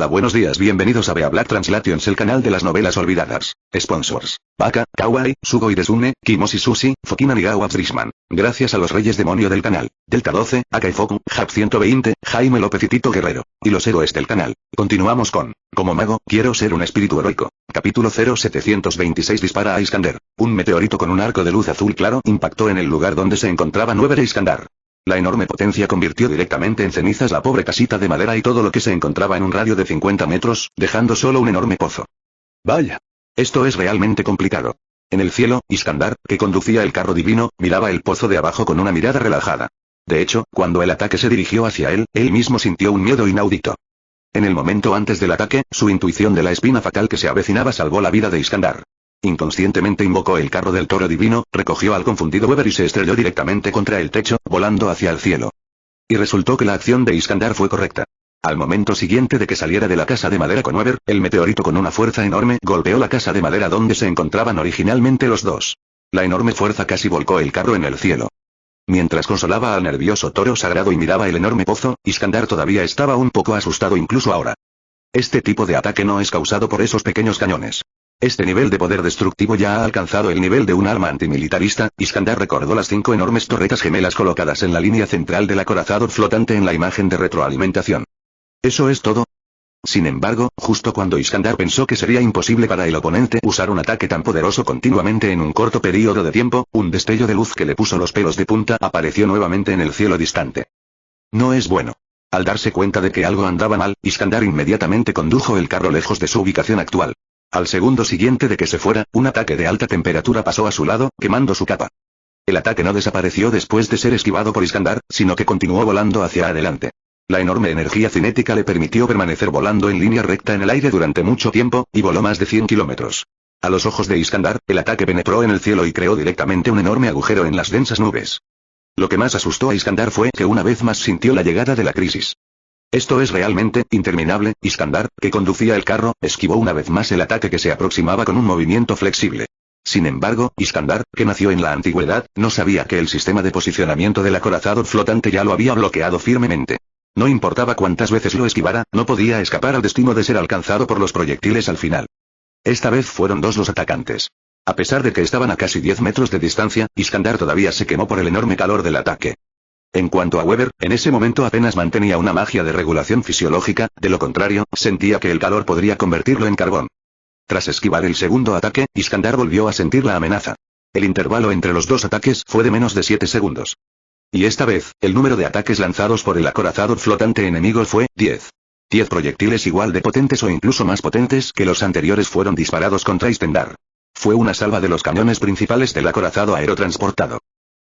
Hola, buenos días, bienvenidos a Bea Black Translations, el canal de las novelas olvidadas. Sponsors: Baka, Kawaii, Sugoi Desune, Kimoshi Sushi, Fokina Nigawa Frisman. Gracias a los reyes demonio del canal. Delta 12, Akaifoku, Hap 120, Jaime López y Tito Guerrero. Y los héroes del canal. Continuamos con: Como mago, quiero ser un espíritu heroico. Capítulo 0726. Dispara a Iskander. Un meteorito con un arco de luz azul claro impactó en el lugar donde se encontraba Nuever e Iskandar. La enorme potencia convirtió directamente en cenizas la pobre casita de madera y todo lo que se encontraba en un radio de 50 metros, dejando solo un enorme pozo. Vaya. Esto es realmente complicado. En el cielo, Iskandar, que conducía el carro divino, miraba el pozo de abajo con una mirada relajada. De hecho, cuando el ataque se dirigió hacia él mismo sintió un miedo inaudito. En el momento antes del ataque, su intuición de la espina fatal que se avecinaba salvó la vida de Iskandar. Inconscientemente invocó el carro del toro divino, recogió al confundido Weber y se estrelló directamente contra el techo, volando hacia el cielo. Y resultó que la acción de Iskandar fue correcta. Al momento siguiente de que saliera de la casa de madera con Weber, el meteorito con una fuerza enorme golpeó la casa de madera donde se encontraban originalmente los dos. La enorme fuerza casi volcó el carro en el cielo. Mientras consolaba al nervioso toro sagrado y miraba el enorme pozo, Iskandar todavía estaba un poco asustado incluso ahora. Este tipo de ataque no es causado por esos pequeños cañones. Este nivel de poder destructivo ya ha alcanzado el nivel de un arma antimilitarista. Iskandar recordó las 5 enormes torretas gemelas colocadas en la línea central del acorazado flotante en la imagen de retroalimentación. ¿Eso es todo? Sin embargo, justo cuando Iskandar pensó que sería imposible para el oponente usar un ataque tan poderoso continuamente en un corto periodo de tiempo, un destello de luz que le puso los pelos de punta apareció nuevamente en el cielo distante. No es bueno. Al darse cuenta de que algo andaba mal, Iskandar inmediatamente condujo el carro lejos de su ubicación actual. Al segundo siguiente de que se fuera, un ataque de alta temperatura pasó a su lado, quemando su capa. El ataque no desapareció después de ser esquivado por Iskandar, sino que continuó volando hacia adelante. La enorme energía cinética le permitió permanecer volando en línea recta en el aire durante mucho tiempo, y voló más de 100 kilómetros. A los ojos de Iskandar, el ataque penetró en el cielo y creó directamente un enorme agujero en las densas nubes. Lo que más asustó a Iskandar fue que una vez más sintió la llegada de la crisis. Esto es realmente interminable. Iskandar, que conducía el carro, esquivó una vez más el ataque que se aproximaba con un movimiento flexible. Sin embargo, Iskandar, que nació en la antigüedad, no sabía que el sistema de posicionamiento del acorazado flotante ya lo había bloqueado firmemente. No importaba cuántas veces lo esquivara, no podía escapar al destino de ser alcanzado por los proyectiles al final. Esta vez fueron dos los atacantes. A pesar de que estaban a casi 10 metros de distancia, Iskandar todavía se quemó por el enorme calor del ataque. En cuanto a Weber, en ese momento apenas mantenía una magia de regulación fisiológica, de lo contrario, sentía que el calor podría convertirlo en carbón. Tras esquivar el segundo ataque, Iskandar volvió a sentir la amenaza. El intervalo entre los dos ataques fue de menos de 7 segundos. Y esta vez, el número de ataques lanzados por el acorazado flotante enemigo fue 10. 10 proyectiles igual de potentes o incluso más potentes que los anteriores fueron disparados contra Iskandar. Fue una salva de los cañones principales del acorazado aerotransportado.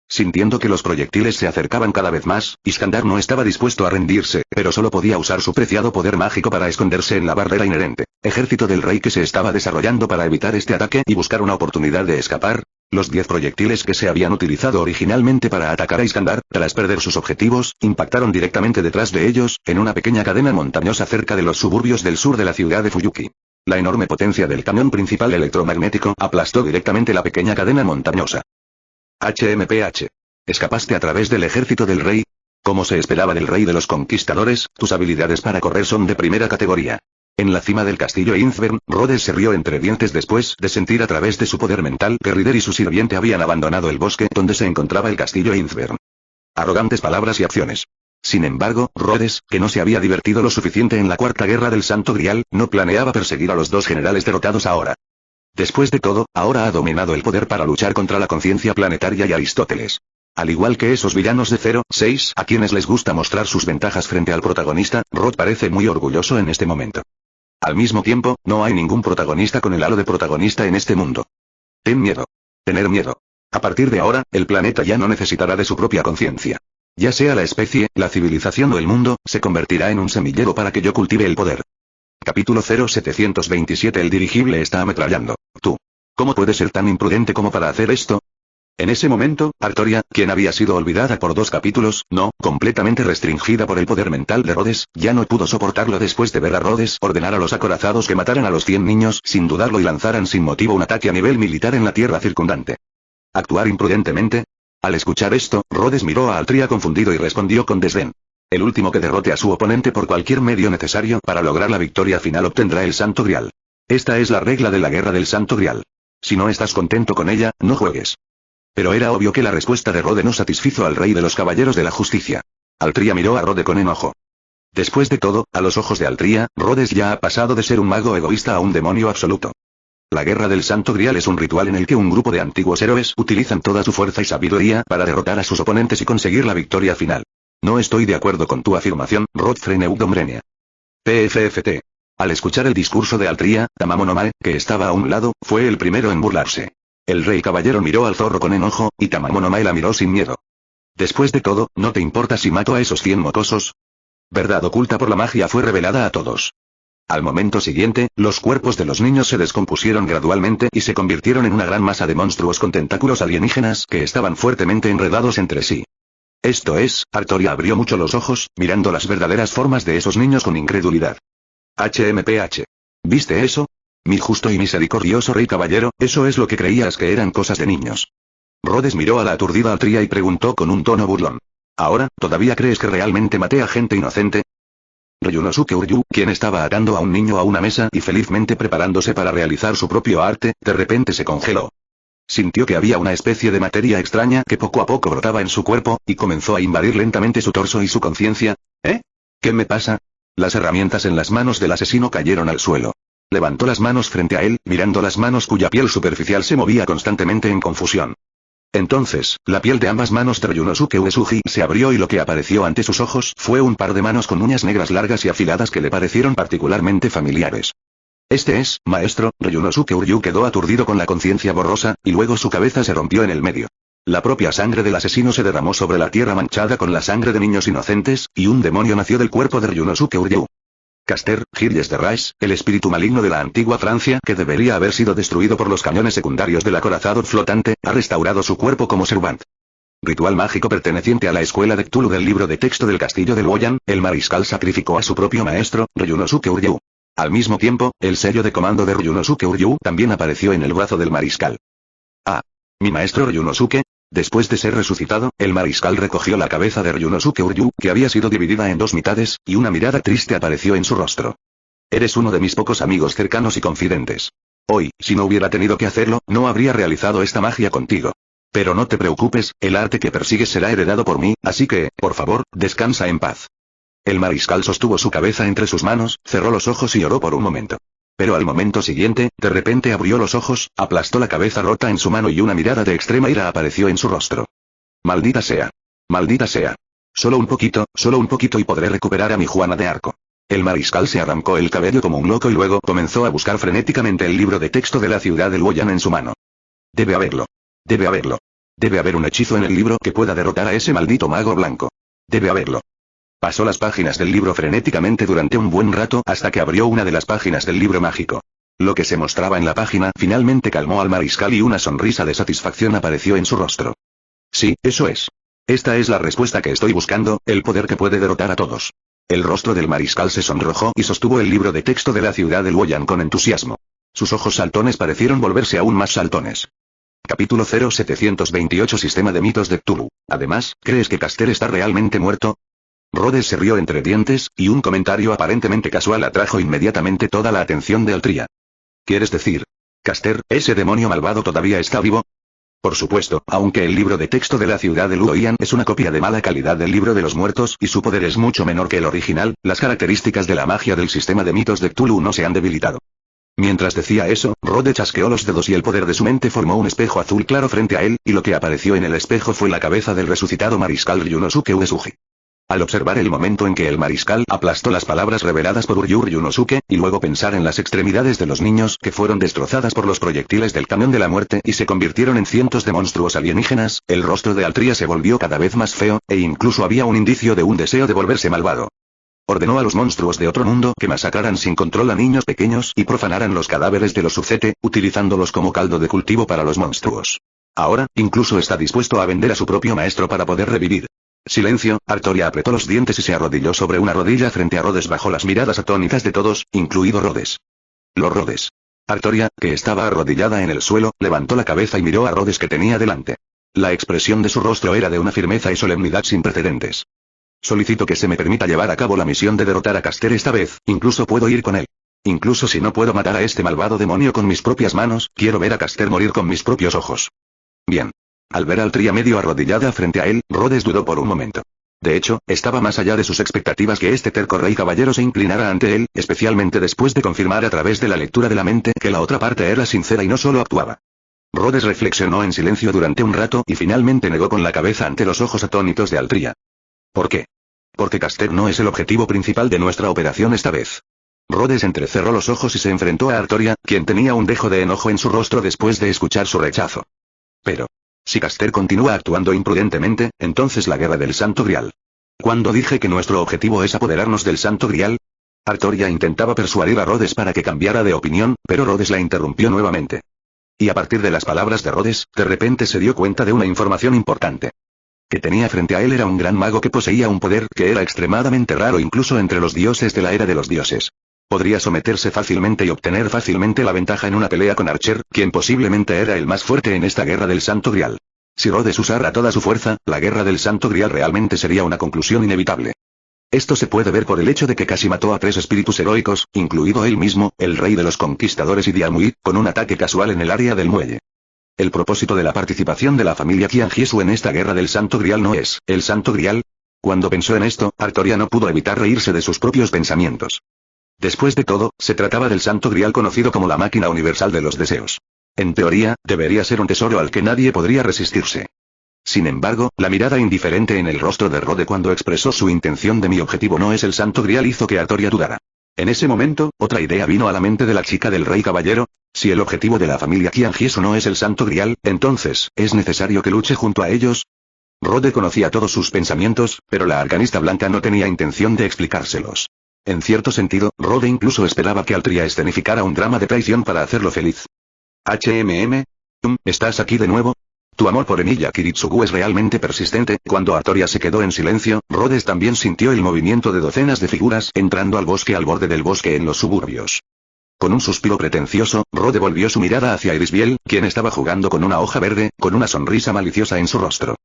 Sintiendo que los proyectiles se acercaban cada vez más, Iskandar no estaba dispuesto a rendirse, pero solo podía usar su preciado poder mágico para esconderse en la barrera inherente, ejército del rey que se estaba desarrollando para evitar este ataque y buscar una oportunidad de escapar. Los 10 proyectiles que se habían utilizado originalmente para atacar a Iskandar, tras perder sus objetivos, impactaron directamente detrás de ellos, en una pequeña cadena montañosa cerca de los suburbios del sur de la ciudad de Fuyuki. La enorme potencia del cañón principal electromagnético aplastó directamente la pequeña cadena montañosa. HMPH. Escapaste a través del ejército del rey. Como se esperaba del rey de los conquistadores, tus habilidades para correr son de primera categoría. En la cima del castillo Innsbern, Rhodes se rió entre dientes después de sentir a través de su poder mental que Ryder y su sirviente habían abandonado el bosque donde se encontraba el castillo Innsbern. Arrogantes palabras y acciones. Sin embargo, Rhodes, que no se había divertido lo suficiente en la Cuarta Guerra del Santo Grial, no planeaba perseguir a los dos generales derrotados ahora. Después de todo, ahora ha dominado el poder para luchar contra la conciencia planetaria y Aristóteles. Al igual que esos villanos de 0-6 a quienes les gusta mostrar sus ventajas frente al protagonista, Rod parece muy orgulloso en este momento. Al mismo tiempo, no hay ningún protagonista con el halo de protagonista en este mundo. Ten miedo. Tener miedo. A partir de ahora, el planeta ya no necesitará de su propia conciencia. Ya sea la especie, la civilización o el mundo, se convertirá en un semillero para que yo cultive el poder. Capítulo 0727. El dirigible está ametrallando. Tú. ¿Cómo puedes ser tan imprudente como para hacer esto? En ese momento, Artoria, quien había sido olvidada por 2 capítulos, no, completamente restringida por el poder mental de Rhodes, ya no pudo soportarlo después de ver a Rhodes ordenar a los acorazados que mataran a los 100 niños sin dudarlo y lanzaran sin motivo un ataque a nivel militar en la tierra circundante. ¿Actuar imprudentemente? Al escuchar esto, Rhodes miró a Artoria confundido y respondió con desdén. El último que derrote a su oponente por cualquier medio necesario para lograr la victoria final obtendrá el Santo Grial. Esta es la regla de la guerra del Santo Grial. Si no estás contento con ella, no juegues. Pero era obvio que la respuesta de Rode no satisfizo al rey de los caballeros de la justicia. Altria miró a Rode con enojo. Después de todo, a los ojos de Altria, Rhodes ya ha pasado de ser un mago egoísta a un demonio absoluto. La guerra del Santo Grial es un ritual en el que un grupo de antiguos héroes utilizan toda su fuerza y sabiduría para derrotar a sus oponentes y conseguir la victoria final. No estoy de acuerdo con tu afirmación, Rodfrey Neugdombrenia. PFFT. Al escuchar el discurso de Altria, Tamamonomae, que estaba a un lado, fue el primero en burlarse. El rey caballero miró al zorro con enojo, y Tamamonomae la miró sin miedo. Después de todo, ¿no te importa si mato a esos 100 mocosos? Verdad oculta por la magia fue revelada a todos. Al momento siguiente, los cuerpos de los niños se descompusieron gradualmente y se convirtieron en una gran masa de monstruos con tentáculos alienígenas que estaban fuertemente enredados entre sí. Esto es, Artoria abrió mucho los ojos, mirando las verdaderas formas de esos niños con incredulidad. HMPH. ¿Viste eso? Mi justo y misericordioso rey caballero, eso es lo que creías que eran cosas de niños. Rhodes miró a la aturdida Altria y preguntó con un tono burlón. ¿Ahora, todavía crees que realmente maté a gente inocente? Ryunosuke Uryu, quien estaba atando a un niño a una mesa y felizmente preparándose para realizar su propio arte, de repente se congeló. Sintió que había una especie de materia extraña que poco a poco brotaba en su cuerpo, y comenzó a invadir lentamente su torso y su conciencia. ¿Eh? ¿Qué me pasa? Las herramientas en las manos del asesino cayeron al suelo. Levantó las manos frente a él, mirando las manos cuya piel superficial se movía constantemente en confusión. Entonces, la piel de ambas manos de Ryunosuke Uesugi se abrió y lo que apareció ante sus ojos fue un par de manos con uñas negras largas y afiladas que le parecieron particularmente familiares. Este es, maestro. Ryunosuke Uryu quedó aturdido con la conciencia borrosa, y luego su cabeza se rompió en el medio. La propia sangre del asesino se derramó sobre la tierra manchada con la sangre de niños inocentes, y un demonio nació del cuerpo de Ryunosuke Uryu. Caster, Gilles de Rais, el espíritu maligno de la antigua Francia que debería haber sido destruido por los cañones secundarios del acorazado flotante, ha restaurado su cuerpo como Servant. Ritual mágico perteneciente a la escuela de Cthulhu del libro de texto del castillo de Luoyang, el mariscal sacrificó a su propio maestro, Ryunosuke Uryu. Al mismo tiempo, el sello de comando de Ryunosuke Uryu también apareció en el brazo del mariscal. Ah. ¿Mi maestro Ryunosuke? Después de ser resucitado, el mariscal recogió la cabeza de Ryunosuke Uryu, que había sido dividida en dos mitades, y una mirada triste apareció en su rostro. Eres uno de mis pocos amigos cercanos y confidentes. Hoy, si no hubiera tenido que hacerlo, no habría realizado esta magia contigo. Pero no te preocupes, el arte que persigues será heredado por mí, así que, por favor, descansa en paz. El mariscal sostuvo su cabeza entre sus manos, cerró los ojos y lloró por un momento. Pero al momento siguiente, de repente abrió los ojos, aplastó la cabeza rota en su mano y una mirada de extrema ira apareció en su rostro. Maldita sea. Maldita sea. Solo un poquito y podré recuperar a mi Juana de Arco. El mariscal se arrancó el cabello como un loco y luego comenzó a buscar frenéticamente el libro de texto de la ciudad de Luoyang en su mano. Debe haberlo. Debe haberlo. Debe haber un hechizo en el libro que pueda derrotar a ese maldito mago blanco. Debe haberlo. Pasó las páginas del libro frenéticamente durante un buen rato hasta que abrió una de las páginas del libro mágico. Lo que se mostraba en la página finalmente calmó al mariscal y una sonrisa de satisfacción apareció en su rostro. Sí, eso es. Esta es la respuesta que estoy buscando, el poder que puede derrotar a todos. El rostro del mariscal se sonrojó y sostuvo el libro de texto de la ciudad de Luoyang con entusiasmo. Sus ojos saltones parecieron volverse aún más saltones. Capítulo 0728 Sistema de mitos de Cthulhu. Además, ¿crees que Caster está realmente muerto? Rhodes se rió entre dientes, y un comentario aparentemente casual atrajo inmediatamente toda la atención de Altria. ¿Quieres decir? ¿Caster, ese demonio malvado todavía está vivo? Por supuesto, aunque el libro de texto de la ciudad de Luoyang es una copia de mala calidad del libro de los muertos y su poder es mucho menor que el original, las características de la magia del sistema de mitos de Cthulhu no se han debilitado. Mientras decía eso, Rhodes chasqueó los dedos y el poder de su mente formó un espejo azul claro frente a él, y lo que apareció en el espejo fue la cabeza del resucitado mariscal Ryunosuke Uesugi. Al observar el momento en que el mariscal aplastó las palabras reveladas por Ryunosuke, y luego pensar en las extremidades de los niños que fueron destrozadas por los proyectiles del camión de la muerte y se convirtieron en cientos de monstruos alienígenas, el rostro de Altria se volvió cada vez más feo, e incluso había un indicio de un deseo de volverse malvado. Ordenó a los monstruos de otro mundo que masacraran sin control a niños pequeños y profanaran los cadáveres de los Suzete, utilizándolos como caldo de cultivo para los monstruos. Ahora, incluso está dispuesto a vender a su propio maestro para poder revivir. Silencio. Artoria apretó los dientes y se arrodilló sobre una rodilla frente a Rhodes bajo las miradas atónitas de todos, incluido Rhodes. Los Rhodes. Artoria, que estaba arrodillada en el suelo, levantó la cabeza y miró a Rhodes que tenía delante. La expresión de su rostro era de una firmeza y solemnidad sin precedentes. Solicito que se me permita llevar a cabo la misión de derrotar a Caster esta vez, incluso puedo ir con él. Incluso si no puedo matar a este malvado demonio con mis propias manos, quiero ver a Caster morir con mis propios ojos. Bien. Al ver a Altria medio arrodillada frente a él, Rhodes dudó por un momento. De hecho, estaba más allá de sus expectativas que este terco rey caballero se inclinara ante él, especialmente después de confirmar a través de la lectura de la mente que la otra parte era sincera y no solo actuaba. Rhodes reflexionó en silencio durante un rato y finalmente negó con la cabeza ante los ojos atónitos de Altria. ¿Por qué? Porque Caster no es el objetivo principal de nuestra operación esta vez. Rhodes entrecerró los ojos y se enfrentó a Artoria, quien tenía un dejo de enojo en su rostro después de escuchar su rechazo. Pero, si Caster continúa actuando imprudentemente, entonces la guerra del Santo Grial. ¿Cuándo dije que nuestro objetivo es apoderarnos del Santo Grial? Artoria intentaba persuadir a Rhodes para que cambiara de opinión, pero Rhodes la interrumpió nuevamente. Y a partir de las palabras de Rhodes, de repente se dio cuenta de una información importante. Que tenía frente a él era un gran mago que poseía un poder que era extremadamente raro incluso entre los dioses de la era de los dioses. Podría someterse fácilmente y obtener fácilmente la ventaja en una pelea con Archer, quien posiblemente era el más fuerte en esta guerra del Santo Grial. Si Rhodes usara toda su fuerza, la guerra del Santo Grial realmente sería una conclusión inevitable. Esto se puede ver por el hecho de que casi mató a 3 espíritus heroicos, incluido él mismo, el rey de los conquistadores y Diarmuid, con un ataque casual en el área del muelle. El propósito de la participación de la familia Qianjisu en esta guerra del Santo Grial no es el Santo Grial. Cuando pensó en esto, Artoria no pudo evitar reírse de sus propios pensamientos. Después de todo, se trataba del Santo Grial conocido como la máquina universal de los deseos. En teoría, debería ser un tesoro al que nadie podría resistirse. Sin embargo, la mirada indiferente en el rostro de Rhodes cuando expresó su intención de mi objetivo no es el Santo Grial hizo que Artoria dudara. En ese momento, otra idea vino a la mente de la chica del rey caballero. Si el objetivo de la familia Qianjisu no es el Santo Grial, entonces, ¿es necesario que luche junto a ellos? Rhodes conocía todos sus pensamientos, pero la arcanista blanca no tenía intención de explicárselos. En cierto sentido, Rhodes incluso esperaba que Altria escenificara un drama de traición para hacerlo feliz. ¿Estás aquí de nuevo? Tu amor por Emilia Kiritsugu es realmente persistente. Cuando Artoria se quedó en silencio, Rhodes también sintió el movimiento de docenas de figuras entrando al bosque al borde del bosque en los suburbios. Con un suspiro pretencioso, Rhodes volvió su mirada hacia Irisbiel, quien estaba jugando con una hoja verde, con una sonrisa maliciosa en su rostro.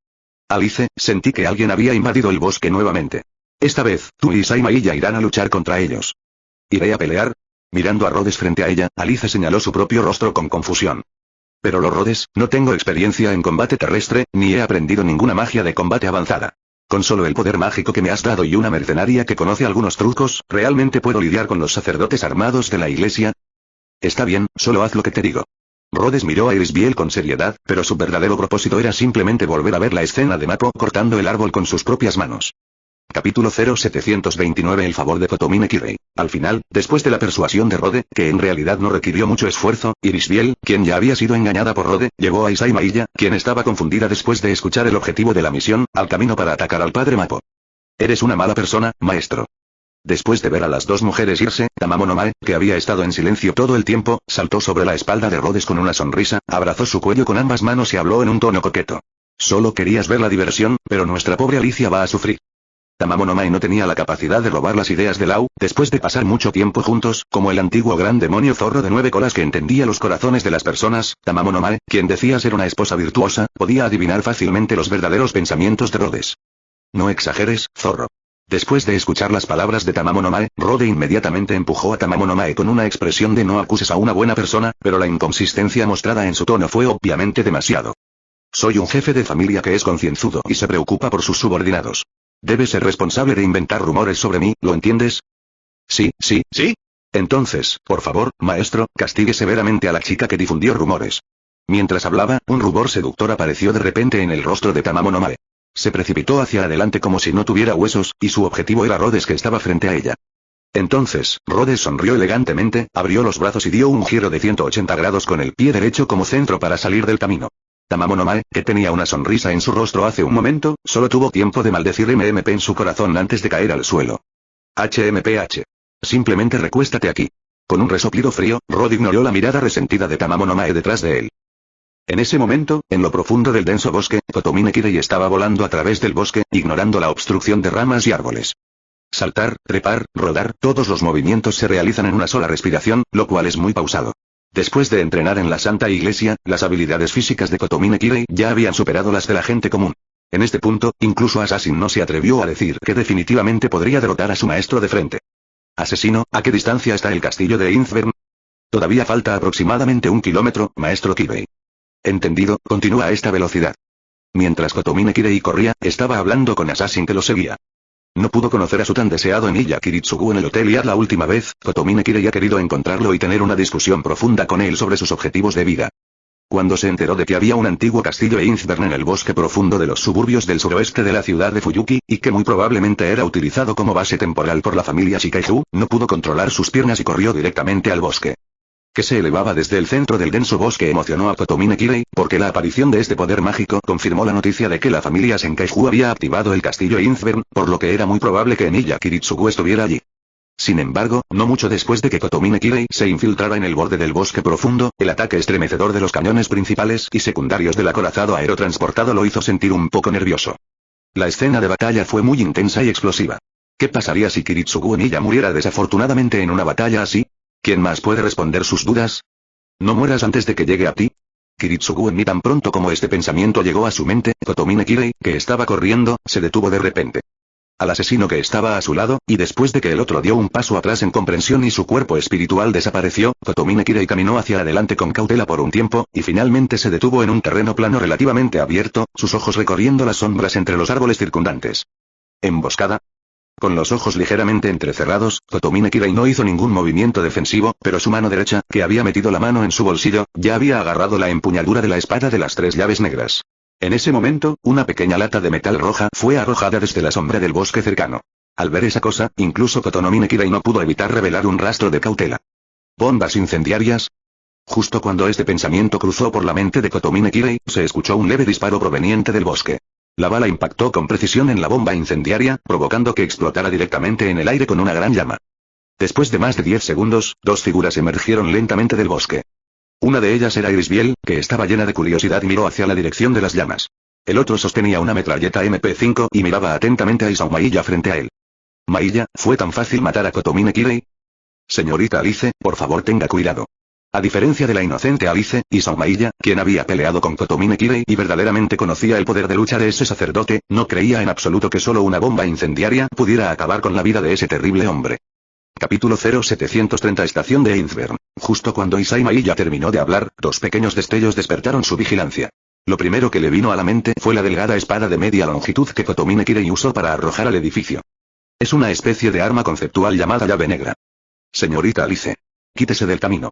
Alice, sentí que alguien había invadido el bosque nuevamente. Esta vez, tú y Saimaiya irán a luchar contra ellos. ¿Iré a pelear? Mirando a Rhodes frente a ella, Alice señaló su propio rostro con confusión. Pero Rhodes, no tengo experiencia en combate terrestre, ni he aprendido ninguna magia de combate avanzada. Con solo el poder mágico que me has dado y una mercenaria que conoce algunos trucos, ¿realmente puedo lidiar con los sacerdotes armados de la iglesia? Está bien, solo haz lo que te digo. Rhodes miró a Irisbiel con seriedad, pero su verdadero propósito era simplemente volver a ver la escena de Mappo cortando el árbol con sus propias manos. Capítulo 0729 El favor de Kotomine Kirei. Al final, después de la persuasión de Rhodes, que en realidad no requirió mucho esfuerzo, Irisbiel, quien ya había sido engañada por Rhodes, llevó a Saimaiya, quien estaba confundida después de escuchar el objetivo de la misión, al camino para atacar al padre Mappo. Eres una mala persona, maestro. Después de ver a las dos mujeres irse, Tamamo Mae, que había estado en silencio todo el tiempo, saltó sobre la espalda de Rhodes con una sonrisa, abrazó su cuello con ambas manos y habló en un tono coqueto. Solo querías ver la diversión, pero nuestra pobre Alicia va a sufrir. Tamamo Mae no tenía la capacidad de robar las ideas de Lau, después de pasar mucho tiempo juntos, como el antiguo gran demonio zorro de 9 colas que entendía los corazones de las personas. Tamamo Mae, quien decía ser una esposa virtuosa, podía adivinar fácilmente los verdaderos pensamientos de Rhodes. No exageres, zorro. Después de escuchar las palabras de Tamamo Mae, Rhodes inmediatamente empujó a Tamamo Mae con una expresión de no acuses a una buena persona, pero la inconsistencia mostrada en su tono fue obviamente demasiado. Soy un jefe de familia que es concienzudo y se preocupa por sus subordinados. Debes ser responsable de inventar rumores sobre mí, ¿lo entiendes? Sí. Entonces, por favor, maestro, castigue severamente a la chica que difundió rumores. Mientras hablaba, un rubor seductor apareció de repente en el rostro de Tamamo Mae. Se precipitó hacia adelante como si no tuviera huesos, y su objetivo era Rhodes que estaba frente a ella. Entonces, Rhodes sonrió elegantemente, abrió los brazos y dio un giro de 180 grados con el pie derecho como centro para salir del camino. Tamamo Mae, que tenía una sonrisa en su rostro hace un momento, solo tuvo tiempo de maldecir MMP en su corazón antes de caer al suelo. HMPH. Simplemente recuéstate aquí. Con un resoplido frío, Rhodes ignoró la mirada resentida de Tamamo Mae detrás de él. En ese momento, en lo profundo del denso bosque, Kotomine Kirei estaba volando a través del bosque, ignorando la obstrucción de ramas y árboles. Saltar, trepar, rodar, todos los movimientos se realizan en una sola respiración, lo cual es muy pausado. Después de entrenar en la Santa Iglesia, las habilidades físicas de Kotomine Kirei ya habían superado las de la gente común. En este punto, incluso Assassin no se atrevió a decir que definitivamente podría derrotar a su maestro de frente. Asesino, ¿a qué distancia está el castillo de Innsbern? Todavía falta aproximadamente 1 kilómetro, maestro Kirei. Entendido, continúa a esta velocidad. Mientras Kotomine Kirei corría, estaba hablando con Assassin que lo seguía. No pudo conocer a su tan deseado Emiya Kiritsugu en el Hotel Iad la última vez. Kotomine Kirei ha querido encontrarlo y tener una discusión profunda con él sobre sus objetivos de vida. Cuando se enteró de que había un antiguo castillo de Innsbern en el bosque profundo de los suburbios del suroeste de la ciudad de Fuyuki, y que muy probablemente era utilizado como base temporal por la familia Shikaiju, no pudo controlar sus piernas y corrió directamente al bosque. Que se elevaba desde el centro del denso bosque emocionó a Kotomine Kirei, porque la aparición de este poder mágico confirmó la noticia de que la familia Senkaiju había activado el castillo Innsbern, por lo que era muy probable que Emiya Kiritsugu estuviera allí. Sin embargo, no mucho después de que Kotomine Kirei se infiltrara en el borde del bosque profundo, el ataque estremecedor de los cañones principales y secundarios del acorazado aerotransportado lo hizo sentir un poco nervioso. La escena de batalla fue muy intensa y explosiva. ¿Qué pasaría si Kiritsugu Emiya muriera desafortunadamente en una batalla así? ¿Quién más puede responder sus dudas? ¿No mueras antes de que llegue a ti? Kiritsugu Emi. Tan pronto como este pensamiento llegó a su mente, Kotomine Kirei, que estaba corriendo, se detuvo de repente. Al asesino que estaba a su lado, y después de que el otro dio un paso atrás en comprensión y su cuerpo espiritual desapareció, Kotomine Kirei caminó hacia adelante con cautela por un tiempo, y finalmente se detuvo en un terreno plano relativamente abierto, sus ojos recorriendo las sombras entre los árboles circundantes. ¿Emboscada? Con los ojos ligeramente entrecerrados, Kotomine Kirei no hizo ningún movimiento defensivo, pero su mano derecha, que había metido la mano en su bolsillo, ya había agarrado la empuñadura de la espada de las 3 llaves negras. En ese momento, una pequeña lata de metal roja fue arrojada desde la sombra del bosque cercano. Al ver esa cosa, incluso Kotomine Kirei no pudo evitar revelar un rastro de cautela. ¿Bombas incendiarias? Justo cuando este pensamiento cruzó por la mente de Kotomine Kirei, se escuchó un leve disparo proveniente del bosque. La bala impactó con precisión en la bomba incendiaria, provocando que explotara directamente en el aire con una gran llama. Después de más de 10 segundos, 2 figuras emergieron lentamente del bosque. Una de ellas era Iris Biel, que estaba llena de curiosidad y miró hacia la dirección de las llamas. El otro sostenía una metralleta MP5 y miraba atentamente a Isao Mailla frente a él. Mailla, ¿fue tan fácil matar a Kotomine Kirei? Señorita Alice, por favor tenga cuidado. A diferencia de la inocente Alice, Isao Mailla, quien había peleado con Kotomine Kirei y verdaderamente conocía el poder de lucha de ese sacerdote, no creía en absoluto que solo una bomba incendiaria pudiera acabar con la vida de ese terrible hombre. Capítulo 0730 Estación de Innsbern. Justo cuando Isao Mailla terminó de hablar, 2 pequeños destellos despertaron su vigilancia. Lo primero que le vino a la mente fue la delgada espada de media longitud que Kotomine Kirei usó para arrojar al edificio. Es una especie de arma conceptual llamada llave negra. Señorita Alice. Quítese del camino.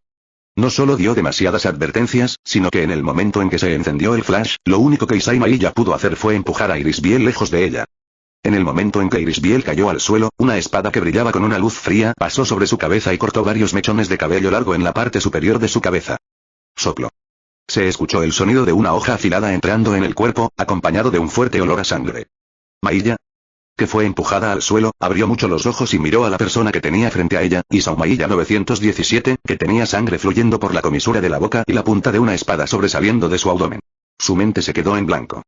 No solo dio demasiadas advertencias, sino que en el momento en que se encendió el flash, lo único que Isao Mailla pudo hacer fue empujar a Iris Biel lejos de ella. En el momento en que Iris Biel cayó al suelo, una espada que brillaba con una luz fría pasó sobre su cabeza y cortó varios mechones de cabello largo en la parte superior de su cabeza. Soplo. Se escuchó el sonido de una hoja afilada entrando en el cuerpo, acompañado de un fuerte olor a sangre. Mailla, que fue empujada al suelo, abrió mucho los ojos y miró a la persona que tenía frente a ella, Isao Mailla 917, que tenía sangre fluyendo por la comisura de la boca y la punta de una espada sobresaliendo de su abdomen. Su mente se quedó en blanco.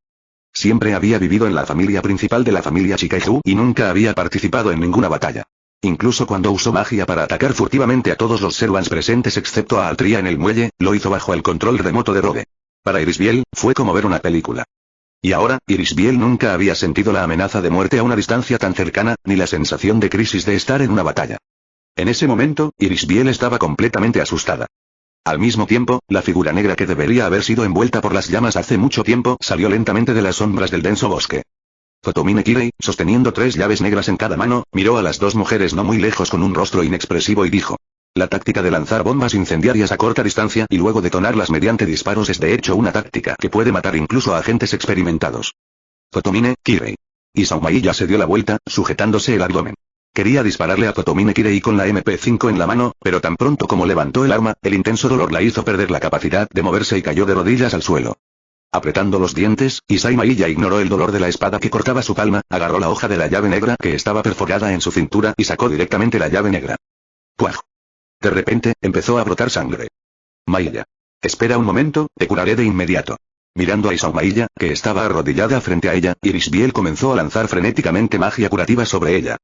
Siempre había vivido en la familia principal de la familia Shikaiju y nunca había participado en ninguna batalla. Incluso cuando usó magia para atacar furtivamente a todos los Seruans presentes excepto a Altria en el muelle, lo hizo bajo el control remoto de Robe. Para Iris Biel, fue como ver una película. Y ahora, Iris Biel nunca había sentido la amenaza de muerte a una distancia tan cercana, ni la sensación de crisis de estar en una batalla. En ese momento, Iris Biel estaba completamente asustada. Al mismo tiempo, la figura negra que debería haber sido envuelta por las llamas hace mucho tiempo, salió lentamente de las sombras del denso bosque. Kotomine Kirei, sosteniendo 3 llaves negras en cada mano, miró a las 2 mujeres no muy lejos con un rostro inexpresivo y dijo: la táctica de lanzar bombas incendiarias a corta distancia y luego detonarlas mediante disparos es de hecho una táctica que puede matar incluso a agentes experimentados. Kotomine Kirei. Isao Mailla se dio la vuelta, sujetándose el abdomen. Quería dispararle a Kotomine Kirei con la MP5 en la mano, pero tan pronto como levantó el arma, el intenso dolor la hizo perder la capacidad de moverse y cayó de rodillas al suelo. Apretando los dientes, Isao Mailla ignoró el dolor de la espada que cortaba su palma, agarró la hoja de la llave negra que estaba perforada en su cintura y sacó directamente la llave negra. ¡Puaj! De repente, empezó a brotar sangre. Mailla. Espera un momento, te curaré de inmediato. Mirando a Isao Mailla, que estaba arrodillada frente a ella, Iris Biel comenzó a lanzar frenéticamente magia curativa sobre ella.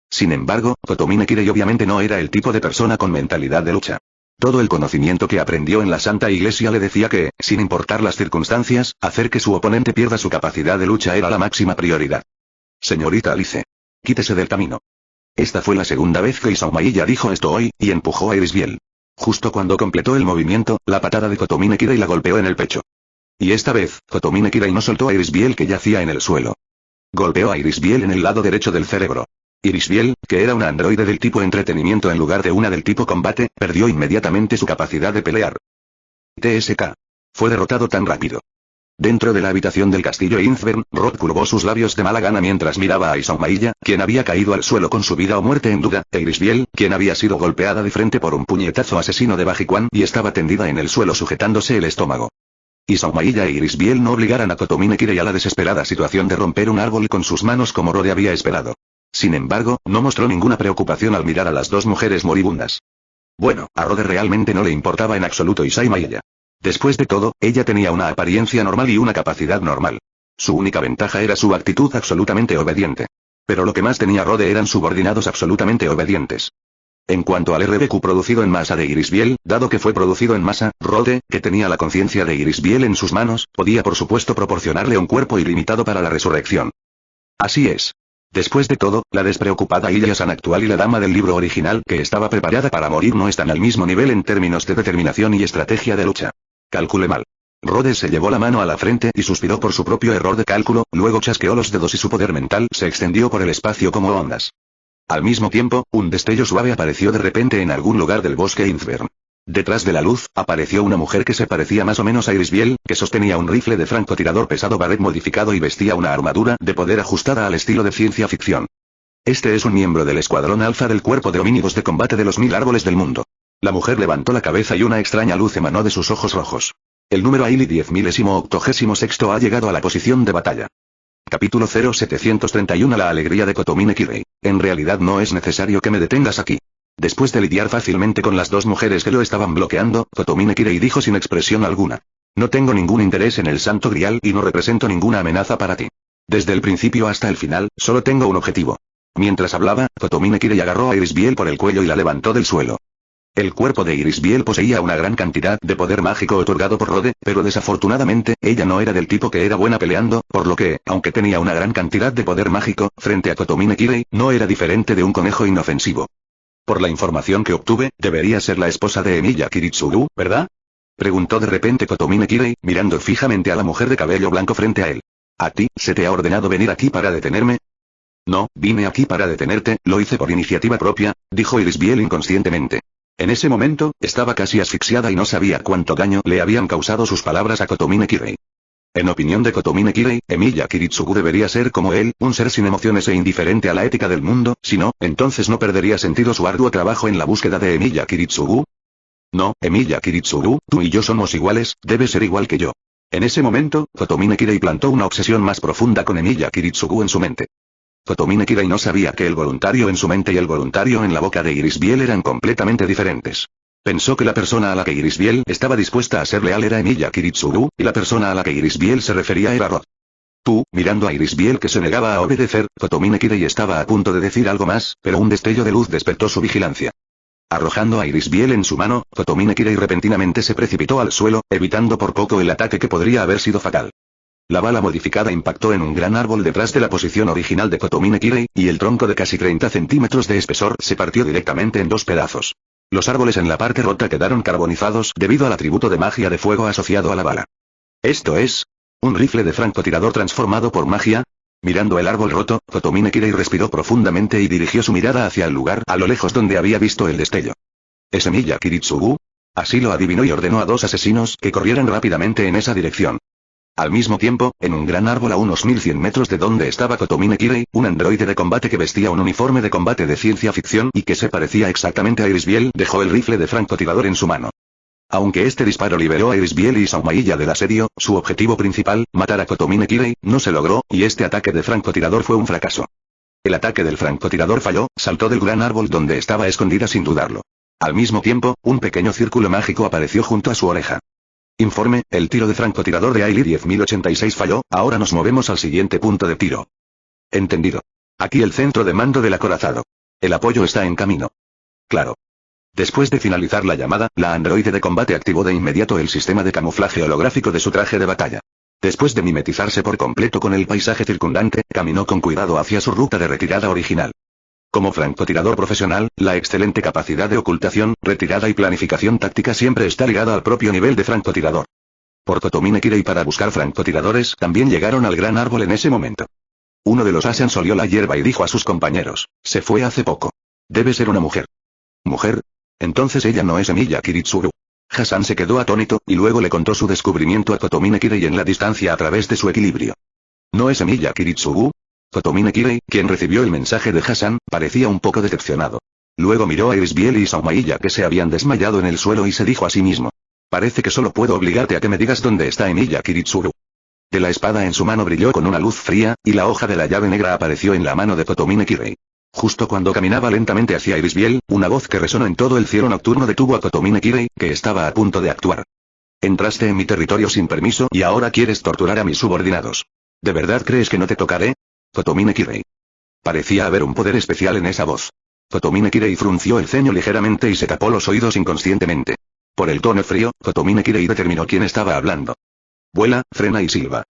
Sin embargo, Kotomine Kirei obviamente no era el tipo de persona con mentalidad de lucha. Todo el conocimiento que aprendió en la Santa Iglesia le decía que, sin importar las circunstancias, hacer que su oponente pierda su capacidad de lucha era la máxima prioridad. Señorita Alice. Quítese del camino. Esta fue la segunda vez que Isao dijo esto hoy, y empujó a Irisbiel. Justo cuando completó el movimiento, la patada de Kotomine Kirei la golpeó en el pecho. Y esta vez, Kotomine Kirei no soltó a Irisbiel que yacía en el suelo. Golpeó a Irisbiel en el lado derecho del cerebro. Irisbiel, que era una androide del tipo entretenimiento en lugar de una del tipo combate, perdió inmediatamente su capacidad de pelear. TSK. Fue derrotado tan rápido. Dentro de la habitación del castillo Innsbern, Rod curvó sus labios de mala gana mientras miraba a Isao quien había caído al suelo con su vida o muerte en duda, e Irisbiel, quien había sido golpeada de frente por un puñetazo asesino de Bajikuan y estaba tendida en el suelo sujetándose el estómago. Isao e Irisbiel no obligaran a Kotomine Kirei a la desesperada situación de romper un árbol con sus manos como Rode había esperado. Sin embargo, no mostró ninguna preocupación al mirar a las dos mujeres moribundas. Bueno, a Rode realmente no le importaba en absoluto Isao Mailla. Después de todo, ella tenía una apariencia normal y una capacidad normal. Su única ventaja era su actitud absolutamente obediente. Pero lo que más tenía Rode eran subordinados absolutamente obedientes. En cuanto al RBQ producido en masa de Irisbiel, dado que fue producido en masa, Rode, que tenía la conciencia de Irisbiel en sus manos, podía por supuesto proporcionarle un cuerpo ilimitado para la resurrección. Así es. Después de todo, la despreocupada Ilya-san actual y la dama del libro original que estaba preparada para morir no están al mismo nivel en términos de determinación y estrategia de lucha. Calculé mal. Rhodes se llevó la mano a la frente y suspiró por su propio error de cálculo, luego chasqueó los dedos y su poder mental se extendió por el espacio como ondas. Al mismo tiempo, un destello suave apareció de repente en algún lugar del bosque Innsbern. Detrás de la luz, apareció una mujer que se parecía más o menos a Irisbiel, que sostenía un rifle de francotirador pesado Barrett modificado y vestía una armadura de poder ajustada al estilo de ciencia ficción. Este es un miembro del escuadrón alfa del cuerpo de homínidos de combate de los 1000 árboles del mundo. La mujer levantó la cabeza y una extraña luz emanó de sus ojos rojos. El número Ailey 10.086 ha llegado a la posición de batalla. Capítulo 0731 La alegría de Kotomine Kirei. En realidad no es necesario que me detengas aquí. Después de lidiar fácilmente con las dos mujeres que lo estaban bloqueando, Kotomine Kirei dijo sin expresión alguna. No tengo ningún interés en el Santo Grial y no represento ninguna amenaza para ti. Desde el principio hasta el final, solo tengo un objetivo. Mientras hablaba, Kotomine Kirei agarró a Irisbiel por el cuello y la levantó del suelo. El cuerpo de Irisbiel poseía una gran cantidad de poder mágico otorgado por Rode, pero desafortunadamente, ella no era del tipo que era buena peleando, por lo que, aunque tenía una gran cantidad de poder mágico, frente a Kotomine Kirei, no era diferente de un conejo inofensivo. Por la información que obtuve, debería ser la esposa de Emilia Kiritsugu, ¿verdad? Preguntó de repente Kotomine Kirei, mirando fijamente a la mujer de cabello blanco frente a él. ¿A ti, se te ha ordenado venir aquí para detenerme? No, vine aquí para detenerte, lo hice por iniciativa propia, dijo Irisbiel inconscientemente. En ese momento, estaba casi asfixiada y no sabía cuánto daño le habían causado sus palabras a Kotomine Kirei. En opinión de Kotomine Kirei, Emilia Kiritsugu debería ser como él, un ser sin emociones e indiferente a la ética del mundo, si no, entonces no perdería sentido su arduo trabajo en la búsqueda de Emilia Kiritsugu. No, Emilia Kiritsugu, tú y yo somos iguales, debes ser igual que yo. En ese momento, Kotomine Kirei plantó una obsesión más profunda con Emilia Kiritsugu en su mente. Kotomine Kirei no sabía que el voluntario en su mente y el voluntario en la boca de Irisbiel eran completamente diferentes. Pensó que la persona a la que Irisbiel estaba dispuesta a ser leal era Emilia Kiritsugu, y la persona a la que Irisbiel se refería era Rod. Tú, mirando a Irisbiel que se negaba a obedecer, Kotomine Kirei estaba a punto de decir algo más, pero un destello de luz despertó su vigilancia. Arrojando a Irisbiel en su mano, Kotomine Kirei repentinamente se precipitó al suelo, evitando por poco el ataque que podría haber sido fatal. La bala modificada impactó en un gran árbol detrás de la posición original de Kotomine Kirei, y el tronco de casi 30 centímetros de espesor se partió directamente en dos pedazos. Los árboles en la parte rota quedaron carbonizados debido al atributo de magia de fuego asociado a la bala. ¿Esto es? ¿Un rifle de francotirador transformado por magia? Mirando el árbol roto, Kotomine Kirei respiró profundamente y dirigió su mirada hacia el lugar a lo lejos donde había visto el destello. ¿Es Emilia Kiritsugu? Así lo adivinó y ordenó a dos asesinos que corrieran rápidamente en esa dirección. Al mismo tiempo, en un gran árbol a unos 1100 metros de donde estaba Kotomine Kirei, un androide de combate que vestía un uniforme de combate de ciencia ficción y que se parecía exactamente a Irisbiel, dejó el rifle de francotirador en su mano. Aunque este disparo liberó a Irisbiel y Saumailla del asedio, su objetivo principal, matar a Kotomine Kirei, no se logró, y este ataque de francotirador fue un fracaso. El ataque del francotirador falló, saltó del gran árbol donde estaba escondida sin dudarlo. Al mismo tiempo, un pequeño círculo mágico apareció junto a su oreja. Informe, el tiro de francotirador de Ailey 10.086 falló, ahora nos movemos al siguiente punto de tiro. Entendido. Aquí el centro de mando del acorazado. El apoyo está en camino. Claro. Después de finalizar la llamada, la androide de combate activó de inmediato el sistema de camuflaje holográfico de su traje de batalla. Después de mimetizarse por completo con el paisaje circundante, caminó con cuidado hacia su ruta de retirada original. Como francotirador profesional, la excelente capacidad de ocultación, retirada y planificación táctica siempre está ligada al propio nivel de francotirador. Por Kotomine Kirei para buscar francotiradores también llegaron al gran árbol en ese momento. Uno de los Asans olió la hierba y dijo a sus compañeros, se fue hace poco. Debe ser una mujer. ¿Mujer? Entonces ella no es Emilia Kiritsuru. Hassan se quedó atónito, y luego le contó su descubrimiento a Kotomine Kirei en la distancia a través de su equilibrio. ¿No es Emilia Kiritsuru? Kotomine Kirei, quien recibió el mensaje de Hassan, parecía un poco decepcionado. Luego miró a Erisbiel y Saumailla que se habían desmayado en el suelo y se dijo a sí mismo. Parece que solo puedo obligarte a que me digas dónde está Emilia Kiritsuru. De la espada en su mano brilló con una luz fría, y la hoja de la llave negra apareció en la mano de Kotomine Kirei. Justo cuando caminaba lentamente hacia Erisbiel, una voz que resonó en todo el cielo nocturno detuvo a Kotomine Kirei, que estaba a punto de actuar. Entraste en mi territorio sin permiso y ahora quieres torturar a mis subordinados. ¿De verdad crees que no te tocaré? Kotomine Kirei. Parecía haber un poder especial en esa voz. Kotomine Kirei frunció el ceño ligeramente y se tapó los oídos inconscientemente. Por el tono frío, Kotomine Kirei determinó quién estaba hablando. Vuela, frena y silba.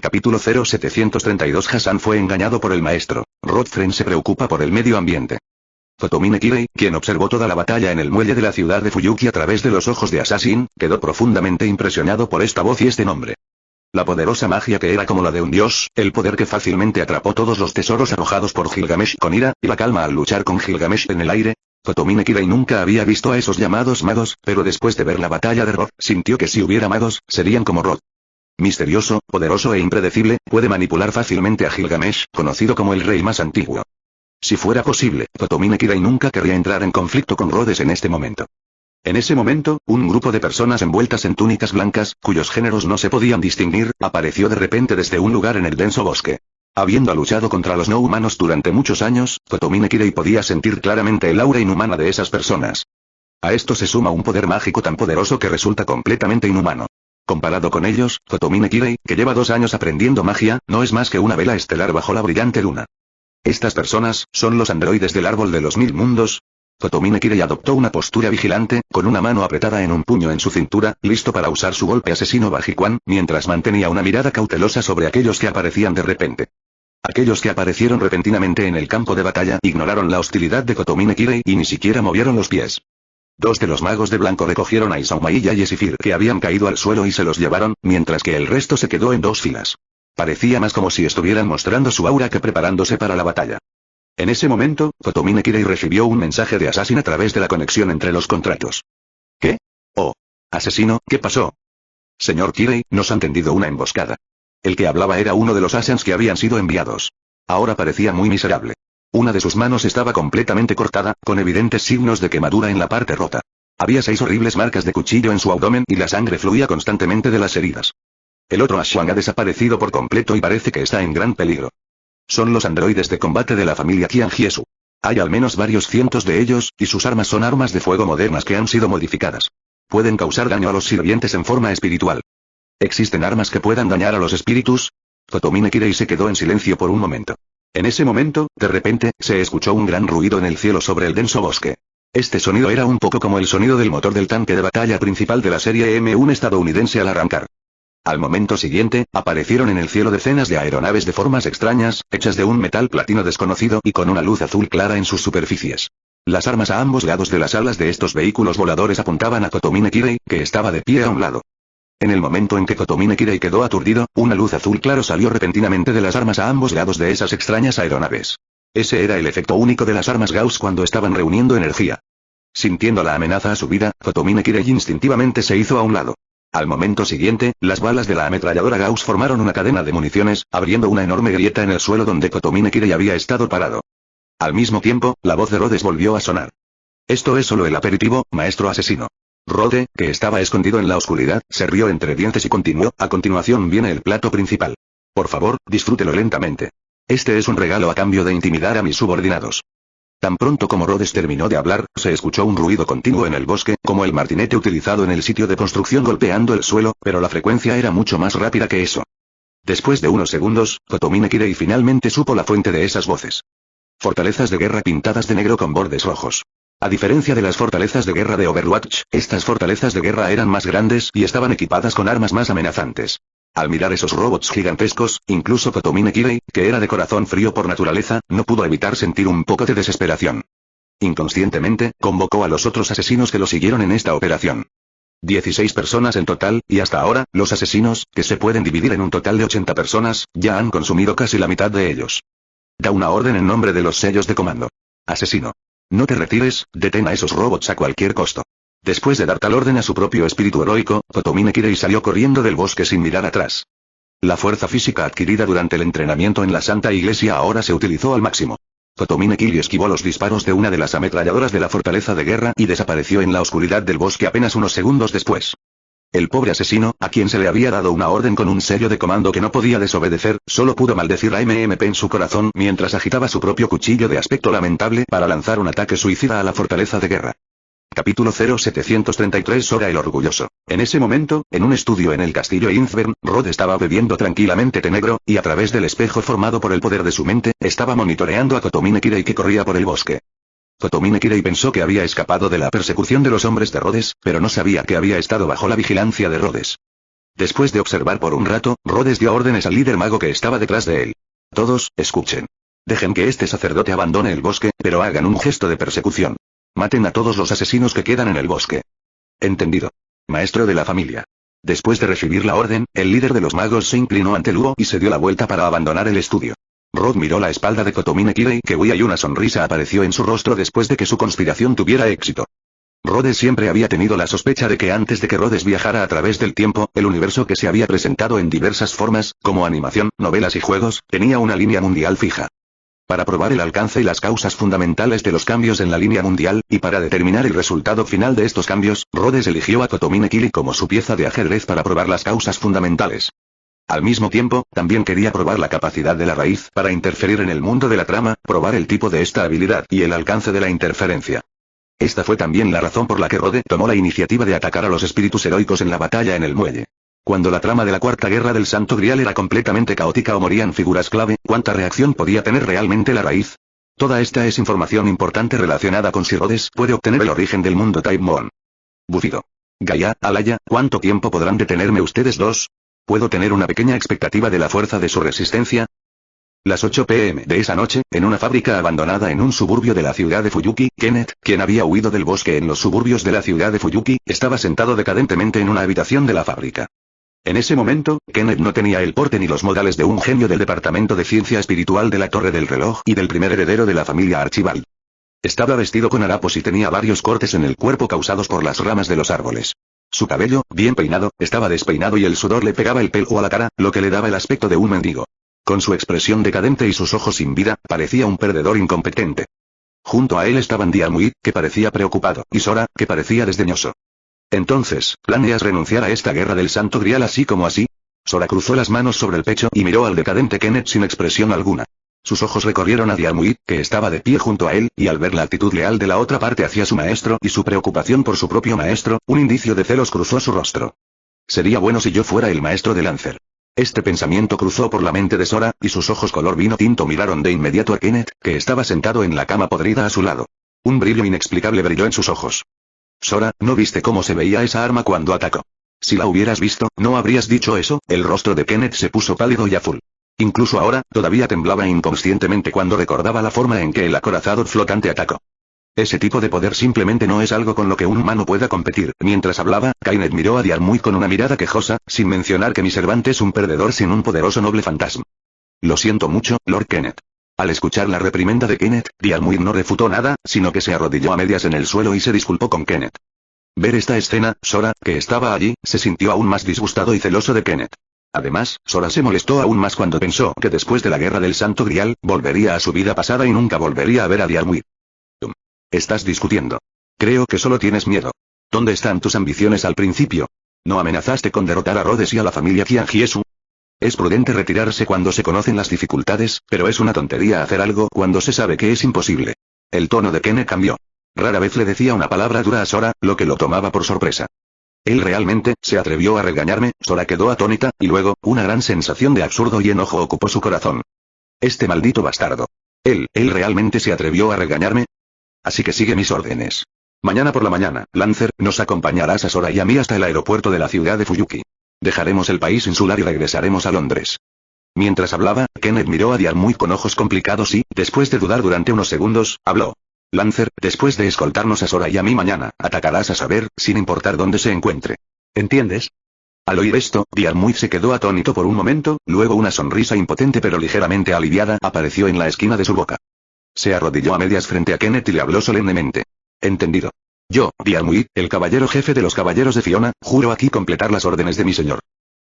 Capítulo 0732 Hassan fue engañado por el maestro. Rodfren se preocupa por el medio ambiente. Kotomine Kirei, quien observó toda la batalla en el muelle de la ciudad de Fuyuki a través de los ojos de Assassin, quedó profundamente impresionado por esta voz y este nombre. La poderosa magia que era como la de un dios, el poder que fácilmente atrapó todos los tesoros arrojados por Gilgamesh con ira, y la calma al luchar con Gilgamesh en el aire. Kotomine Kirei nunca había visto a esos llamados magos, pero después de ver la batalla de Rod, sintió que si hubiera magos, serían como Rod. Misterioso, poderoso e impredecible, puede manipular fácilmente a Gilgamesh, conocido como el rey más antiguo. Si fuera posible, Kotomine Kirei nunca querría entrar en conflicto con Rhodes en este momento. En ese momento, un grupo de personas envueltas en túnicas blancas, cuyos géneros no se podían distinguir, apareció de repente desde un lugar en el denso bosque. Habiendo luchado contra los no humanos durante muchos años, Kotomine Kirei podía sentir claramente el aura inhumana de esas personas. A esto se suma un poder mágico tan poderoso que resulta completamente inhumano. Comparado con ellos, Kotomine Kirei, que lleva 2 años aprendiendo magia, no es más que una vela estelar bajo la brillante luna. Estas personas, son los androides del árbol de los 1000 mundos. Kotomine Kirei adoptó una postura vigilante, con una mano apretada en un puño en su cintura, listo para usar su golpe asesino Bajiquan, mientras mantenía una mirada cautelosa sobre aquellos que aparecían de repente. Aquellos que aparecieron repentinamente en el campo de batalla ignoraron la hostilidad de Kotomine Kirei y ni siquiera movieron los pies. 2 de los magos de blanco recogieron a Isaumailla y Esifir que habían caído al suelo y se los llevaron, mientras que el resto se quedó en 2 filas. Parecía más como si estuvieran mostrando su aura que preparándose para la batalla. En ese momento, Kotomine Kirei recibió un mensaje de Assassin a través de la conexión entre los contratos. ¿Qué? Oh. Asesino, ¿qué pasó? Señor Kirei, nos han tendido una emboscada. El que hablaba era uno de los Asans que habían sido enviados. Ahora parecía muy miserable. Una de sus manos estaba completamente cortada, con evidentes signos de quemadura en la parte rota. Había 6 horribles marcas de cuchillo en su abdomen y la sangre fluía constantemente de las heridas. El otro Ashwang ha desaparecido por completo y parece que está en gran peligro. Son los androides de combate de la familia Qianjiesu. Hay al menos varios cientos de ellos, y sus armas son armas de fuego modernas que han sido modificadas. Pueden causar daño a los sirvientes en forma espiritual. ¿Existen armas que puedan dañar a los espíritus? Kotomine Kirei se quedó en silencio por un momento. En ese momento, de repente, se escuchó un gran ruido en el cielo sobre el denso bosque. Este sonido era un poco como el sonido del motor del tanque de batalla principal de la serie M1 estadounidense al arrancar. Al momento siguiente, aparecieron en el cielo decenas de aeronaves de formas extrañas, hechas de un metal platino desconocido y con una luz azul clara en sus superficies. Las armas a ambos lados de las alas de estos vehículos voladores apuntaban a Kotomine Kirei, que estaba de pie a un lado. En el momento en que Kotomine Kirei quedó aturdido, una luz azul claro salió repentinamente de las armas a ambos lados de esas extrañas aeronaves. Ese era el efecto único de las armas Gauss cuando estaban reuniendo energía. Sintiendo la amenaza a su vida, Kotomine Kirei instintivamente se hizo a un lado. Al momento siguiente, las balas de la ametralladora Gauss formaron una cadena de municiones, abriendo una enorme grieta en el suelo donde Kotomine Kirei había estado parado. Al mismo tiempo, la voz de Rhodes volvió a sonar. Esto es solo el aperitivo, maestro asesino. Rode, que estaba escondido en la oscuridad, se rió entre dientes y continuó, a continuación viene el plato principal. Por favor, disfrútelo lentamente. Este es un regalo a cambio de intimidar a mis subordinados. Tan pronto como Rhodes terminó de hablar, se escuchó un ruido continuo en el bosque, como el martinete utilizado en el sitio de construcción golpeando el suelo, pero la frecuencia era mucho más rápida que eso. Después de unos segundos, Kotomine Kirei finalmente supo la fuente de esas voces. Fortalezas de guerra pintadas de negro con bordes rojos. A diferencia de las fortalezas de guerra de Overwatch, estas fortalezas de guerra eran más grandes y estaban equipadas con armas más amenazantes. Al mirar esos robots gigantescos, incluso Kotomine Kirei, que era de corazón frío por naturaleza, no pudo evitar sentir un poco de desesperación. Inconscientemente, convocó a los otros asesinos que lo siguieron en esta operación. 16 personas en total, y hasta ahora, los asesinos, que se pueden dividir en un total de 80 personas, ya han consumido casi la mitad de ellos. Da una orden en nombre de los sellos de comando. Asesino. No te retires, detén a esos robots a cualquier costo. Después de dar tal orden a su propio espíritu heroico, Kotomine Kirei salió corriendo del bosque sin mirar atrás. La fuerza física adquirida durante el entrenamiento en la Santa Iglesia ahora se utilizó al máximo. Kotomine Kirei esquivó los disparos de una de las ametralladoras de la fortaleza de guerra y desapareció en la oscuridad del bosque apenas unos segundos después. El pobre asesino, a quien se le había dado una orden con un sello de comando que no podía desobedecer, solo pudo maldecir a MMP en su corazón mientras agitaba su propio cuchillo de aspecto lamentable para lanzar un ataque suicida a la fortaleza de guerra. Capítulo 0733 Sora el Orgulloso. En ese momento, en un estudio en el castillo Innsbern, Rod estaba bebiendo tranquilamente té negro, y a través del espejo formado por el poder de su mente, estaba monitoreando a Kotomine Kirei que corría por el bosque. Kotomine Kirei pensó que había escapado de la persecución de los hombres de Rhodes, pero no sabía que había estado bajo la vigilancia de Rhodes. Después de observar por un rato, Rhodes dio órdenes al líder mago que estaba detrás de él. Todos, escuchen. Dejen que este sacerdote abandone el bosque, pero hagan un gesto de persecución. Maten a todos los asesinos que quedan en el bosque. Entendido. Maestro de la familia. Después de recibir la orden, el líder de los magos se inclinó ante Luo y se dio la vuelta para abandonar el estudio. Rod miró la espalda de Kotomine Kirei que huía y una sonrisa apareció en su rostro después de que su conspiración tuviera éxito. Rhodes siempre había tenido la sospecha de que antes de que Rhodes viajara a través del tiempo, el universo que se había presentado en diversas formas, como animación, novelas y juegos, tenía una línea mundial fija. Para probar el alcance y las causas fundamentales de los cambios en la línea mundial, y para determinar el resultado final de estos cambios, Rhodes eligió a Kotomine Kirei como su pieza de ajedrez para probar las causas fundamentales. Al mismo tiempo, también quería probar la capacidad de la raíz para interferir en el mundo de la trama, probar el tipo de esta habilidad y el alcance de la interferencia. Esta fue también la razón por la que Rhodes tomó la iniciativa de atacar a los espíritus heroicos en la batalla en el muelle. Cuando la trama de la Cuarta Guerra del Santo Grial era completamente caótica o morían figuras clave, ¿cuánta reacción podía tener realmente la raíz? Toda esta es información importante relacionada con si Rhodes puede obtener el origen del mundo Type Moon. Bufido. Gaia, Alaya, ¿cuánto tiempo podrán detenerme ustedes dos? ¿Puedo tener una pequeña expectativa de la fuerza de su resistencia? Las 8 p.m. de esa noche, en una fábrica abandonada en un suburbio de la ciudad de Fuyuki, Kenneth, quien había huido del bosque en los suburbios de la ciudad de Fuyuki, estaba sentado decadentemente en una habitación de la fábrica. En ese momento, Kenneth no tenía el porte ni los modales de un genio del departamento de ciencia espiritual de la Torre del Reloj y del primer heredero de la familia Archibald. Estaba vestido con harapos y tenía varios cortes en el cuerpo causados por las ramas de los árboles. Su cabello, bien peinado, estaba despeinado y el sudor le pegaba el pelo a la cara, lo que le daba el aspecto de un mendigo. Con su expresión decadente y sus ojos sin vida, parecía un perdedor incompetente. Junto a él estaban Diarmuid, que parecía preocupado, y Sora, que parecía desdeñoso. Entonces, ¿planeas renunciar a esta guerra del Santo Grial así como así? Sora cruzó las manos sobre el pecho y miró al decadente Kenneth sin expresión alguna. Sus ojos recorrieron a Diarmuid, que estaba de pie junto a él, y al ver la actitud leal de la otra parte hacia su maestro y su preocupación por su propio maestro, un indicio de celos cruzó su rostro. Sería bueno si yo fuera el maestro de Lancer. Este pensamiento cruzó por la mente de Sora, y sus ojos color vino tinto miraron de inmediato a Kenneth, que estaba sentado en la cama podrida a su lado. Un brillo inexplicable brilló en sus ojos. Sora, ¿no viste cómo se veía esa arma cuando atacó? Si la hubieras visto, ¿no habrías dicho eso? El rostro de Kenneth se puso pálido y azul. Incluso ahora, todavía temblaba inconscientemente cuando recordaba la forma en que el acorazado flotante atacó. Ese tipo de poder simplemente no es algo con lo que un humano pueda competir. Mientras hablaba, Kenneth miró a Diarmuid con una mirada quejosa, sin mencionar que mi servante es un perdedor sin un poderoso noble fantasma. Lo siento mucho, Lord Kenneth. Al escuchar la reprimenda de Kenneth, Diarmuid no refutó nada, sino que se arrodilló a medias en el suelo y se disculpó con Kenneth. Ver esta escena, Sora, que estaba allí, se sintió aún más disgustado y celoso de Kenneth. Además, Sora se molestó aún más cuando pensó que después de la guerra del Santo Grial, volvería a su vida pasada y nunca volvería a ver a Diarmuid. Estás discutiendo. Creo que solo tienes miedo. ¿Dónde están tus ambiciones al principio? ¿No amenazaste con derrotar a Rhodes y a la familia Qianjiesu? Es prudente retirarse cuando se conocen las dificultades, pero es una tontería hacer algo cuando se sabe que es imposible. El tono de Kenneth cambió. Rara vez le decía una palabra dura a Sora, lo que lo tomaba por sorpresa. Él realmente se atrevió a regañarme. Sora quedó atónita, y luego, una gran sensación de absurdo y enojo ocupó su corazón. Este maldito bastardo. Él realmente se atrevió a regañarme. Así que sigue mis órdenes. Mañana por la mañana, Lancer, nos acompañarás a Sora y a mí hasta el aeropuerto de la ciudad de Fuyuki. Dejaremos el país insular y regresaremos a Londres. Mientras hablaba, Kenneth miró a Diarmuid con ojos complicados y, después de dudar durante unos segundos, habló. Lancer, después de escoltarnos a Sora y a mí mañana, atacarás a Saber, sin importar dónde se encuentre. ¿Entiendes? Al oír esto, Diarmuid se quedó atónito por un momento, luego una sonrisa impotente pero ligeramente aliviada apareció en la esquina de su boca. Se arrodilló a medias frente a Kenneth y le habló solemnemente. Entendido. Yo, Diarmuid, el caballero jefe de los caballeros de Fiona, juro aquí completar las órdenes de mi señor.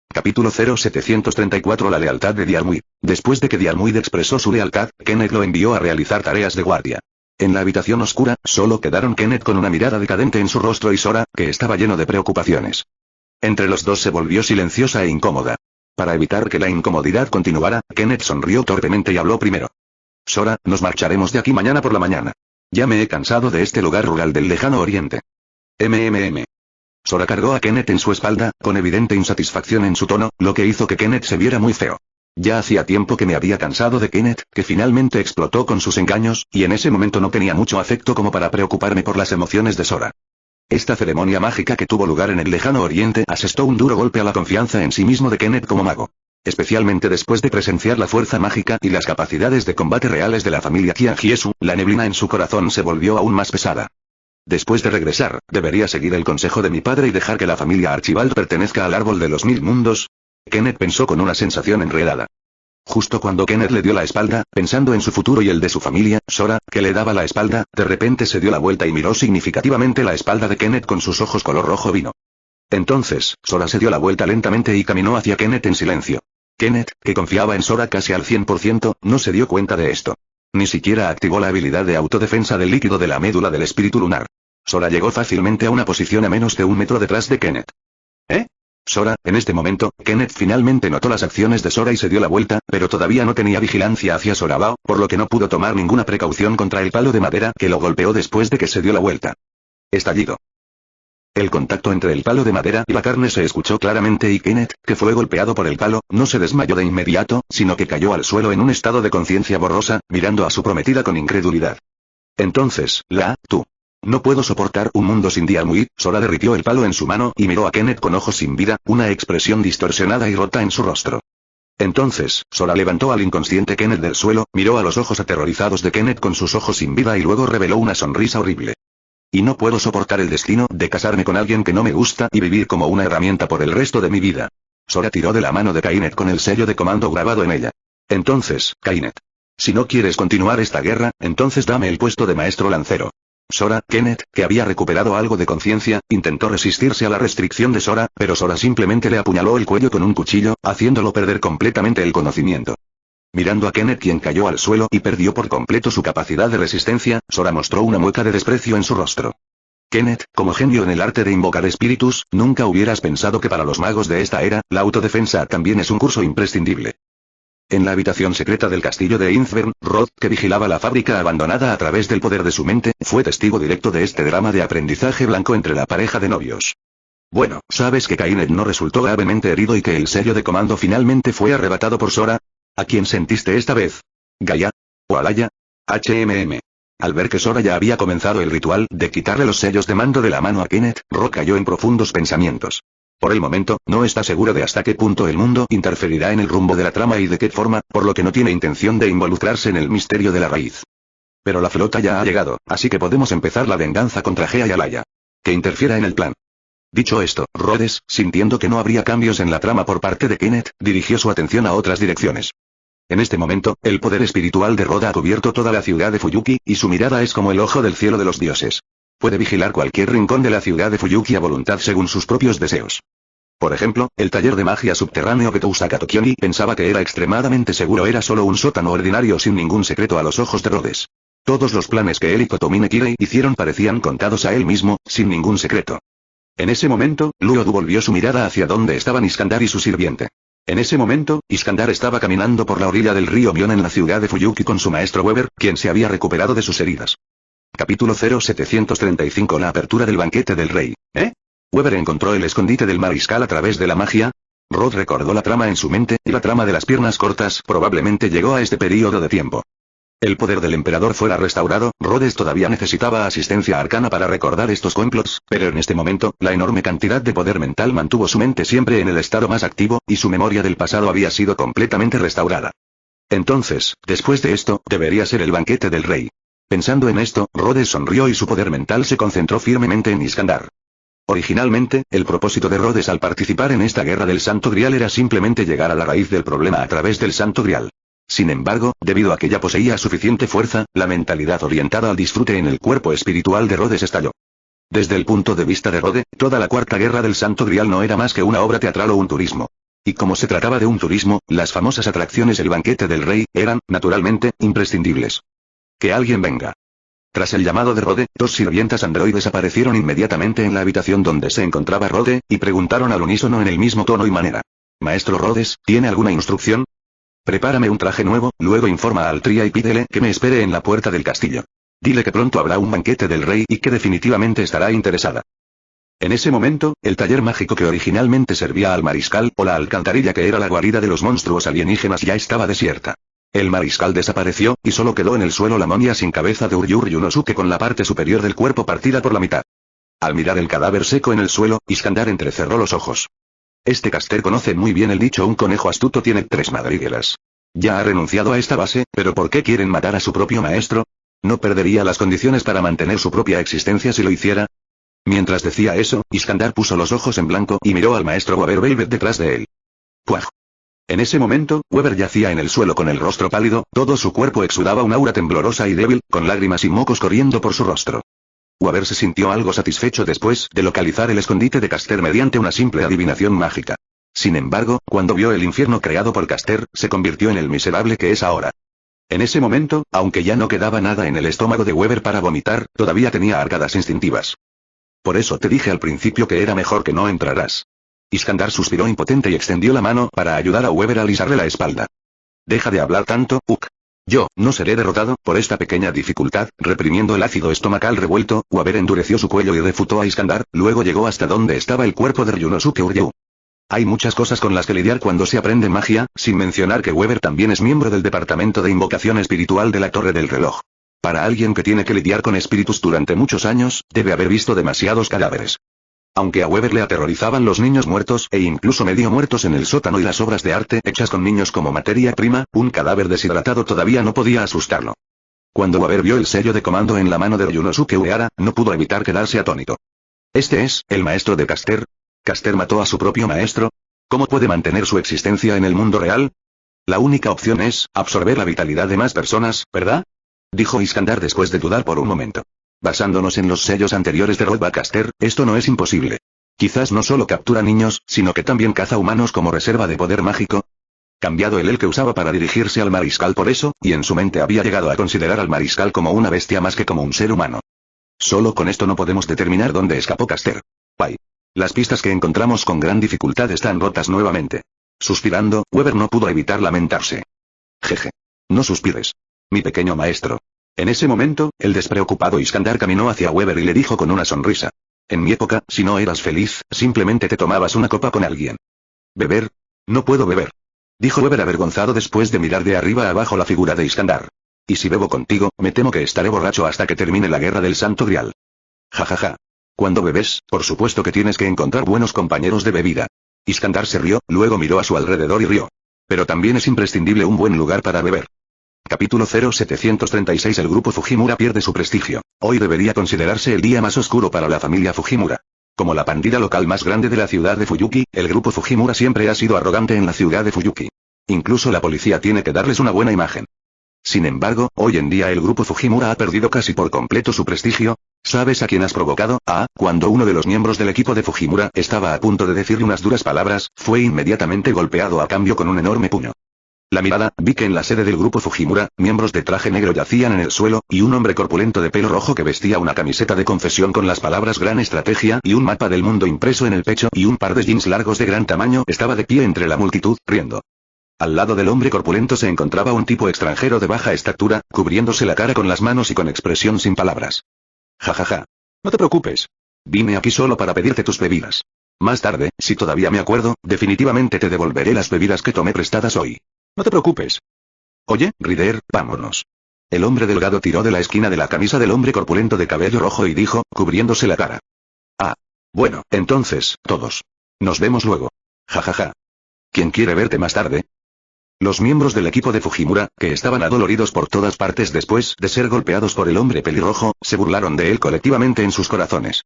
Capítulo 0734 La lealtad de Diarmuid. Después de que Diarmuid expresó su lealtad, Kenneth lo envió a realizar tareas de guardia. En la habitación oscura, solo quedaron Kenneth con una mirada decadente en su rostro y Sora, que estaba lleno de preocupaciones. Entre los dos se volvió silenciosa e incómoda. Para evitar que la incomodidad continuara, Kenneth sonrió torpemente y habló primero. Sora, nos marcharemos de aquí mañana por la mañana. Ya me he cansado de este lugar rural del lejano oriente. Sora cargó a Kenneth en su espalda, con evidente insatisfacción en su tono, lo que hizo que Kenneth se viera muy feo. Ya hacía tiempo que me había cansado de Kenneth, que finalmente explotó con sus engaños, y en ese momento no tenía mucho afecto como para preocuparme por las emociones de Sora. Esta ceremonia mágica que tuvo lugar en el lejano oriente asestó un duro golpe a la confianza en sí mismo de Kenneth como mago. Especialmente después de presenciar la fuerza mágica y las capacidades de combate reales de la familia Qianjiesu, la neblina en su corazón se volvió aún más pesada. Después de regresar, ¿debería seguir el consejo de mi padre y dejar que la familia Archibald pertenezca al árbol de los 1000 mundos? Kenneth pensó con una sensación enredada. Justo cuando Kenneth le dio la espalda, pensando en su futuro y el de su familia, Sora, que le daba la espalda, de repente se dio la vuelta y miró significativamente la espalda de Kenneth con sus ojos color rojo vino. Entonces, Sora se dio la vuelta lentamente y caminó hacia Kenneth en silencio. Kenneth, que confiaba en Sora casi al 100%, no se dio cuenta de esto. Ni siquiera activó la habilidad de autodefensa del líquido de la médula del espíritu lunar. Sora llegó fácilmente a una posición a menos de 1 metro detrás de Kenneth. ¿Eh? Sora, en este momento, Kenneth finalmente notó las acciones de Sora y se dio la vuelta, pero todavía no tenía vigilancia hacia Sora Bao, por lo que no pudo tomar ninguna precaución contra el palo de madera que lo golpeó después de que se dio la vuelta. Estallido. El contacto entre el palo de madera y la carne se escuchó claramente y Kenneth, que fue golpeado por el palo, no se desmayó de inmediato, sino que cayó al suelo en un estado de conciencia borrosa, mirando a su prometida con incredulidad. Entonces, tú. No puedo soportar un mundo sin Diarmuid. Sora derritió el palo en su mano y miró a Kenneth con ojos sin vida, una expresión distorsionada y rota en su rostro. Entonces, Sora levantó al inconsciente Kenneth del suelo, miró a los ojos aterrorizados de Kenneth con sus ojos sin vida y luego reveló una sonrisa horrible. Y no puedo soportar el destino de casarme con alguien que no me gusta y vivir como una herramienta por el resto de mi vida. Sora tiró de la mano de Kainet con el sello de comando grabado en ella. Entonces, Kainet. Si no quieres continuar esta guerra, entonces dame el puesto de maestro lancero. Sora, Kenneth, que había recuperado algo de conciencia, intentó resistirse a la restricción de Sora, pero Sora simplemente le apuñaló el cuello con un cuchillo, haciéndolo perder completamente el conocimiento. Mirando a Kenneth, quien cayó al suelo y perdió por completo su capacidad de resistencia, Sora mostró una mueca de desprecio en su rostro. Kenneth, como genio en el arte de invocar espíritus, nunca hubieras pensado que para los magos de esta era, la autodefensa también es un curso imprescindible. En la habitación secreta del castillo de Innsbern, Rod, que vigilaba la fábrica abandonada a través del poder de su mente, fue testigo directo de este drama de aprendizaje blanco entre la pareja de novios. Bueno, ¿sabes que Kainet no resultó gravemente herido y que el sello de comando finalmente fue arrebatado por Sora? ¿A quién sentiste esta vez? ¿Gaia? ¿O Alaya? Al ver que Sora ya había comenzado el ritual de quitarle los sellos de mando de la mano a Kenneth, Rod cayó en profundos pensamientos. Por el momento, no está seguro de hasta qué punto el mundo interferirá en el rumbo de la trama y de qué forma, por lo que no tiene intención de involucrarse en el misterio de la raíz. Pero la flota ya ha llegado, así que podemos empezar la venganza contra Gea y Alaya. Que interfiera en el plan. Dicho esto, Rhodes, sintiendo que no habría cambios en la trama por parte de Kenneth, dirigió su atención a otras direcciones. En este momento, el poder espiritual de Rhoda ha cubierto toda la ciudad de Fuyuki, y su mirada es como el ojo del cielo de los dioses. Puede vigilar cualquier rincón de la ciudad de Fuyuki a voluntad según sus propios deseos. Por ejemplo, el taller de magia subterráneo que Tousaka Tokioni pensaba que era extremadamente seguro era solo un sótano ordinario sin ningún secreto a los ojos de Rhodes. Todos los planes que él y Kotomine Kirei hicieron parecían contados a él mismo, sin ningún secreto. En ese momento, Luodu volvió su mirada hacia donde estaban Iskandar y su sirviente. En ese momento, Iskandar estaba caminando por la orilla del río Bion en la ciudad de Fuyuki con su maestro Weber, quien se había recuperado de sus heridas. Capítulo 0735 La apertura del banquete del rey. Weber encontró el escondite del mariscal a través de la magia. Rod recordó la trama en su mente, y la trama de las piernas cortas probablemente llegó a este período de tiempo. El poder del emperador fuera restaurado, Rhodes todavía necesitaba asistencia arcana para recordar estos complots, pero en este momento, la enorme cantidad de poder mental mantuvo su mente siempre en el estado más activo, y su memoria del pasado había sido completamente restaurada. Entonces, después de esto, debería ser el banquete del rey. Pensando en esto, Rhodes sonrió y su poder mental se concentró firmemente en Iskandar. Originalmente, el propósito de Rhodes al participar en esta guerra del Santo Grial era simplemente llegar a la raíz del problema a través del Santo Grial. Sin embargo, debido a que ya poseía suficiente fuerza, la mentalidad orientada al disfrute en el cuerpo espiritual de Rhodes estalló. Desde el punto de vista de Rhodes, toda la Cuarta Guerra del Santo Grial no era más que una obra teatral o un turismo. Y como se trataba de un turismo, las famosas atracciones del banquete del rey, eran, naturalmente, imprescindibles. Que alguien venga. Tras el llamado de Rhodes, 2 sirvientas androides aparecieron inmediatamente en la habitación donde se encontraba Rhodes, y preguntaron al unísono en el mismo tono y manera. Maestro Rhodes, ¿tiene alguna instrucción? Prepárame un traje nuevo, luego informa a Altria y pídele que me espere en la puerta del castillo. Dile que pronto habrá un banquete del rey y que definitivamente estará interesada. En ese momento, el taller mágico que originalmente servía al mariscal, o la alcantarilla que era la guarida de los monstruos alienígenas ya estaba desierta. El mariscal desapareció, y solo quedó en el suelo la momia sin cabeza de Uryur Yunosuke con la parte superior del cuerpo partida por la mitad. Al mirar el cadáver seco en el suelo, Iskandar entrecerró los ojos. Este caster conoce muy bien el dicho un conejo astuto tiene 3 madrigueras. Ya ha renunciado a esta base, pero ¿por qué quieren matar a su propio maestro? ¿No perdería las condiciones para mantener su propia existencia si lo hiciera? Mientras decía eso, Iskandar puso los ojos en blanco y miró al maestro Weber Velvet detrás de él. ¡Puaj! En ese momento, Weber yacía en el suelo con el rostro pálido, todo su cuerpo exudaba un aura temblorosa y débil, con lágrimas y mocos corriendo por su rostro. Weber se sintió algo satisfecho después de localizar el escondite de Caster mediante una simple adivinación mágica. Sin embargo, cuando vio el infierno creado por Caster, se convirtió en el miserable que es ahora. En ese momento, aunque ya no quedaba nada en el estómago de Weber para vomitar, todavía tenía arcadas instintivas. Por eso te dije al principio que era mejor que no entraras. Iskandar suspiró impotente y extendió la mano para ayudar a Weber a alisarle la espalda. Deja de hablar tanto, Uk. Yo, no seré derrotado, por esta pequeña dificultad, reprimiendo el ácido estomacal revuelto, Weber endureció su cuello y refutó a Iskandar, luego llegó hasta donde estaba el cuerpo de Ryunosuke Uryu. Hay muchas cosas con las que lidiar cuando se aprende magia, sin mencionar que Weber también es miembro del departamento de invocación espiritual de la Torre del Reloj. Para alguien que tiene que lidiar con espíritus durante muchos años, debe haber visto demasiados cadáveres. Aunque a Weber le aterrorizaban los niños muertos e incluso medio muertos en el sótano y las obras de arte hechas con niños como materia prima, un cadáver deshidratado todavía no podía asustarlo. Cuando Weber vio el sello de comando en la mano de Ryunosuke Uehara, no pudo evitar quedarse atónito. ¿Este es el maestro de Caster? ¿Caster mató a su propio maestro? ¿Cómo puede mantener su existencia en el mundo real? La única opción es absorber la vitalidad de más personas, ¿verdad? Dijo Iskandar después de dudar por un momento. Basándonos en los sellos anteriores de Rodva Caster, esto no es imposible. Quizás no solo captura niños, sino que también caza humanos como reserva de poder mágico. Cambiado el que usaba para dirigirse al mariscal por eso, y en su mente había llegado a considerar al mariscal como una bestia más que como un ser humano. Solo con esto no podemos determinar dónde escapó Caster. Bye. Las pistas que encontramos con gran dificultad están rotas nuevamente. Suspirando, Weber no pudo evitar lamentarse. Jeje. No suspires. Mi pequeño maestro. En ese momento, el despreocupado Iskandar caminó hacia Weber y le dijo con una sonrisa. En mi época, si no eras feliz, simplemente te tomabas una copa con alguien. ¿Beber? No puedo beber. Dijo Weber avergonzado después de mirar de arriba a abajo la figura de Iskandar. Y si bebo contigo, me temo que estaré borracho hasta que termine la guerra del Santo Grial. Jajaja. Cuando bebes, por supuesto que tienes que encontrar buenos compañeros de bebida. Iskandar se rió, luego miró a su alrededor y rió. Pero también es imprescindible un buen lugar para beber. Capítulo 0736 El grupo Fujimura pierde su prestigio. Hoy debería considerarse el día más oscuro para la familia Fujimura. Como la pandilla local más grande de la ciudad de Fuyuki, el grupo Fujimura siempre ha sido arrogante en la ciudad de Fuyuki. Incluso la policía tiene que darles una buena imagen. Sin embargo, hoy en día el grupo Fujimura ha perdido casi por completo su prestigio. ¿Sabes a quién has provocado? Cuando uno de los miembros del equipo de Fujimura estaba a punto de decirle unas duras palabras, fue inmediatamente golpeado a cambio con un enorme puño. La mirada, vi que en la sede del grupo Fujimura, miembros de traje negro yacían en el suelo, y un hombre corpulento de pelo rojo que vestía una camiseta de confesión con las palabras Gran Estrategia y un mapa del mundo impreso en el pecho y un par de jeans largos de gran tamaño estaba de pie entre la multitud, riendo. Al lado del hombre corpulento se encontraba un tipo extranjero de baja estatura, cubriéndose la cara con las manos y con expresión sin palabras. Jajaja. No te preocupes. Vine aquí solo para pedirte tus bebidas. Más tarde, si todavía me acuerdo, definitivamente te devolveré las bebidas que tomé prestadas hoy. No te preocupes. Oye, Rider, vámonos. El hombre delgado tiró de la esquina de la camisa del hombre corpulento de cabello rojo y dijo, cubriéndose la cara. Ah. Bueno, entonces, todos. Nos vemos luego. Jajaja. ¿Quién quiere verte más tarde? Los miembros del equipo de Fujimura, que estaban adoloridos por todas partes después de ser golpeados por el hombre pelirrojo, se burlaron de él colectivamente en sus corazones.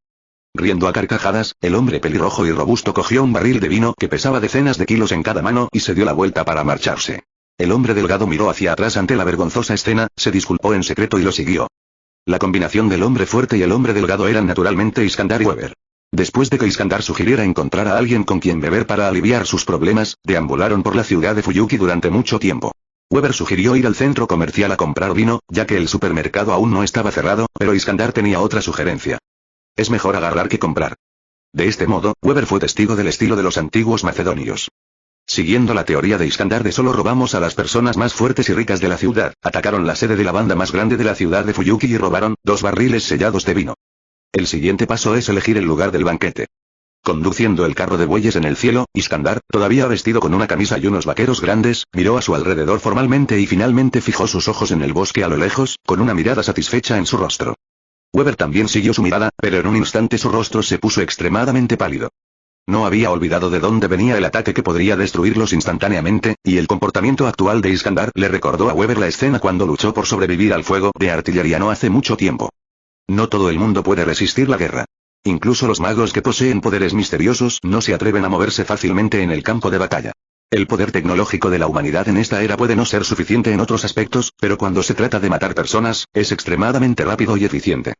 Riendo a carcajadas, el hombre pelirrojo y robusto cogió un barril de vino que pesaba decenas de kilos en cada mano y se dio la vuelta para marcharse. El hombre delgado miró hacia atrás ante la vergonzosa escena, se disculpó en secreto y lo siguió. La combinación del hombre fuerte y el hombre delgado eran naturalmente Iskandar y Weber. Después de que Iskandar sugiriera encontrar a alguien con quien beber para aliviar sus problemas, deambularon por la ciudad de Fuyuki durante mucho tiempo. Weber sugirió ir al centro comercial a comprar vino, ya que el supermercado aún no estaba cerrado, pero Iskandar tenía otra sugerencia. Es mejor agarrar que comprar. De este modo, Weber fue testigo del estilo de los antiguos macedonios. Siguiendo la teoría de Iskandar de solo robamos a las personas más fuertes y ricas de la ciudad, atacaron la sede de la banda más grande de la ciudad de Fuyuki y robaron 2 barriles sellados de vino. El siguiente paso es elegir el lugar del banquete. Conduciendo el carro de bueyes en el cielo, Iskandar, todavía vestido con una camisa y unos vaqueros grandes, miró a su alrededor formalmente y finalmente fijó sus ojos en el bosque a lo lejos, con una mirada satisfecha en su rostro. Weber también siguió su mirada, pero en un instante su rostro se puso extremadamente pálido. No había olvidado de dónde venía el ataque que podría destruirlos instantáneamente, y el comportamiento actual de Iskandar le recordó a Weber la escena cuando luchó por sobrevivir al fuego de artillería no hace mucho tiempo. No todo el mundo puede resistir la guerra. Incluso los magos que poseen poderes misteriosos no se atreven a moverse fácilmente en el campo de batalla. El poder tecnológico de la humanidad en esta era puede no ser suficiente en otros aspectos, pero cuando se trata de matar personas, es extremadamente rápido y eficiente.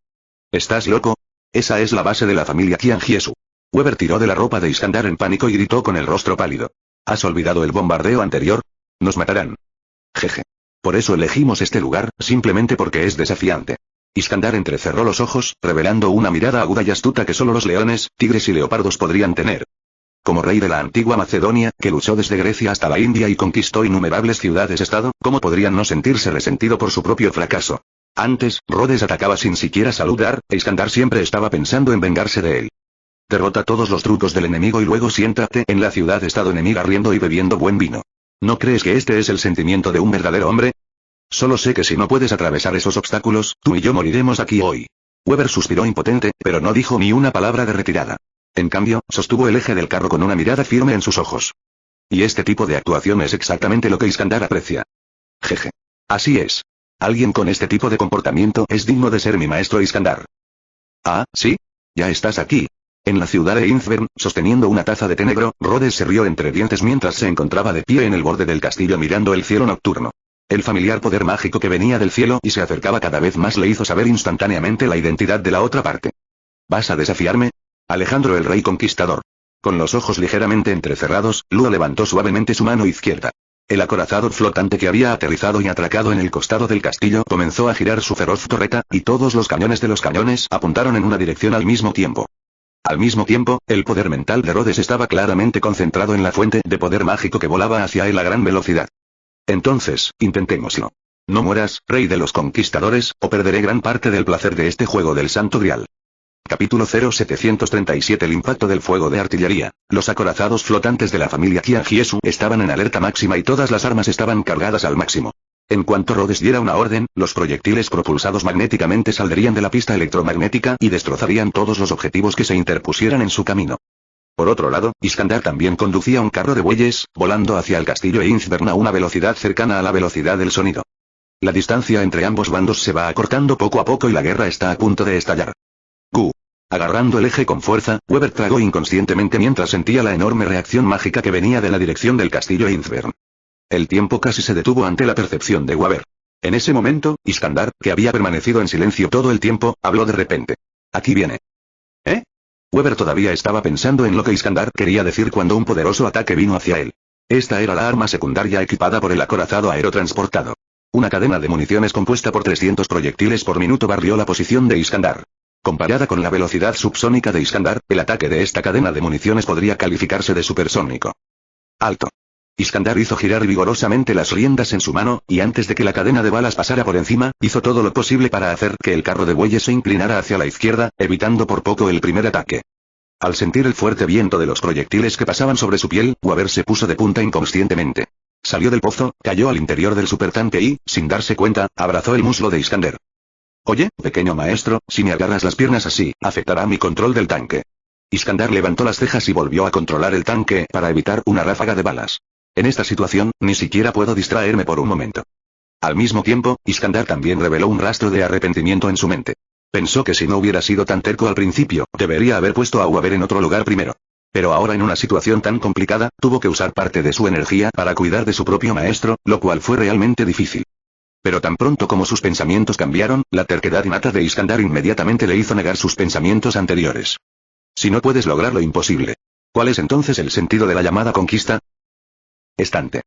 ¿Estás loco? Esa es la base de la familia Qian Jiesu. Weber tiró de la ropa de Iskandar en pánico y gritó con el rostro pálido. ¿Has olvidado el bombardeo anterior? Nos matarán. Jeje. Por eso elegimos este lugar, simplemente porque es desafiante. Iskandar entrecerró los ojos, revelando una mirada aguda y astuta que solo los leones, tigres y leopardos podrían tener. Como rey de la antigua Macedonia, que luchó desde Grecia hasta la India y conquistó innumerables ciudades-estado, ¿cómo podrían no sentirse resentido por su propio fracaso? Antes, Rhodes atacaba sin siquiera saludar, e Iskandar siempre estaba pensando en vengarse de él. Derrota todos los trucos del enemigo y luego siéntate en la ciudad-estado enemiga riendo y bebiendo buen vino. ¿No crees que este es el sentimiento de un verdadero hombre? Solo sé que si no puedes atravesar esos obstáculos, tú y yo moriremos aquí hoy. Weber suspiró impotente, pero no dijo ni una palabra de retirada. En cambio, sostuvo el eje del carro con una mirada firme en sus ojos. Y este tipo de actuación es exactamente lo que Iskandar aprecia. Jeje. Así es. Alguien con este tipo de comportamiento es digno de ser mi maestro Iskandar. Ah, ¿sí? Ya estás aquí. En la ciudad de Innsbruck, sosteniendo una taza de té negro, Rhodes se rió entre dientes mientras se encontraba de pie en el borde del castillo mirando el cielo nocturno. El familiar poder mágico que venía del cielo y se acercaba cada vez más le hizo saber instantáneamente la identidad de la otra parte. ¿Vas a desafiarme? Alejandro el Rey Conquistador. Con los ojos ligeramente entrecerrados, Lua levantó suavemente su mano izquierda. El acorazado flotante que había aterrizado y atracado en el costado del castillo comenzó a girar su feroz torreta, y todos los cañones de los cañones apuntaron en una dirección al mismo tiempo. Al mismo tiempo, el poder mental de Rhodes estaba claramente concentrado en la fuente de poder mágico que volaba hacia él a gran velocidad. Entonces, intentémoslo. No mueras, Rey de los Conquistadores, o perderé gran parte del placer de este juego del Santo Grial. Capítulo 0737 El impacto del fuego de artillería. Los acorazados flotantes de la familia Qian Jiesu estaban en alerta máxima y todas las armas estaban cargadas al máximo. En cuanto Rhodes diera una orden, los proyectiles propulsados magnéticamente saldrían de la pista electromagnética y destrozarían todos los objetivos que se interpusieran en su camino. Por otro lado, Iskandar también conducía un carro de bueyes, volando hacia el castillo Innsbruck a una velocidad cercana a la velocidad del sonido. La distancia entre ambos bandos se va acortando poco a poco y la guerra está a punto de estallar. ¡Gu! Agarrando el eje con fuerza, Weber tragó inconscientemente mientras sentía la enorme reacción mágica que venía de la dirección del castillo Innsbruck. El tiempo casi se detuvo ante la percepción de Weber. En ese momento, Iskandar, que había permanecido en silencio todo el tiempo, habló de repente. Aquí viene. ¿Eh? Weber todavía estaba pensando en lo que Iskandar quería decir cuando un poderoso ataque vino hacia él. Esta era la arma secundaria equipada por el acorazado aerotransportado. Una cadena de municiones compuesta por 300 proyectiles por minuto barrió la posición de Iskandar. Comparada con la velocidad subsónica de Iskandar, el ataque de esta cadena de municiones podría calificarse de supersónico. ¡Alto! Iskandar hizo girar vigorosamente las riendas en su mano, y antes de que la cadena de balas pasara por encima, hizo todo lo posible para hacer que el carro de bueyes se inclinara hacia la izquierda, evitando por poco el primer ataque. Al sentir el fuerte viento de los proyectiles que pasaban sobre su piel, Weber se puso de punta inconscientemente. Salió del pozo, cayó al interior del supertanque y, sin darse cuenta, abrazó el muslo de Iskander. Oye, pequeño maestro, si me agarras las piernas así, afectará mi control del tanque. Iskander levantó las cejas y volvió a controlar el tanque para evitar una ráfaga de balas. En esta situación, ni siquiera puedo distraerme por un momento. Al mismo tiempo, Iskander también reveló un rastro de arrepentimiento en su mente. Pensó que si no hubiera sido tan terco al principio, debería haber puesto a Weber en otro lugar primero. Pero ahora en una situación tan complicada, tuvo que usar parte de su energía para cuidar de su propio maestro, lo cual fue realmente difícil. Pero tan pronto como sus pensamientos cambiaron, la terquedad innata de Iskander inmediatamente le hizo negar sus pensamientos anteriores. Si no puedes lograr lo imposible, ¿cuál es entonces el sentido de la llamada conquista? Estante.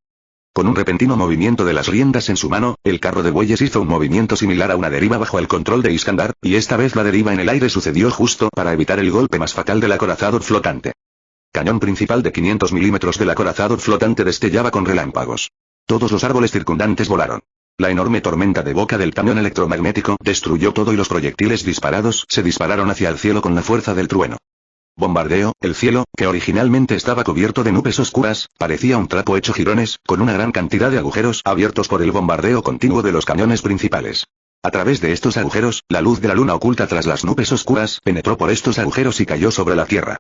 Con un repentino movimiento de las riendas en su mano, el carro de bueyes hizo un movimiento similar a una deriva bajo el control de Iskander, y esta vez la deriva en el aire sucedió justo para evitar el golpe más fatal del acorazado flotante. Cañón principal de 500 milímetros del acorazado flotante destellaba con relámpagos. Todos los árboles circundantes volaron. La enorme tormenta de boca del cañón electromagnético destruyó todo y los proyectiles disparados se dispararon hacia el cielo con la fuerza del trueno. Bombardeo, el cielo, que originalmente estaba cubierto de nubes oscuras, parecía un trapo hecho jirones, con una gran cantidad de agujeros abiertos por el bombardeo continuo de los cañones principales. A través de estos agujeros, la luz de la luna oculta tras las nubes oscuras, penetró por estos agujeros y cayó sobre la Tierra.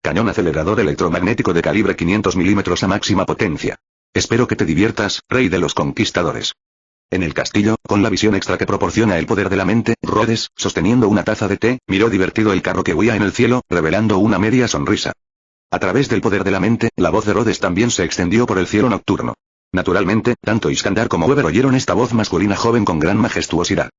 Cañón acelerador electromagnético de calibre 500 milímetros a máxima potencia. Espero que te diviertas, rey de los conquistadores. En el castillo, con la visión extra que proporciona el poder de la mente, Rhodes, sosteniendo una taza de té, miró divertido el carro que huía en el cielo, revelando una media sonrisa. A través del poder de la mente, la voz de Rhodes también se extendió por el cielo nocturno. Naturalmente, tanto Iskander como Weber oyeron esta voz masculina joven con gran majestuosidad.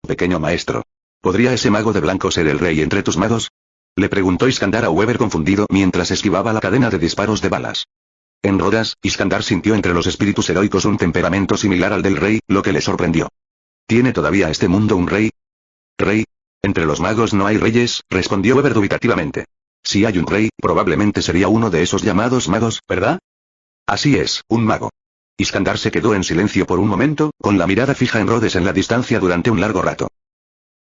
Pequeño maestro. ¿Podría ese mago de blanco ser el rey entre tus magos? Le preguntó Iskander a Weber confundido mientras esquivaba la cadena de disparos de balas. En Rodas, Iskander sintió entre los espíritus heroicos un temperamento similar al del rey, lo que le sorprendió. ¿Tiene todavía este mundo un rey? ¿Rey? Entre los magos no hay reyes, respondió Weber dubitativamente. Si hay un rey, probablemente sería uno de esos llamados magos, ¿verdad? Así es, un mago. Iskander se quedó en silencio por un momento, con la mirada fija en Rhodes en la distancia durante un largo rato.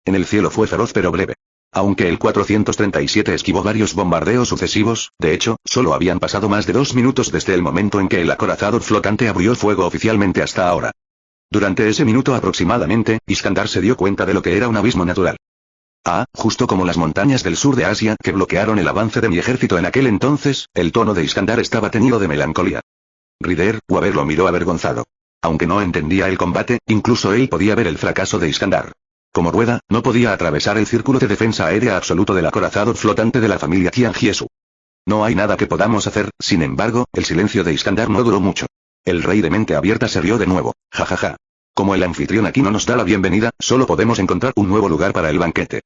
En el cielo fue feroz pero breve. Aunque el 437 esquivó varios bombardeos sucesivos, de hecho, solo habían pasado más de 2 minutos desde el momento en que el acorazado flotante abrió fuego oficialmente hasta ahora. Durante ese minuto aproximadamente, Iskander se dio cuenta de lo que era un abismo natural. Justo como las montañas del sur de Asia que bloquearon el avance de mi ejército en aquel entonces, el tono de Iskander estaba teñido de melancolía. Weber lo miró avergonzado. Aunque no entendía el combate, incluso él podía ver el fracaso de Iskander. Como rueda, no podía atravesar el círculo de defensa aérea absoluto del acorazado flotante de la familia Qianjiesu. No hay nada que podamos hacer, sin embargo, el silencio de Iskander no duró mucho. El rey de mente abierta se rió de nuevo, jajaja. Como el anfitrión aquí no nos da la bienvenida, solo podemos encontrar un nuevo lugar para el banquete.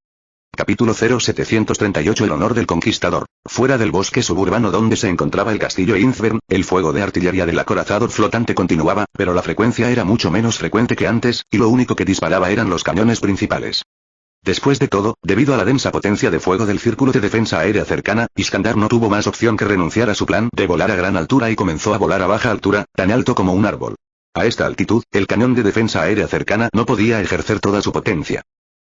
Capítulo 0738 El honor del conquistador. Fuera del bosque suburbano donde se encontraba el castillo Innsbern, el fuego de artillería del acorazado flotante continuaba, pero la frecuencia era mucho menos frecuente que antes, y lo único que disparaba eran los cañones principales. Después de todo, debido a la densa potencia de fuego del círculo de defensa aérea cercana, Iskander no tuvo más opción que renunciar a su plan de volar a gran altura y comenzó a volar a baja altura, tan alto como un árbol. A esta altitud, el cañón de defensa aérea cercana no podía ejercer toda su potencia.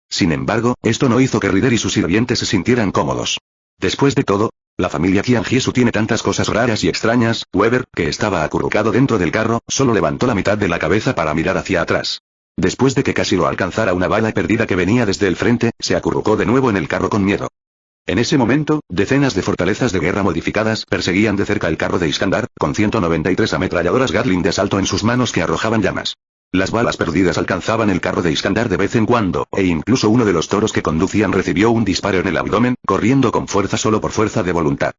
Sin embargo, esto no hizo que Ryder y sus sirvientes se sintieran cómodos. Después de todo, la familia Qianjiesu tiene tantas cosas raras y extrañas. Weber, que estaba acurrucado dentro del carro, solo levantó la mitad de la cabeza para mirar hacia atrás. Después de que casi lo alcanzara una bala perdida que venía desde el frente, se acurrucó de nuevo en el carro con miedo. En ese momento, decenas de fortalezas de guerra modificadas perseguían de cerca el carro de Iskander, con 193 ametralladoras Gatling de asalto en sus manos que arrojaban llamas. Las balas perdidas alcanzaban el carro de Iskander de vez en cuando, e incluso uno de los toros que conducían recibió un disparo en el abdomen, corriendo con fuerza solo por fuerza de voluntad.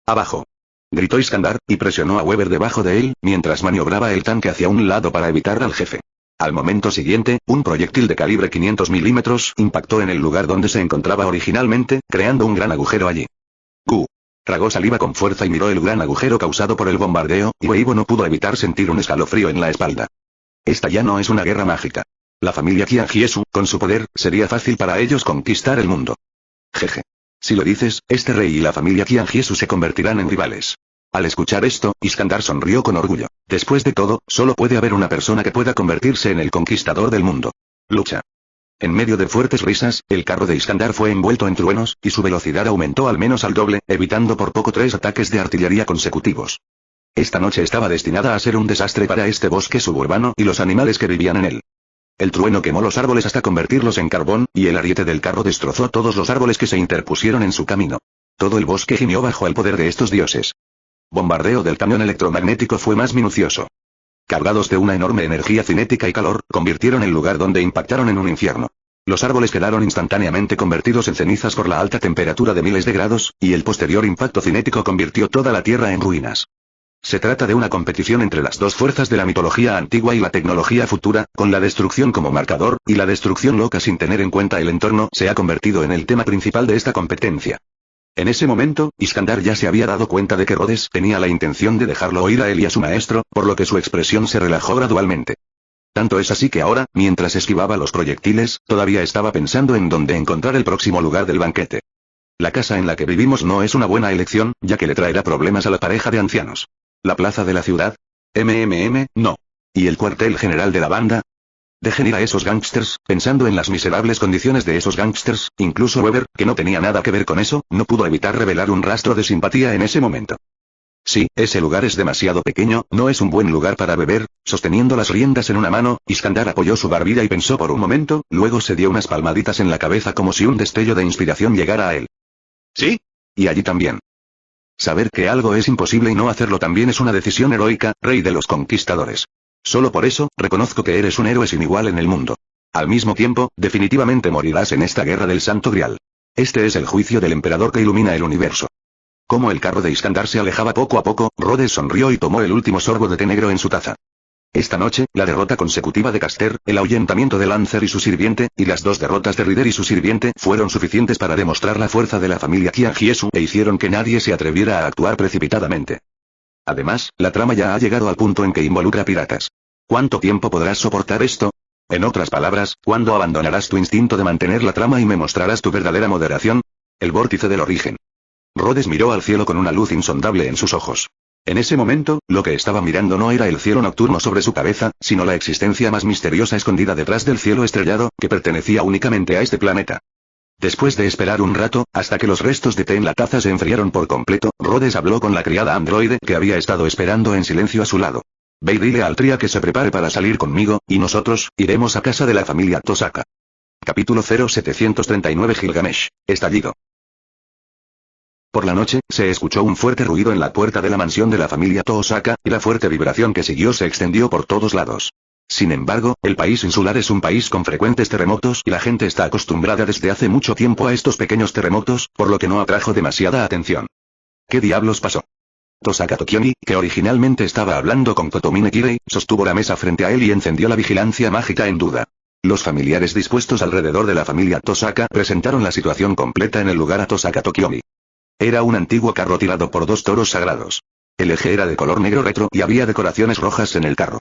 ¡Abajo!, gritó Iskander, y presionó a Weber debajo de él, mientras maniobraba el tanque hacia un lado para evitar al jefe. Al momento siguiente, un proyectil de calibre 500 milímetros impactó en el lugar donde se encontraba originalmente, creando un gran agujero allí. Gu. Tragó saliva con fuerza y miró el gran agujero causado por el bombardeo, y Weibo no pudo evitar sentir un escalofrío en la espalda. Esta ya no es una guerra mágica. La familia Qianjiesu, con su poder, sería fácil para ellos conquistar el mundo. Jeje. Si lo dices, este rey y la familia Qianjiesu se convertirán en rivales. Al escuchar esto, Iskander sonrió con orgullo. Después de todo, solo puede haber una persona que pueda convertirse en el conquistador del mundo. Lucha. En medio de fuertes risas, el carro de Iskander fue envuelto en truenos, y su velocidad aumentó al menos al doble, evitando por poco 3 ataques de artillería consecutivos. Esta noche estaba destinada a ser un desastre para este bosque suburbano y los animales que vivían en él. El trueno quemó los árboles hasta convertirlos en carbón, y el ariete del carro destrozó todos los árboles que se interpusieron en su camino. Todo el bosque gimió bajo el poder de estos dioses. Bombardeo del camión electromagnético fue más minucioso. Cargados de una enorme energía cinética y calor, convirtieron el lugar donde impactaron en un infierno. Los árboles quedaron instantáneamente convertidos en cenizas por la alta temperatura de miles de grados, y el posterior impacto cinético convirtió toda la Tierra en ruinas. Se trata de una competición entre las dos fuerzas de la mitología antigua y la tecnología futura, con la destrucción como marcador, y la destrucción loca sin tener en cuenta el entorno se ha convertido en el tema principal de esta competencia. En ese momento, Iskandar ya se había dado cuenta de que Rhodes tenía la intención de dejarlo oír a él y a su maestro, por lo que su expresión se relajó gradualmente. Tanto es así que ahora, mientras esquivaba los proyectiles, todavía estaba pensando en dónde encontrar el próximo lugar del banquete. La casa en la que vivimos no es una buena elección, ya que le traerá problemas a la pareja de ancianos. ¿La plaza de la ciudad? No. ¿Y el cuartel general de la banda? Dejen ir a esos gángsters, pensando en las miserables condiciones de esos gángsters, incluso Weber, que no tenía nada que ver con eso, no pudo evitar revelar un rastro de simpatía en ese momento. Sí, ese lugar es demasiado pequeño, no es un buen lugar para beber. Sosteniendo las riendas en una mano, Iskandar apoyó su barbilla y pensó por un momento, luego se dio unas palmaditas en la cabeza como si un destello de inspiración llegara a él. ¿Sí? Y allí también. Saber que algo es imposible y no hacerlo también es una decisión heroica, rey de los conquistadores. Solo por eso, reconozco que eres un héroe sin igual en el mundo. Al mismo tiempo, definitivamente morirás en esta guerra del Santo Grial. Este es el juicio del emperador que ilumina el universo. Como el carro de Iskandar se alejaba poco a poco, Rhodes sonrió y tomó el último sorbo de té negro en su taza. Esta noche, la derrota consecutiva de Caster, el ahuyentamiento de Lancer y su sirviente, y las dos derrotas de Ryder y su sirviente, fueron suficientes para demostrar la fuerza de la familia Kianjiesu e hicieron que nadie se atreviera a actuar precipitadamente. Además, la trama ya ha llegado al punto en que involucra piratas. ¿Cuánto tiempo podrás soportar esto? En otras palabras, ¿cuándo abandonarás tu instinto de mantener la trama y me mostrarás tu verdadera moderación? El vórtice del origen. Rhodes miró al cielo con una luz insondable en sus ojos. En ese momento, lo que estaba mirando no era el cielo nocturno sobre su cabeza, sino la existencia más misteriosa escondida detrás del cielo estrellado, que pertenecía únicamente a este planeta. Después de esperar un rato, hasta que los restos de té en la taza se enfriaron por completo, Rhodes habló con la criada androide que había estado esperando en silencio a su lado. Ve y dile al Tria que se prepare para salir conmigo, y nosotros, iremos a casa de la familia Tosaka. Capítulo 0739 Gilgamesh. Estallido. Por la noche, se escuchó un fuerte ruido en la puerta de la mansión de la familia Tosaka, y la fuerte vibración que siguió se extendió por todos lados. Sin embargo, el país insular es un país con frecuentes terremotos y la gente está acostumbrada desde hace mucho tiempo a estos pequeños terremotos, por lo que no atrajo demasiada atención. ¿Qué diablos pasó? Tosaka Tokiomi, que originalmente estaba hablando con Totomine Kirei, sostuvo la mesa frente a él y encendió la vigilancia mágica en duda. Los familiares dispuestos alrededor de la familia Tosaka presentaron la situación completa en el lugar a Tosaka Tokiomi. Era un antiguo carro tirado por dos toros sagrados. El eje era de color negro retro y había decoraciones rojas en el carro.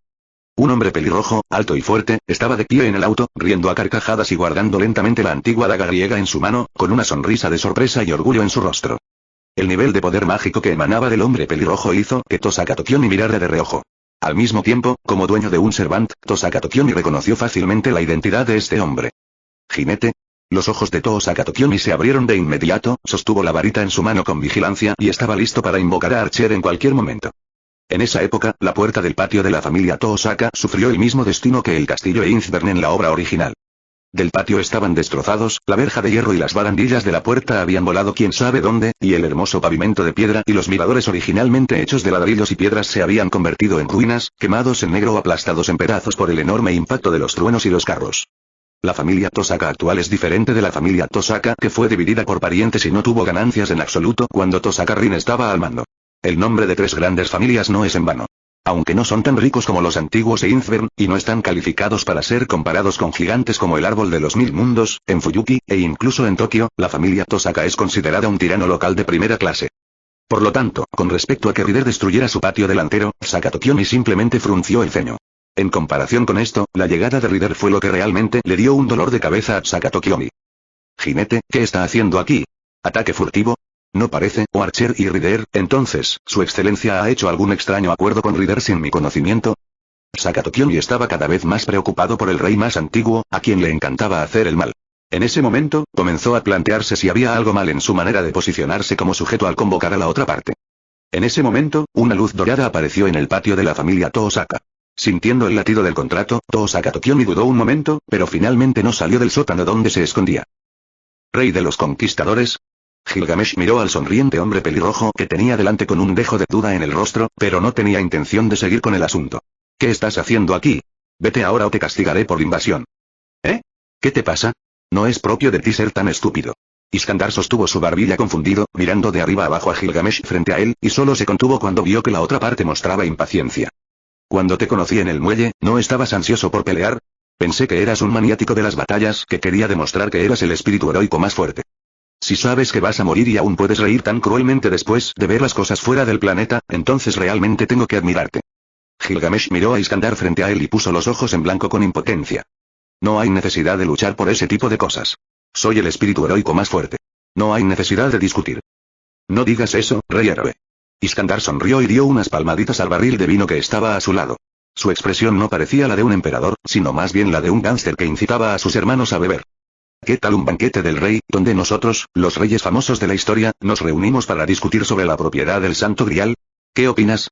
Un hombre pelirrojo, alto y fuerte, estaba de pie en el auto, riendo a carcajadas y guardando lentamente la antigua daga griega en su mano, con una sonrisa de sorpresa y orgullo en su rostro. El nivel de poder mágico que emanaba del hombre pelirrojo hizo que Tosaka Tokiomi mirara de reojo. Al mismo tiempo, como dueño de un Servant, Tosaka Tokiomi reconoció fácilmente la identidad de este hombre. ¿Jinete? Los ojos de Tosaka Tokiomi se abrieron de inmediato, sostuvo la varita en su mano con vigilancia y estaba listo para invocar a Archer en cualquier momento. En esa época, la puerta del patio de la familia Tosaka sufrió el mismo destino que el castillo Einzbern en la obra original. Del patio estaban destrozados, la verja de hierro y las barandillas de la puerta habían volado quién sabe dónde, y el hermoso pavimento de piedra y los miradores originalmente hechos de ladrillos y piedras se habían convertido en ruinas, quemados en negro o aplastados en pedazos por el enorme impacto de los truenos y los carros. La familia Tosaka actual es diferente de la familia Tosaka que fue dividida por parientes y no tuvo ganancias en absoluto cuando Tosaka Rin estaba al mando. El nombre de tres grandes familias no es en vano. Aunque no son tan ricos como los antiguos Einzbern, y no están calificados para ser comparados con gigantes como el árbol de los mil mundos, en Fuyuki, e incluso en Tokio, la familia Tosaka es considerada un tirano local de primera clase. Por lo tanto, con respecto a que Ryder destruyera su patio delantero, Saka Tokiomi simplemente frunció el ceño. En comparación con esto, la llegada de Ryder fue lo que realmente le dio un dolor de cabeza a Saka Tokiomi. Jinete, ¿qué está haciendo aquí? ¿Ataque furtivo? No parece, o Archer y Ryder, entonces, ¿su excelencia ha hecho algún extraño acuerdo con Ryder sin mi conocimiento? Saka Tokiomi estaba cada vez más preocupado por el rey más antiguo, a quien le encantaba hacer el mal. En ese momento, comenzó a plantearse si había algo mal en su manera de posicionarse como sujeto al convocar a la otra parte. En ese momento, una luz dorada apareció en el patio de la familia Toosaka. Sintiendo el latido del contrato, Toosaka Tokiomi dudó un momento, pero finalmente no salió del sótano donde se escondía. ¿Rey de los conquistadores? Gilgamesh miró al sonriente hombre pelirrojo que tenía delante con un dejo de duda en el rostro, pero no tenía intención de seguir con el asunto. ¿Qué estás haciendo aquí? Vete ahora o te castigaré por invasión. ¿Eh? ¿Qué te pasa? No es propio de ti ser tan estúpido. Iskandar sostuvo su barbilla confundido, mirando de arriba abajo a Gilgamesh frente a él, y solo se contuvo cuando vio que la otra parte mostraba impaciencia. Cuando te conocí en el muelle, ¿no estabas ansioso por pelear? Pensé que eras un maniático de las batallas que quería demostrar que eras el espíritu heroico más fuerte. Si sabes que vas a morir y aún puedes reír tan cruelmente después de ver las cosas fuera del planeta, entonces realmente tengo que admirarte. Gilgamesh miró a Iskandar frente a él y puso los ojos en blanco con impotencia. No hay necesidad de luchar por ese tipo de cosas. Soy el espíritu heroico más fuerte. No hay necesidad de discutir. No digas eso, rey héroe. Iskandar sonrió y dio unas palmaditas al barril de vino que estaba a su lado. Su expresión no parecía la de un emperador, sino más bien la de un gánster que incitaba a sus hermanos a beber. ¿Qué tal un banquete del rey, donde nosotros, los reyes famosos de la historia, nos reunimos para discutir sobre la propiedad del Santo Grial? ¿Qué opinas?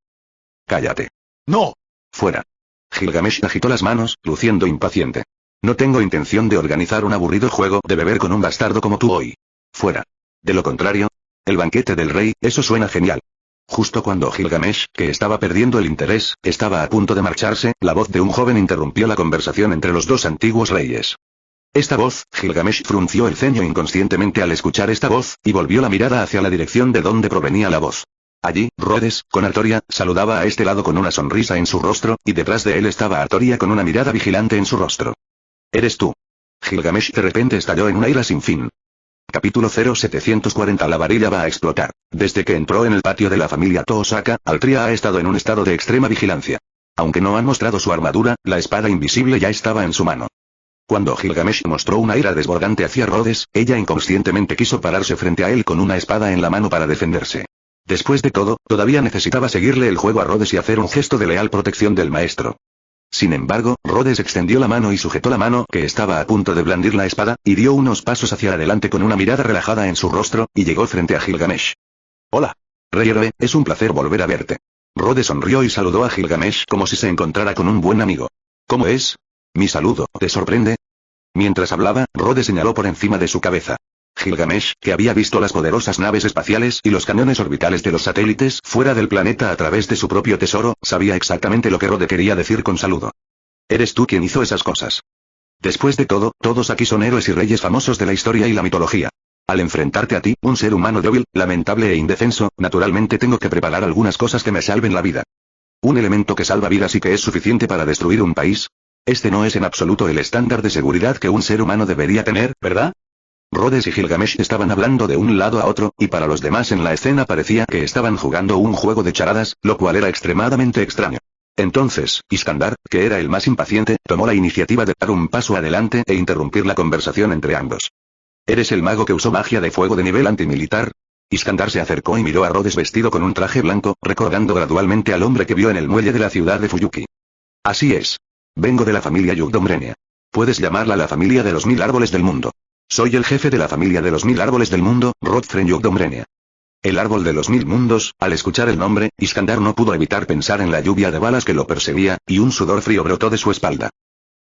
Cállate. No. Fuera. Gilgamesh agitó las manos, luciendo impaciente. No tengo intención de organizar un aburrido juego de beber con un bastardo como tú hoy. Fuera. De lo contrario, el banquete del rey, eso suena genial. Justo cuando Gilgamesh, que estaba perdiendo el interés, estaba a punto de marcharse, la voz de un joven interrumpió la conversación entre los dos antiguos reyes. Esta voz, Gilgamesh frunció el ceño inconscientemente al escuchar esta voz, y volvió la mirada hacia la dirección de donde provenía la voz. Allí, Rhodes, con Artoria, saludaba a este lado con una sonrisa en su rostro, y detrás de él estaba Artoria con una mirada vigilante en su rostro. ¿Eres tú? Gilgamesh de repente estalló en una ira sin fin. Capítulo 0740. La varilla va a explotar. Desde que entró en el patio de la familia Toosaka, Altria ha estado en un estado de extrema vigilancia. Aunque no han mostrado su armadura, la espada invisible ya estaba en su mano. Cuando Gilgamesh mostró una ira desbordante hacia Rhodes, ella inconscientemente quiso pararse frente a él con una espada en la mano para defenderse. Después de todo, todavía necesitaba seguirle el juego a Rhodes y hacer un gesto de leal protección del maestro. Sin embargo, Rhodes extendió la mano y sujetó la mano que estaba a punto de blandir la espada, y dio unos pasos hacia adelante con una mirada relajada en su rostro, y llegó frente a Gilgamesh. Hola. Rey héroe, es un placer volver a verte. Rhodes sonrió y saludó a Gilgamesh como si se encontrara con un buen amigo. ¿Cómo es? Mi saludo, ¿te sorprende? Mientras hablaba, Rhodes señaló por encima de su cabeza. Gilgamesh, que había visto las poderosas naves espaciales y los cañones orbitales de los satélites fuera del planeta a través de su propio tesoro, sabía exactamente lo que Rhodes quería decir con saludo. Eres tú quien hizo esas cosas. Después de todo, todos aquí son héroes y reyes famosos de la historia y la mitología. Al enfrentarte a ti, un ser humano débil, lamentable e indefenso, naturalmente tengo que preparar algunas cosas que me salven la vida. Un elemento que salva vidas y que es suficiente para destruir un país. Este no es en absoluto el estándar de seguridad que un ser humano debería tener, ¿verdad? Rhodes y Gilgamesh estaban hablando de un lado a otro, y para los demás en la escena parecía que estaban jugando un juego de charadas, lo cual era extremadamente extraño. Entonces, Iskandar, que era el más impaciente, tomó la iniciativa de dar un paso adelante e interrumpir la conversación entre ambos. ¿Eres el mago que usó magia de fuego de nivel antimilitar? Iskandar se acercó y miró a Rhodes vestido con un traje blanco, recordando gradualmente al hombre que vio en el muelle de la ciudad de Fuyuki. Así es. Vengo de la familia Yugdomrenia. Puedes llamarla la familia de los 1000 árboles del mundo. Soy el jefe de la familia de los 1000 árboles del mundo, Rodfren Yugdomrenia. El árbol de los 1000 mundos. Al escuchar el nombre, Iskandar no pudo evitar pensar en la lluvia de balas que lo perseguía, y un sudor frío brotó de su espalda.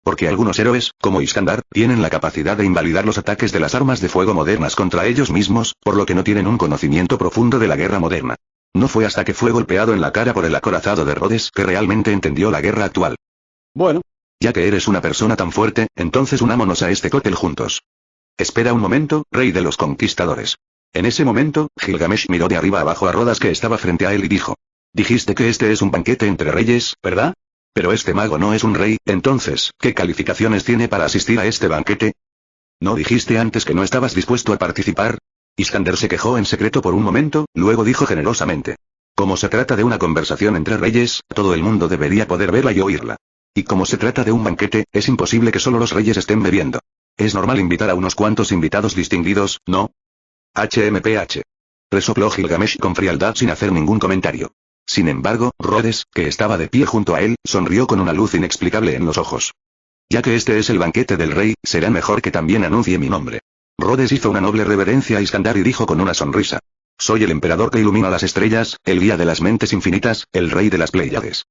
Porque algunos héroes, como Iskandar, tienen la capacidad de invalidar los ataques de las armas de fuego modernas contra ellos mismos, por lo que no tienen un conocimiento profundo de la guerra moderna. No fue hasta que fue golpeado en la cara por el acorazado de Rhodes que realmente entendió la guerra actual. Bueno. Ya que eres una persona tan fuerte, entonces unámonos a este cóctel juntos. Espera un momento, rey de los conquistadores. En ese momento, Gilgamesh miró de arriba abajo a Rhodes que estaba frente a él y dijo. Dijiste que este es un banquete entre reyes, ¿verdad? Pero este mago no es un rey, entonces, ¿qué calificaciones tiene para asistir a este banquete? ¿No dijiste antes que no estabas dispuesto a participar? Iskandar se quejó en secreto por un momento, luego dijo generosamente. Como se trata de una conversación entre reyes, todo el mundo debería poder verla y oírla. Y como se trata de un banquete, es imposible que solo los reyes estén bebiendo. Es normal invitar a unos cuantos invitados distinguidos, ¿no? HMPH. Resopló Gilgamesh con frialdad sin hacer ningún comentario. Sin embargo, Rhodes, que estaba de pie junto a él, sonrió con una luz inexplicable en los ojos. Ya que este es el banquete del rey, será mejor que también anuncie mi nombre. Rhodes hizo una noble reverencia a Iskandar y dijo con una sonrisa. Soy el emperador que ilumina las estrellas, el guía de las mentes infinitas, el rey de las Pléyades.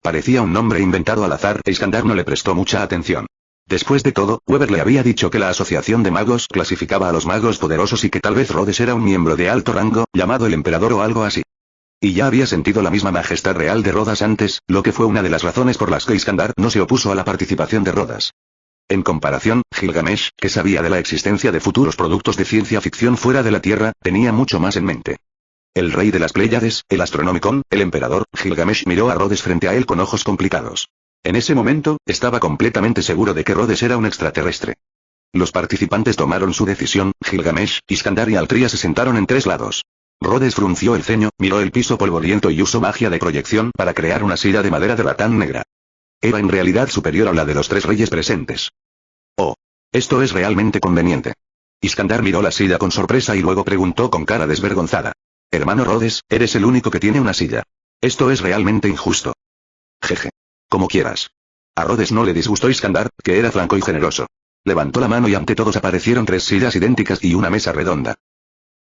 Parecía un nombre inventado al azar, e Iskandar no le prestó mucha atención. Después de todo, Weber le había dicho que la asociación de magos clasificaba a los magos poderosos y que tal vez Rhodes era un miembro de alto rango, llamado el emperador o algo así. Y ya había sentido la misma majestad real de Rodas antes, lo que fue una de las razones por las que Iskandar no se opuso a la participación de Rodas. En comparación, Gilgamesh, que sabía de la existencia de futuros productos de ciencia ficción fuera de la Tierra, tenía mucho más en mente. El rey de las Pléyades, el Astronomicon, el emperador, Gilgamesh miró a Rhodes frente a él con ojos complicados. En ese momento, estaba completamente seguro de que Rhodes era un extraterrestre. Los participantes tomaron su decisión, Gilgamesh, Iskandar y Altria se sentaron en 3 lados. Rhodes frunció el ceño, miró el piso polvoriento y usó magia de proyección para crear una silla de madera de ratán negra. Era en realidad superior a la de los 3 reyes presentes. Oh. Esto es realmente conveniente. Iskandar miró la silla con sorpresa y luego preguntó con cara desvergonzada. Hermano Rhodes, eres el único que tiene una silla. Esto es realmente injusto. Jeje. Como quieras. A Rhodes no le disgustó Iskandar, que era franco y generoso. Levantó la mano y ante todos aparecieron 3 sillas idénticas y una mesa redonda.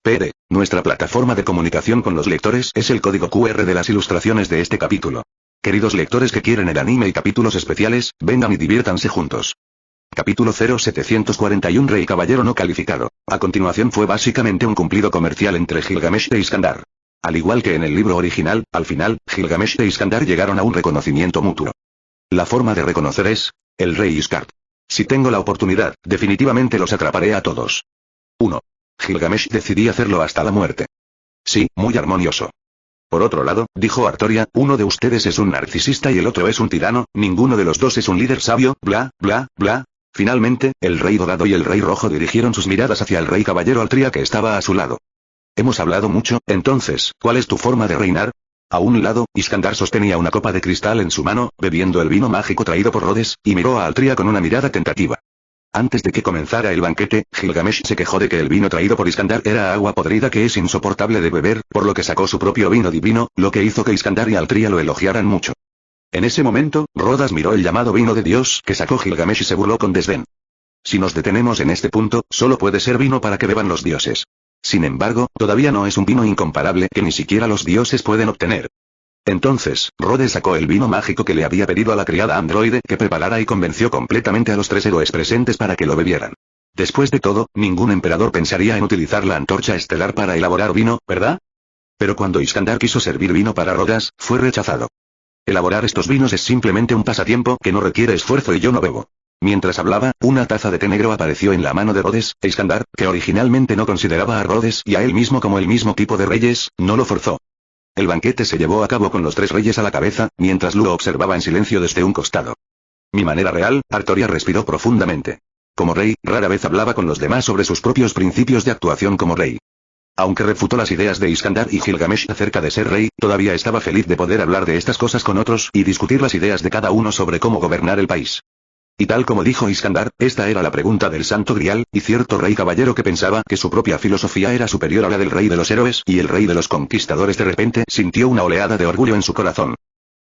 PD, nuestra plataforma de comunicación con los lectores es el código QR de las ilustraciones de este capítulo. Queridos lectores que quieren el anime y capítulos especiales, vengan y diviértanse juntos. Capítulo 0741 Rey Caballero no calificado. A continuación fue básicamente un cumplido comercial entre Gilgamesh e Iskandar. Al igual que en el libro original, al final, Gilgamesh e Iskandar llegaron a un reconocimiento mutuo. La forma de reconocer es, el rey Iskard. Si tengo la oportunidad, definitivamente los atraparé a todos. 1. Gilgamesh decidí hacerlo hasta la muerte. Sí, muy armonioso. Por otro lado, dijo Artoria, uno de ustedes es un narcisista y el otro es un tirano, ninguno de los dos es un líder sabio, bla, bla, bla. Finalmente, el rey dorado y el rey rojo dirigieron sus miradas hacia el rey caballero Altria que estaba a su lado. Hemos hablado mucho, entonces, ¿cuál es tu forma de reinar? A un lado, Iskandar sostenía una copa de cristal en su mano, bebiendo el vino mágico traído por Rhodes, y miró a Altria con una mirada tentativa. Antes de que comenzara el banquete, Gilgamesh se quejó de que el vino traído por Iskandar era agua podrida que es insoportable de beber, por lo que sacó su propio vino divino, lo que hizo que Iskandar y Altria lo elogiaran mucho. En ese momento, Rodas miró el llamado vino de Dios que sacó Gilgamesh y se burló con desdén. Si nos detenemos en este punto, solo puede ser vino para que beban los dioses. Sin embargo, todavía no es un vino incomparable que ni siquiera los dioses pueden obtener. Entonces, Rhodes sacó el vino mágico que le había pedido a la criada androide que preparara y convenció completamente a los 3 héroes presentes para que lo bebieran. Después de todo, ningún emperador pensaría en utilizar la antorcha estelar para elaborar vino, ¿verdad? Pero cuando Iskandar quiso servir vino para Rodas, fue rechazado. Elaborar estos vinos es simplemente un pasatiempo que no requiere esfuerzo y yo no bebo. Mientras hablaba, una taza de té negro apareció en la mano de Rhodes, e Iskandar, que originalmente no consideraba a Rhodes y a él mismo como el mismo tipo de reyes, no lo forzó. El banquete se llevó a cabo con los 3 reyes a la cabeza, mientras Luo observaba en silencio desde un costado. Mi manera real, Artoria respiró profundamente. Como rey, rara vez hablaba con los demás sobre sus propios principios de actuación como rey. Aunque refutó las ideas de Iskandar y Gilgamesh acerca de ser rey, todavía estaba feliz de poder hablar de estas cosas con otros y discutir las ideas de cada uno sobre cómo gobernar el país. Y tal como dijo Iskandar, esta era la pregunta del Santo Grial, y cierto rey caballero que pensaba que su propia filosofía era superior a la del rey de los héroes y el rey de los conquistadores de repente sintió una oleada de orgullo en su corazón.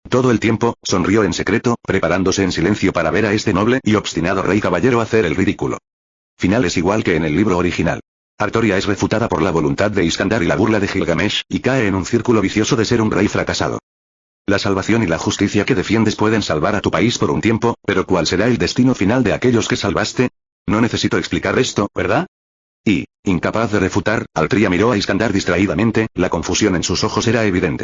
Todo el tiempo, sonrió en secreto, preparándose en silencio para ver a este noble y obstinado rey caballero hacer el ridículo. Final es igual que en el libro original. Artoria es refutada por la voluntad de Iskandar y la burla de Gilgamesh, y cae en un círculo vicioso de ser un rey fracasado. La salvación y la justicia que defiendes pueden salvar a tu país por un tiempo, pero ¿cuál será el destino final de aquellos que salvaste? No necesito explicar esto, ¿verdad? Y, incapaz de refutar, Altria miró a Iskandar distraídamente, la confusión en sus ojos era evidente.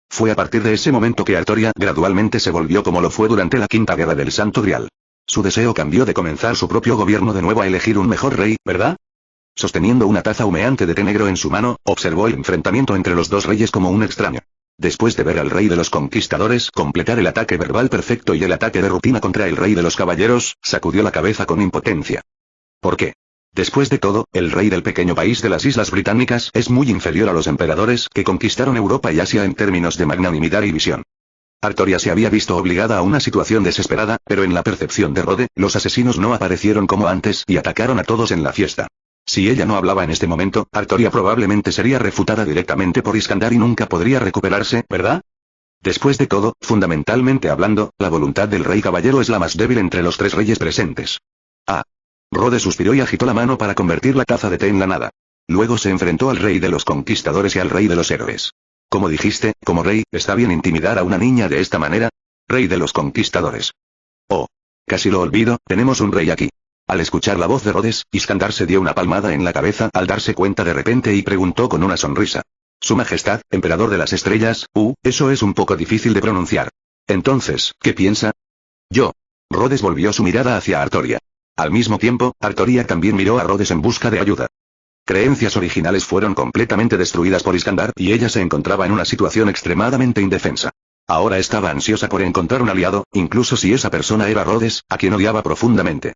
Fue a partir de ese momento que Artoria gradualmente se volvió como lo fue durante la Quinta Guerra del Santo Grial. Su deseo cambió de comenzar su propio gobierno de nuevo a elegir un mejor rey, ¿verdad? Sosteniendo una taza humeante de té negro en su mano, observó el enfrentamiento entre los 2 reyes como un extraño. Después de ver al rey de los conquistadores completar el ataque verbal perfecto y el ataque de rutina contra el rey de los caballeros, sacudió la cabeza con impotencia. ¿Por qué? Después de todo, el rey del pequeño país de las Islas Británicas es muy inferior a los emperadores que conquistaron Europa y Asia en términos de magnanimidad y visión. Artoria se había visto obligada a una situación desesperada, pero en la percepción de Rhodes, los asesinos no aparecieron como antes y atacaron a todos en la fiesta. Si ella no hablaba en este momento, Artoria probablemente sería refutada directamente por Iskandar y nunca podría recuperarse, ¿verdad? Después de todo, fundamentalmente hablando, la voluntad del rey caballero es la más débil entre los 3 reyes presentes. Ah. Rhodes suspiró y agitó la mano para convertir la taza de té en la nada. Luego se enfrentó al rey de los conquistadores y al rey de los héroes. Como dijiste, como rey, ¿está bien intimidar a una niña de esta manera? Rey de los conquistadores. Oh. Casi lo olvido, tenemos un rey aquí. Al escuchar la voz de Rhodes, Iskandar se dio una palmada en la cabeza al darse cuenta de repente y preguntó con una sonrisa. Su Majestad, Emperador de las Estrellas, eso es un poco difícil de pronunciar. Entonces, ¿qué piensa? Yo. Rhodes volvió su mirada hacia Artoria. Al mismo tiempo, Artoria también miró a Rhodes en busca de ayuda. Creencias originales fueron completamente destruidas por Iskandar y ella se encontraba en una situación extremadamente indefensa. Ahora estaba ansiosa por encontrar un aliado, incluso si esa persona era Rhodes, a quien odiaba profundamente.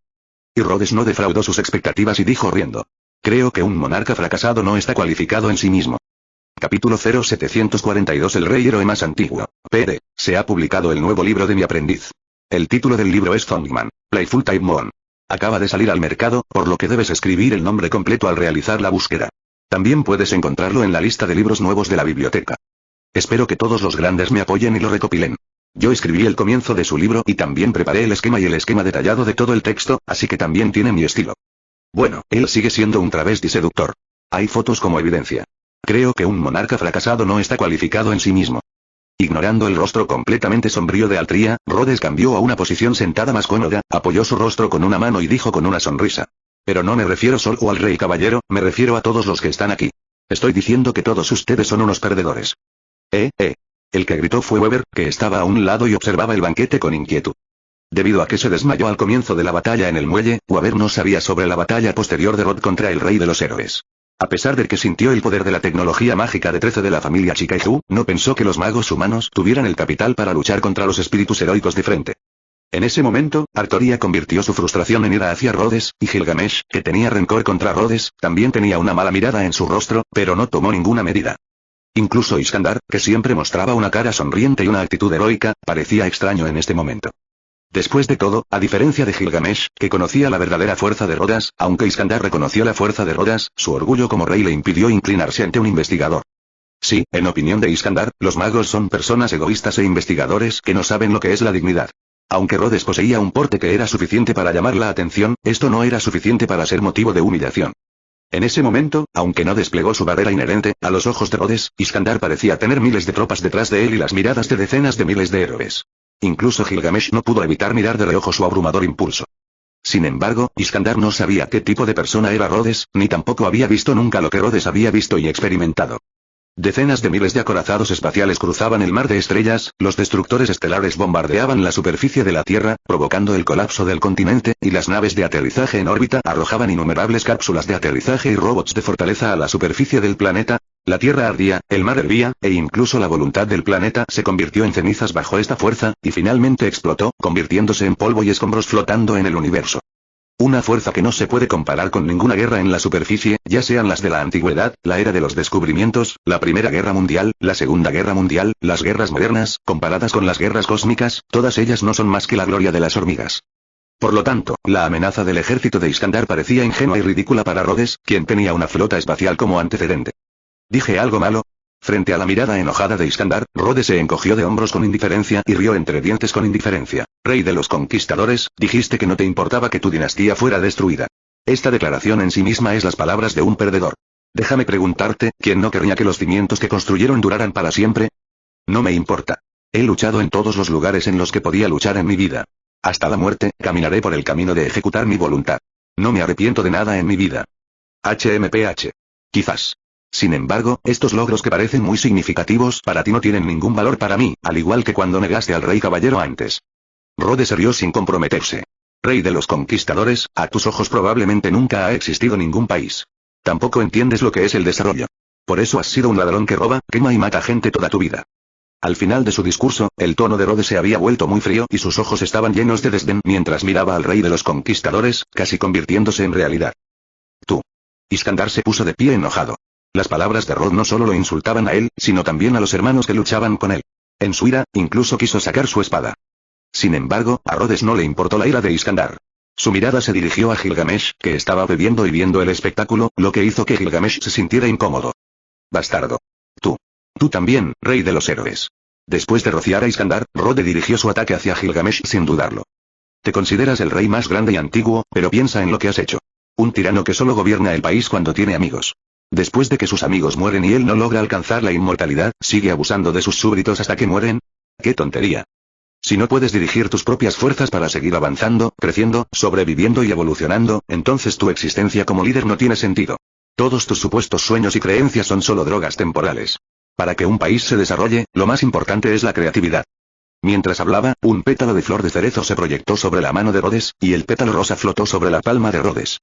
Y Rhodes no defraudó sus expectativas y dijo riendo. Creo que un monarca fracasado no está cualificado en sí mismo. Capítulo 0742 El rey héroe más antiguo. PD. Se ha publicado el nuevo libro de mi aprendiz. El título del libro es Thongman, Playful Time Moon. Acaba de salir al mercado, por lo que debes escribir el nombre completo al realizar la búsqueda. También puedes encontrarlo en la lista de libros nuevos de la biblioteca. Espero que todos los grandes me apoyen y lo recopilen. Yo escribí el comienzo de su libro y también preparé el esquema y el esquema detallado de todo el texto, así que también tiene mi estilo. Bueno, él sigue siendo un travesti seductor. Hay fotos como evidencia. Creo que un monarca fracasado no está cualificado en sí mismo. Ignorando el rostro completamente sombrío de Altria, Rhodes cambió a una posición sentada más cómoda, apoyó su rostro con una mano y dijo con una sonrisa. Pero no me refiero solo al rey caballero, me refiero a todos los que están aquí. Estoy diciendo que todos ustedes son unos perdedores. El que gritó fue Weber, que estaba a un lado y observaba el banquete con inquietud. Debido a que se desmayó al comienzo de la batalla en el muelle, Weber no sabía sobre la batalla posterior de Rod contra el rey de los héroes. A pesar de que sintió el poder de la tecnología mágica de 13 de la familia Chikaiju, no pensó que los magos humanos tuvieran el capital para luchar contra los espíritus heroicos de frente. En ese momento, Artoria convirtió su frustración en ira hacia Rhodes, y Gilgamesh, que tenía rencor contra Rhodes, también tenía una mala mirada en su rostro, pero no tomó ninguna medida. Incluso Iskandar, que siempre mostraba una cara sonriente y una actitud heroica, parecía extraño en este momento. Después de todo, a diferencia de Gilgamesh, que conocía la verdadera fuerza de Rhodas, aunque Iskandar reconoció la fuerza de Rhodas, su orgullo como rey le impidió inclinarse ante un investigador. Sí, en opinión de Iskandar, los magos son personas egoístas e investigadores que no saben lo que es la dignidad. Aunque Rhodes poseía un porte que era suficiente para llamar la atención, esto no era suficiente para ser motivo de humillación. En ese momento, aunque no desplegó su barrera inherente, a los ojos de Rhodes, Iskandar parecía tener miles de tropas detrás de él y las miradas de decenas de miles de héroes. Incluso Gilgamesh no pudo evitar mirar de reojo su abrumador impulso. Sin embargo, Iskandar no sabía qué tipo de persona era Rhodes, ni tampoco había visto nunca lo que Rhodes había visto y experimentado. Decenas de miles de acorazados espaciales cruzaban el mar de estrellas, los destructores estelares bombardeaban la superficie de la Tierra, provocando el colapso del continente, y las naves de aterrizaje en órbita arrojaban innumerables cápsulas de aterrizaje y robots de fortaleza a la superficie del planeta. La Tierra ardía, el mar hervía, e incluso la voluntad del planeta se convirtió en cenizas bajo esta fuerza, y finalmente explotó, convirtiéndose en polvo y escombros flotando en el universo. Una fuerza que no se puede comparar con ninguna guerra en la superficie, ya sean las de la antigüedad, la era de los descubrimientos, la Primera Guerra Mundial, la Segunda Guerra Mundial, las guerras modernas, comparadas con las guerras cósmicas, todas ellas no son más que la gloria de las hormigas. Por lo tanto, la amenaza del ejército de Iskandar parecía ingenua y ridícula para Rhodes, quien tenía una flota espacial como antecedente. ¿Dije algo malo? Frente a la mirada enojada de Iskandar, Rhodes se encogió de hombros con indiferencia y rió entre dientes con indiferencia. Rey de los conquistadores, dijiste que no te importaba que tu dinastía fuera destruida. Esta declaración en sí misma es las palabras de un perdedor. Déjame preguntarte, ¿quién no querría que los cimientos que construyeron duraran para siempre? No me importa. He luchado en todos los lugares en los que podía luchar en mi vida. Hasta la muerte, caminaré por el camino de ejecutar mi voluntad. No me arrepiento de nada en mi vida. HMPH. Quizás. Sin embargo, estos logros que parecen muy significativos para ti no tienen ningún valor para mí, al igual que cuando negaste al rey caballero antes. Rhodes se rió sin comprometerse. Rey de los conquistadores, a tus ojos probablemente nunca ha existido ningún país. Tampoco entiendes lo que es el desarrollo. Por eso has sido un ladrón que roba, quema y mata gente toda tu vida. Al final de su discurso, el tono de Rhodes se había vuelto muy frío y sus ojos estaban llenos de desdén mientras miraba al rey de los conquistadores, casi convirtiéndose en realidad. Tú. Iskandar se puso de pie enojado. Las palabras de Rod no solo lo insultaban a él, sino también a los hermanos que luchaban con él. En su ira, incluso quiso sacar su espada. Sin embargo, a Rhodes no le importó la ira de Iskandar. Su mirada se dirigió a Gilgamesh, que estaba bebiendo y viendo el espectáculo, lo que hizo que Gilgamesh se sintiera incómodo. Bastardo. Tú también, rey de los héroes. Después de rociar a Iskandar, Rhodes dirigió su ataque hacia Gilgamesh sin dudarlo. Te consideras el rey más grande y antiguo, pero piensa en lo que has hecho. Un tirano que solo gobierna el país cuando tiene amigos. Después de que sus amigos mueren y él no logra alcanzar la inmortalidad, ¿sigue abusando de sus súbditos hasta que mueren? ¡Qué tontería! Si no puedes dirigir tus propias fuerzas para seguir avanzando, creciendo, sobreviviendo y evolucionando, entonces tu existencia como líder no tiene sentido. Todos tus supuestos sueños y creencias son solo drogas temporales. Para que un país se desarrolle, lo más importante es la creatividad. Mientras hablaba, un pétalo de flor de cerezo se proyectó sobre la mano de Rhodes, y el pétalo rosa flotó sobre la palma de Rhodes.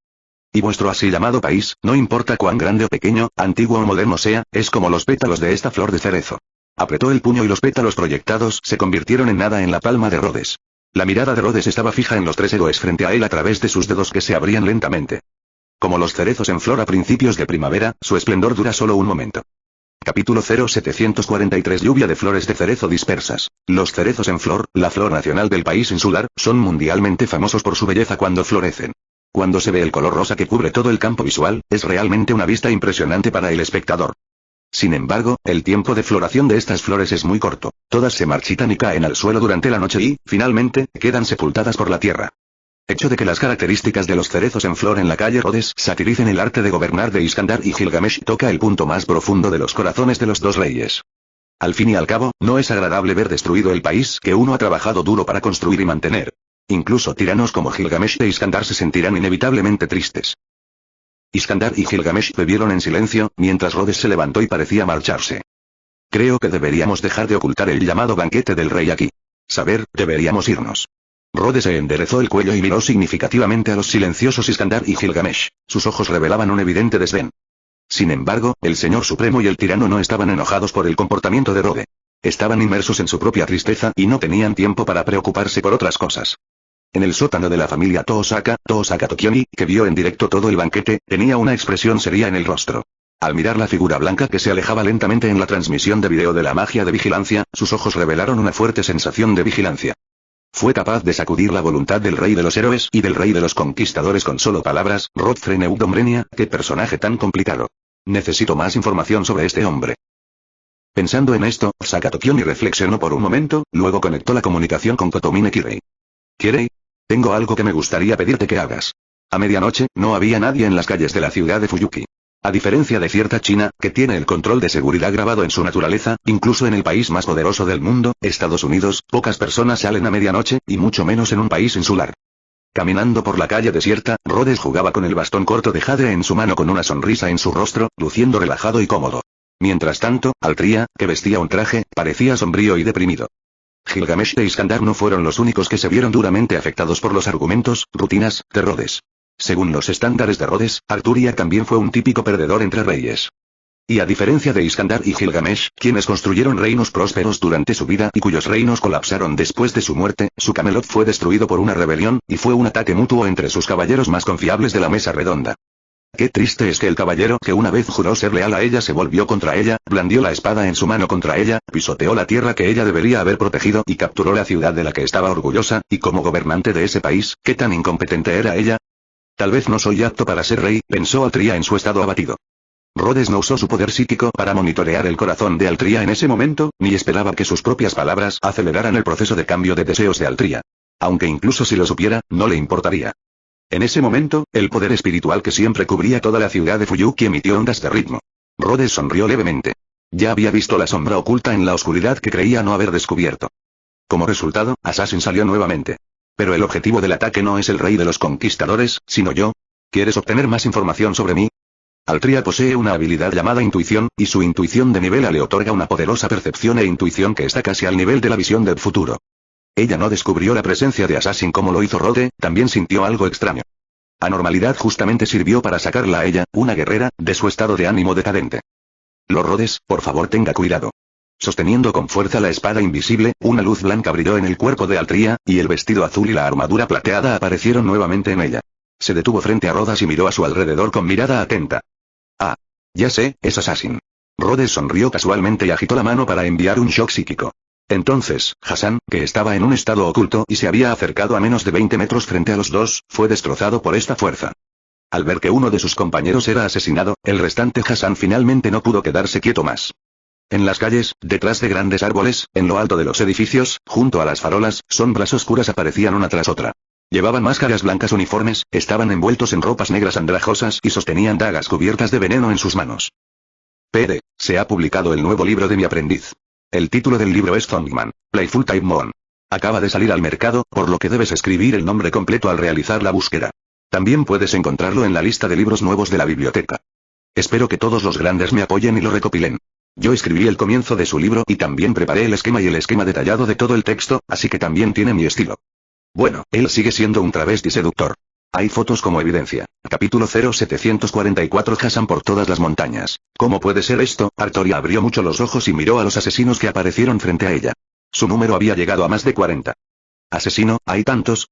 Y vuestro así llamado país, no importa cuán grande o pequeño, antiguo o moderno sea, es como los pétalos de esta flor de cerezo. Apretó el puño y los pétalos proyectados se convirtieron en nada en la palma de Rhodes. La mirada de Rhodes estaba fija en los tres héroes frente a él a través de sus dedos que se abrían lentamente. Como los cerezos en flor a principios de primavera, su esplendor dura solo un momento. Capítulo 0743 Lluvia de flores de cerezo dispersas. Los cerezos en flor, la flor nacional del país insular, son mundialmente famosos por su belleza cuando florecen. Cuando se ve el color rosa que cubre todo el campo visual, es realmente una vista impresionante para el espectador. Sin embargo, el tiempo de floración de estas flores es muy corto. Todas se marchitan y caen al suelo durante la noche y, finalmente, quedan sepultadas por la tierra. Hecho de que las características de los cerezos en flor en la calle Rhodes satiricen el arte de gobernar de Iskandar y Gilgamesh toca el punto más profundo de los corazones de los dos reyes. Al fin y al cabo, no es agradable ver destruido el país que uno ha trabajado duro para construir y mantener. Incluso tiranos como Gilgamesh e Iskandar se sentirán inevitablemente tristes. Iskandar y Gilgamesh bebieron en silencio, mientras Rhodes se levantó y parecía marcharse. Creo que deberíamos dejar de ocultar el llamado banquete del rey aquí. Saber, deberíamos irnos. Rhodes se enderezó el cuello y miró significativamente a los silenciosos Iskandar y Gilgamesh. Sus ojos revelaban un evidente desdén. Sin embargo, el Señor Supremo y el tirano no estaban enojados por el comportamiento de Rhodes. Estaban inmersos en su propia tristeza y no tenían tiempo para preocuparse por otras cosas. En el sótano de la familia Toosaka Tokioni, que vio en directo todo el banquete, tenía una expresión seria en el rostro. Al mirar la figura blanca que se alejaba lentamente en la transmisión de video de la magia de vigilancia, sus ojos revelaron una fuerte sensación de vigilancia. Fue capaz de sacudir la voluntad del rey de los héroes y del rey de los conquistadores con solo palabras. Rodfrey Neudombrenia, qué personaje tan complicado. Necesito más información sobre este hombre. Pensando en esto, Sakatokioni reflexionó por un momento, luego conectó la comunicación con Kotomine Kirei. ¿Kirei? Tengo algo que me gustaría pedirte que hagas. A medianoche, no había nadie en las calles de la ciudad de Fuyuki. A diferencia de cierta China, que tiene el control de seguridad grabado en su naturaleza, incluso en el país más poderoso del mundo, Estados Unidos, pocas personas salen a medianoche, y mucho menos en un país insular. Caminando por la calle desierta, Rhodes jugaba con el bastón corto de jade en su mano con una sonrisa en su rostro, luciendo relajado y cómodo. Mientras tanto, Altria, que vestía un traje, parecía sombrío y deprimido. Gilgamesh e Iskandar no fueron los únicos que se vieron duramente afectados por los argumentos, rutinas, de Rhodes. Según los estándares de Rhodes, Arturia también fue un típico perdedor entre reyes. Y a diferencia de Iskandar y Gilgamesh, quienes construyeron reinos prósperos durante su vida y cuyos reinos colapsaron después de su muerte, su Camelot fue destruido por una rebelión, y fue un ataque mutuo entre sus caballeros más confiables de la mesa redonda. Qué triste es que el caballero que una vez juró ser leal a ella se volvió contra ella, blandió la espada en su mano contra ella, pisoteó la tierra que ella debería haber protegido y capturó la ciudad de la que estaba orgullosa, y como gobernante de ese país, ¿qué tan incompetente era ella? Tal vez no soy apto para ser rey, pensó Altria en su estado abatido. Rhodes no usó su poder psíquico para monitorear el corazón de Altria en ese momento, ni esperaba que sus propias palabras aceleraran el proceso de cambio de deseos de Altria. Aunque incluso si lo supiera, no le importaría. En ese momento, el poder espiritual que siempre cubría toda la ciudad de Fuyuki emitió ondas de ritmo. Rhodes sonrió levemente. Ya había visto la sombra oculta en la oscuridad que creía no haber descubierto. Como resultado, Assassin salió nuevamente. Pero el objetivo del ataque no es el rey de los conquistadores, sino yo. ¿Quieres obtener más información sobre mí? Altria posee una habilidad llamada intuición, y su intuición de nivel A le otorga una poderosa percepción e intuición que está casi al nivel de la visión del futuro. Ella no descubrió la presencia de Assassin como lo hizo Rhodes, también sintió algo extraño. Anormalidad justamente sirvió para sacarla a ella, una guerrera, de su estado de ánimo decadente. Lord Rhodes, por favor tenga cuidado. Sosteniendo con fuerza la espada invisible, una luz blanca brilló en el cuerpo de Altria, y el vestido azul y la armadura plateada aparecieron nuevamente en ella. Se detuvo frente a Rhodes y miró a su alrededor con mirada atenta. Ah. Ya sé, es Assassin. Rhodes sonrió casualmente y agitó la mano para enviar un shock psíquico. Entonces, Hassan, que estaba en un estado oculto y se había acercado a menos de 20 metros frente a los dos, fue destrozado por esta fuerza. Al ver que uno de sus compañeros era asesinado, el restante Hassan finalmente no pudo quedarse quieto más. En las calles, detrás de grandes árboles, en lo alto de los edificios, junto a las farolas, sombras oscuras aparecían una tras otra. Llevaban máscaras blancas uniformes, estaban envueltos en ropas negras andrajosas y sostenían dagas cubiertas de veneno en sus manos. PD, se ha publicado el nuevo libro de mi aprendiz. El título del libro es Zongman, Playful Time Mon. Acaba de salir al mercado, por lo que debes escribir el nombre completo al realizar la búsqueda. También puedes encontrarlo en la lista de libros nuevos de la biblioteca. Espero que todos los grandes me apoyen y lo recopilen. Yo escribí el comienzo de su libro y también preparé el esquema y el esquema detallado de todo el texto, así que también tiene mi estilo. Bueno, él sigue siendo un travesti seductor. Hay fotos como evidencia. Capítulo 0744 Hassan por todas las montañas. ¿Cómo puede ser esto? Artoria abrió mucho los ojos y miró a los asesinos que aparecieron frente a ella. Su número había llegado a más de 40. ¿Asesino? ¿Hay tantos?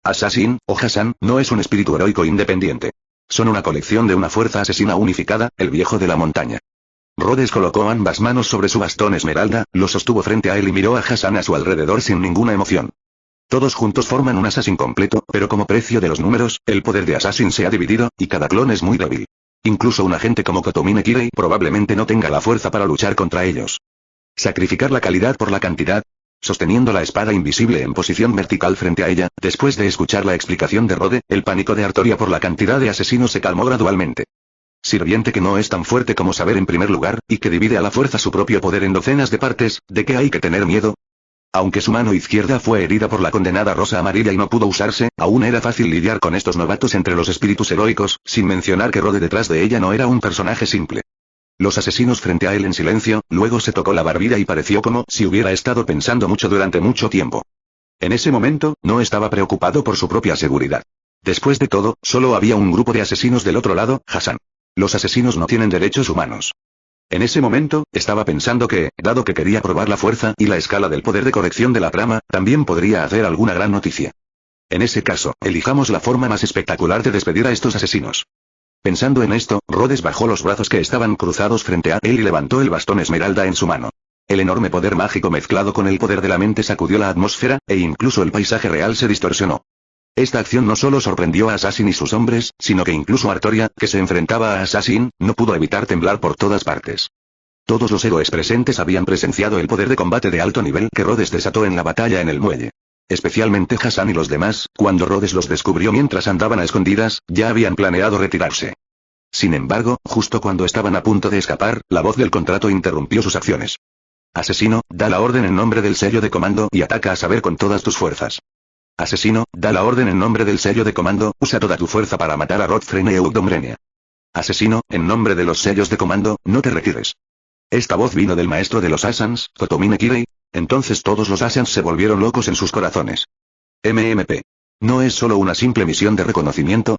Assassin, o Hassan, no es un espíritu heroico independiente. Son una colección de una fuerza asesina unificada, el viejo de la montaña. Rhodes colocó ambas manos sobre su bastón esmeralda, lo sostuvo frente a él y miró a Hassan a su alrededor sin ninguna emoción. Todos juntos forman un Assassin completo, pero como precio de los números, el poder de Assassin se ha dividido, y cada clon es muy débil. Incluso un agente como Kotomine Kirei probablemente no tenga la fuerza para luchar contra ellos. Sacrificar la calidad por la cantidad. Sosteniendo la espada invisible en posición vertical frente a ella, después de escuchar la explicación de Rode, el pánico de Artoria por la cantidad de asesinos se calmó gradualmente. Sirviente que no es tan fuerte como saber en primer lugar, y que divide a la fuerza su propio poder en docenas de partes, ¿de qué hay que tener miedo? Aunque su mano izquierda fue herida por la condenada rosa amarilla y no pudo usarse, aún era fácil lidiar con estos novatos entre los espíritus heroicos, sin mencionar que Rode detrás de ella no era un personaje simple. Los asesinos frente a él en silencio, luego se tocó la barbilla y pareció como si hubiera estado pensando mucho durante mucho tiempo. En ese momento, no estaba preocupado por su propia seguridad. Después de todo, solo había un grupo de asesinos del otro lado, Hassan. Los asesinos no tienen derechos humanos. En ese momento, estaba pensando que, dado que quería probar la fuerza y la escala del poder de corrección de la trama, también podría hacer alguna gran noticia. En ese caso, elijamos la forma más espectacular de despedir a estos asesinos. Pensando en esto, Rhodes bajó los brazos que estaban cruzados frente a él y levantó el bastón esmeralda en su mano. El enorme poder mágico mezclado con el poder de la mente sacudió la atmósfera, e incluso el paisaje real se distorsionó. Esta acción no solo sorprendió a Assassin y sus hombres, sino que incluso Artoria, que se enfrentaba a Assassin, no pudo evitar temblar por todas partes. Todos los héroes presentes habían presenciado el poder de combate de alto nivel que Rhodes desató en la batalla en el muelle. Especialmente Hassan y los demás, cuando Rhodes los descubrió mientras andaban a escondidas, ya habían planeado retirarse. Sin embargo, justo cuando estaban a punto de escapar, la voz del contrato interrumpió sus acciones. Asesino, da la orden en nombre del sello de comando y ataca a Saber con todas tus fuerzas. Asesino, da la orden en nombre del sello de comando, usa toda tu fuerza para matar a Rodfrene y Eudombrenia. Asesino, en nombre de los sellos de comando, no te retires. Esta voz vino del maestro de los Assans, Kotomine Kirei. Entonces todos los Assans se volvieron locos en sus corazones. MMP. ¿No es solo una simple misión de reconocimiento?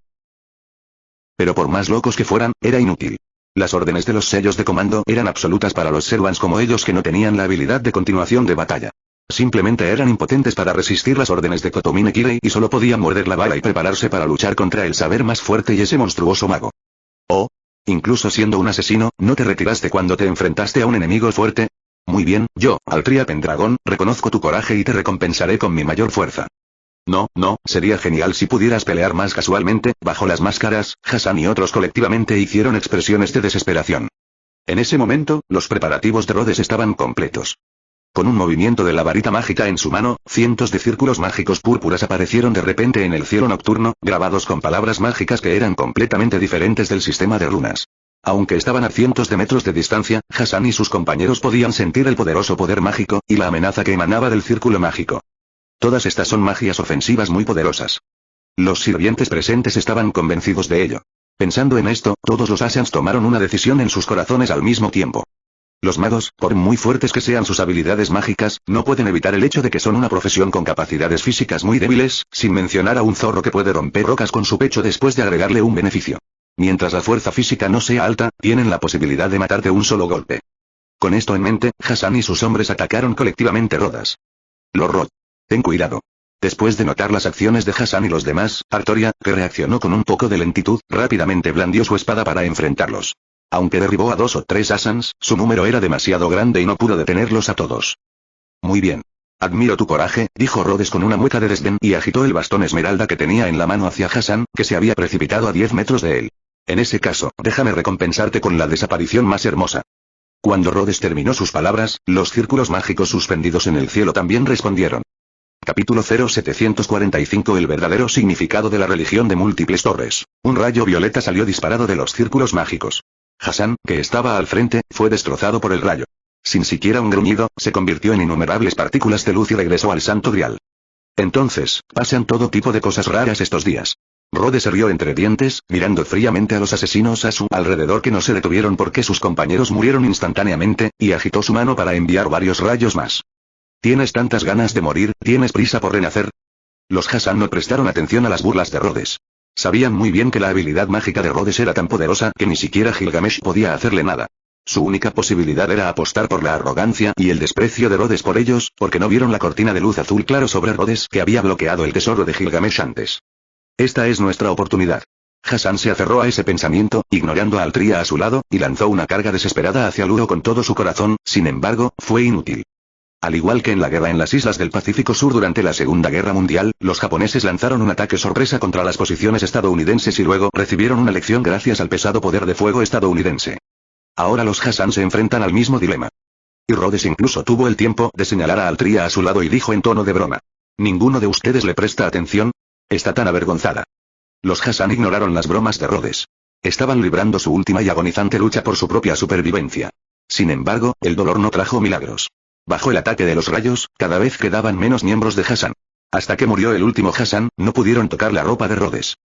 Pero por más locos que fueran, era inútil. Las órdenes de los sellos de comando eran absolutas para los Servants como ellos que no tenían la habilidad de continuación de batalla. Simplemente eran impotentes para resistir las órdenes de Kotomine Kirei y solo podían morder la bala y prepararse para luchar contra el saber más fuerte y ese monstruoso mago. Oh. Incluso siendo un asesino, ¿no te retiraste cuando te enfrentaste a un enemigo fuerte? Muy bien, yo, Altria Pendragon, reconozco tu coraje y te recompensaré con mi mayor fuerza. No, sería genial si pudieras pelear más casualmente. Bajo las máscaras, Hassan y otros colectivamente hicieron expresiones de desesperación. En ese momento, los preparativos de Rhodes estaban completos. Con un movimiento de la varita mágica en su mano, cientos de círculos mágicos púrpuras aparecieron de repente en el cielo nocturno, grabados con palabras mágicas que eran completamente diferentes del sistema de runas. Aunque estaban a cientos de metros de distancia, Hassan y sus compañeros podían sentir el poderoso poder mágico, y la amenaza que emanaba del círculo mágico. Todas estas son magias ofensivas muy poderosas. Los sirvientes presentes estaban convencidos de ello. Pensando en esto, todos los Assans tomaron una decisión en sus corazones al mismo tiempo. Los magos, por muy fuertes que sean sus habilidades mágicas, no pueden evitar el hecho de que son una profesión con capacidades físicas muy débiles, sin mencionar a un zorro que puede romper rocas con su pecho después de agregarle un beneficio. Mientras la fuerza física no sea alta, tienen la posibilidad de matar de un solo golpe. Con esto en mente, Hassan y sus hombres atacaron colectivamente Rodas. Lord, ten cuidado. Después de notar las acciones de Hassan y los demás, Artoria, que reaccionó con un poco de lentitud, rápidamente blandió su espada para enfrentarlos. Aunque derribó a 2 o 3 Assans, su número era demasiado grande y no pudo detenerlos a todos. Muy bien. Admiro tu coraje, dijo Rhodes con una mueca de desdén y agitó el bastón esmeralda que tenía en la mano hacia Hassan, que se había precipitado a 10 metros de él. En ese caso, déjame recompensarte con la desaparición más hermosa. Cuando Rhodes terminó sus palabras, los círculos mágicos suspendidos en el cielo también respondieron. Capítulo 0745 El verdadero significado de la religión de múltiples torres. Un rayo violeta salió disparado de los círculos mágicos. Hassan, que estaba al frente, fue destrozado por el rayo. Sin siquiera un gruñido, se convirtió en innumerables partículas de luz y regresó al Santo Grial. Entonces, pasan todo tipo de cosas raras estos días. Rhodes se rió entre dientes, mirando fríamente a los asesinos a su alrededor que no se detuvieron porque sus compañeros murieron instantáneamente, y agitó su mano para enviar varios rayos más. ¿Tienes tantas ganas de morir? ¿Tienes prisa por renacer? Los Hassan no prestaron atención a las burlas de Rhodes. Sabían muy bien que la habilidad mágica de Rhodes era tan poderosa que ni siquiera Gilgamesh podía hacerle nada. Su única posibilidad era apostar por la arrogancia y el desprecio de Rhodes por ellos, porque no vieron la cortina de luz azul claro sobre Rhodes que había bloqueado el tesoro de Gilgamesh antes. Esta es nuestra oportunidad. Hassan se aferró a ese pensamiento, ignorando a Altria a su lado, y lanzó una carga desesperada hacia Luro con todo su corazón, sin embargo, fue inútil. Al igual que en la guerra en las islas del Pacífico Sur durante la Segunda Guerra Mundial, los japoneses lanzaron un ataque sorpresa contra las posiciones estadounidenses y luego recibieron una lección gracias al pesado poder de fuego estadounidense. Ahora los Hassan se enfrentan al mismo dilema. Y Rhodes incluso tuvo el tiempo de señalar a Altria a su lado y dijo en tono de broma: ¿Ninguno de ustedes le presta atención? Está tan avergonzada. Los Hassan ignoraron las bromas de Rhodes. Estaban librando su última y agonizante lucha por su propia supervivencia. Sin embargo, el dolor no trajo milagros. Bajo el ataque de los rayos, cada vez quedaban menos miembros de Hassan. Hasta que murió el último Hassan, no pudieron tocar la ropa de Rhodes.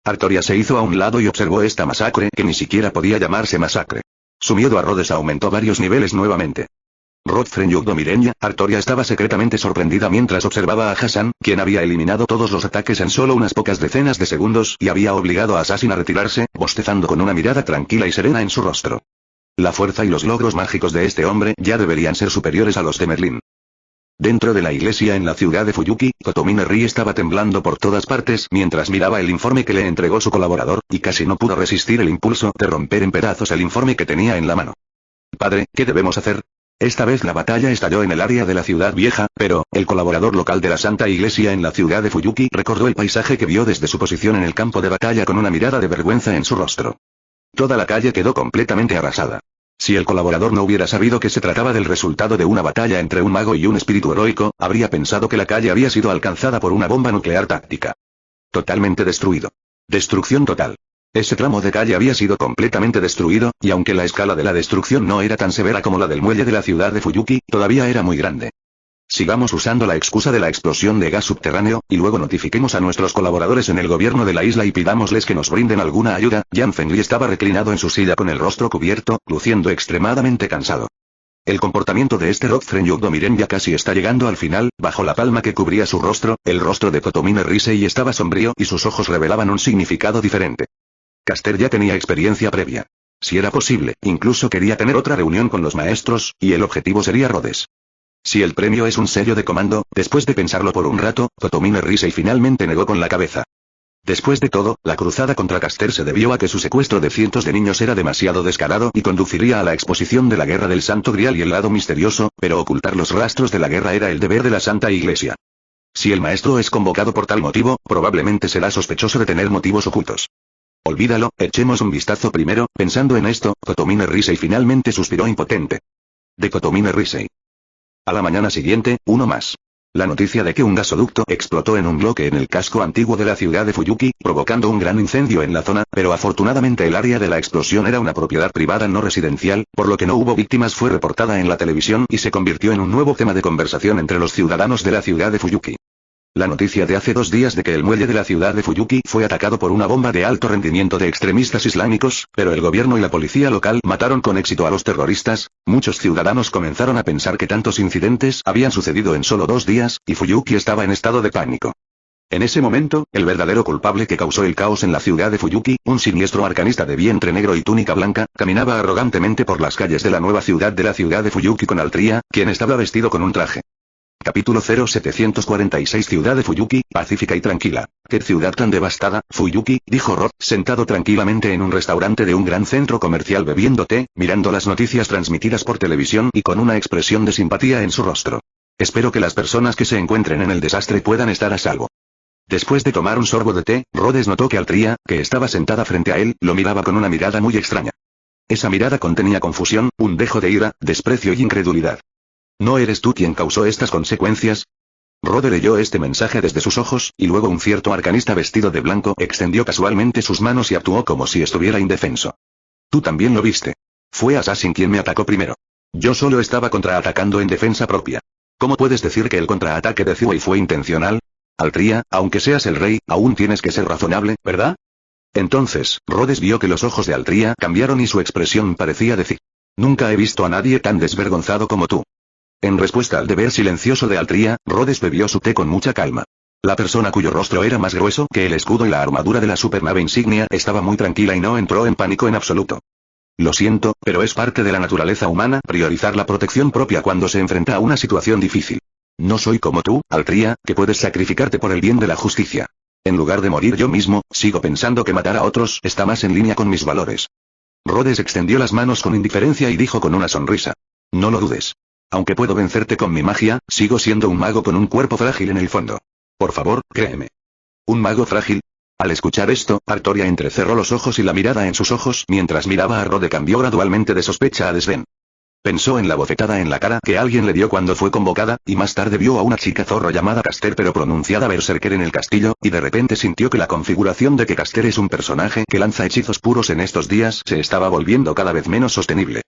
Artoria se hizo a un lado y observó esta masacre que ni siquiera podía llamarse masacre. Su miedo a Rhodes aumentó varios niveles nuevamente. Rodfren Yugdomirenya, Artoria estaba secretamente sorprendida mientras observaba a Hassan, quien había eliminado todos los ataques en solo unas pocas decenas de segundos y había obligado a Assassin a retirarse, bostezando con una mirada tranquila y serena en su rostro. La fuerza y los logros mágicos de este hombre ya deberían ser superiores a los de Merlín. Dentro de la iglesia en la ciudad de Fuyuki, Totomine Ri estaba temblando por todas partes mientras miraba el informe que le entregó su colaborador, y casi no pudo resistir el impulso de romper en pedazos el informe que tenía en la mano. Padre, ¿qué debemos hacer? Esta vez la batalla estalló en el área de la ciudad vieja, pero, el colaborador local de la Santa Iglesia en la ciudad de Fuyuki recordó el paisaje que vio desde su posición en el campo de batalla con una mirada de vergüenza en su rostro. Toda la calle quedó completamente arrasada. Si el colaborador no hubiera sabido que se trataba del resultado de una batalla entre un mago y un espíritu heroico, habría pensado que la calle había sido alcanzada por una bomba nuclear táctica. Totalmente destruido. Destrucción total. Ese tramo de calle había sido completamente destruido, y aunque la escala de la destrucción no era tan severa como la del muelle de la ciudad de Fuyuki, todavía era muy grande. Sigamos usando la excusa de la explosión de gas subterráneo, y luego notifiquemos a nuestros colaboradores en el gobierno de la isla y pidámosles que nos brinden alguna ayuda. Yan Fengli estaba reclinado en su silla con el rostro cubierto, luciendo extremadamente cansado. El comportamiento de este Rodfren Yugdomiren ya casi está llegando al final. Bajo la palma que cubría su rostro, el rostro de Totomine Risei estaba sombrío y sus ojos revelaban un significado diferente. Caster ya tenía experiencia previa. Si era posible, incluso quería tener otra reunión con los maestros, y el objetivo sería Rhodes. Si el premio es un sello de comando, después de pensarlo por un rato, Totomine Risei finalmente negó con la cabeza. Después de todo, la cruzada contra Caster se debió a que su secuestro de cientos de niños era demasiado descarado y conduciría a la exposición de la guerra del Santo Grial y el lado misterioso, pero ocultar los rastros de la guerra era el deber de la Santa Iglesia. Si el maestro es convocado por tal motivo, probablemente será sospechoso de tener motivos ocultos. Olvídalo, echemos un vistazo primero. Pensando en esto, Totomine Risei finalmente suspiró impotente. De Totomine Risei. A la mañana siguiente, uno más. La noticia de que un gasoducto explotó en un bloque en el casco antiguo de la ciudad de Fuyuki, provocando un gran incendio en la zona, pero afortunadamente el área de la explosión era una propiedad privada no residencial, por lo que no hubo víctimas, fue reportada en la televisión y se convirtió en un nuevo tema de conversación entre los ciudadanos de la ciudad de Fuyuki. La noticia de hace 2 días de que el muelle de la ciudad de Fuyuki fue atacado por una bomba de alto rendimiento de extremistas islámicos, pero el gobierno y la policía local mataron con éxito a los terroristas. Muchos ciudadanos comenzaron a pensar que tantos incidentes habían sucedido en solo 2 días, y Fuyuki estaba en estado de pánico. En ese momento, el verdadero culpable que causó el caos en la ciudad de Fuyuki, un siniestro arcanista de vientre negro y túnica blanca, caminaba arrogantemente por las calles de la nueva ciudad de Fuyuki con Altria, quien estaba vestido con un traje. Capítulo 0746 Ciudad de Fuyuki, pacífica y tranquila. ¿Qué ciudad tan devastada, Fuyuki? Dijo Rod, sentado tranquilamente en un restaurante de un gran centro comercial bebiendo té, mirando las noticias transmitidas por televisión y con una expresión de simpatía en su rostro. Espero que las personas que se encuentren en el desastre puedan estar a salvo. Después de tomar un sorbo de té, Rhodes notó que Altria, que estaba sentada frente a él, lo miraba con una mirada muy extraña. Esa mirada contenía confusión, un dejo de ira, desprecio y incredulidad. ¿No eres tú quien causó estas consecuencias? Rode leyó este mensaje desde sus ojos, y luego un cierto arcanista vestido de blanco extendió casualmente sus manos y actuó como si estuviera indefenso. Tú también lo viste. Fue Assassin quien me atacó primero. Yo solo estaba contraatacando en defensa propia. ¿Cómo puedes decir que el contraataque de Zuei fue intencional? Altria, aunque seas el rey, aún tienes que ser razonable, ¿verdad? Entonces, Rhodes vio que los ojos de Altria cambiaron y su expresión parecía decir: nunca he visto a nadie tan desvergonzado como tú. En respuesta al deber silencioso de Altria, Rhodes bebió su té con mucha calma. La persona cuyo rostro era más grueso que el escudo y la armadura de la supernave insignia estaba muy tranquila y no entró en pánico en absoluto. Lo siento, pero es parte de la naturaleza humana priorizar la protección propia cuando se enfrenta a una situación difícil. No soy como tú, Altria, que puedes sacrificarte por el bien de la justicia. En lugar de morir yo mismo, sigo pensando que matar a otros está más en línea con mis valores. Rhodes extendió las manos con indiferencia y dijo con una sonrisa: no lo dudes. Aunque puedo vencerte con mi magia, sigo siendo un mago con un cuerpo frágil en el fondo. Por favor, créeme. ¿Un mago frágil? Al escuchar esto, Artoria entrecerró los ojos y la mirada en sus ojos mientras miraba a Rode cambió gradualmente de sospecha a desdén. Pensó en la bofetada en la cara que alguien le dio cuando fue convocada, y más tarde vio a una chica zorro llamada Caster pero pronunciada Berserker en el castillo, y de repente sintió que la configuración de que Caster es un personaje que lanza hechizos puros en estos días se estaba volviendo cada vez menos sostenible.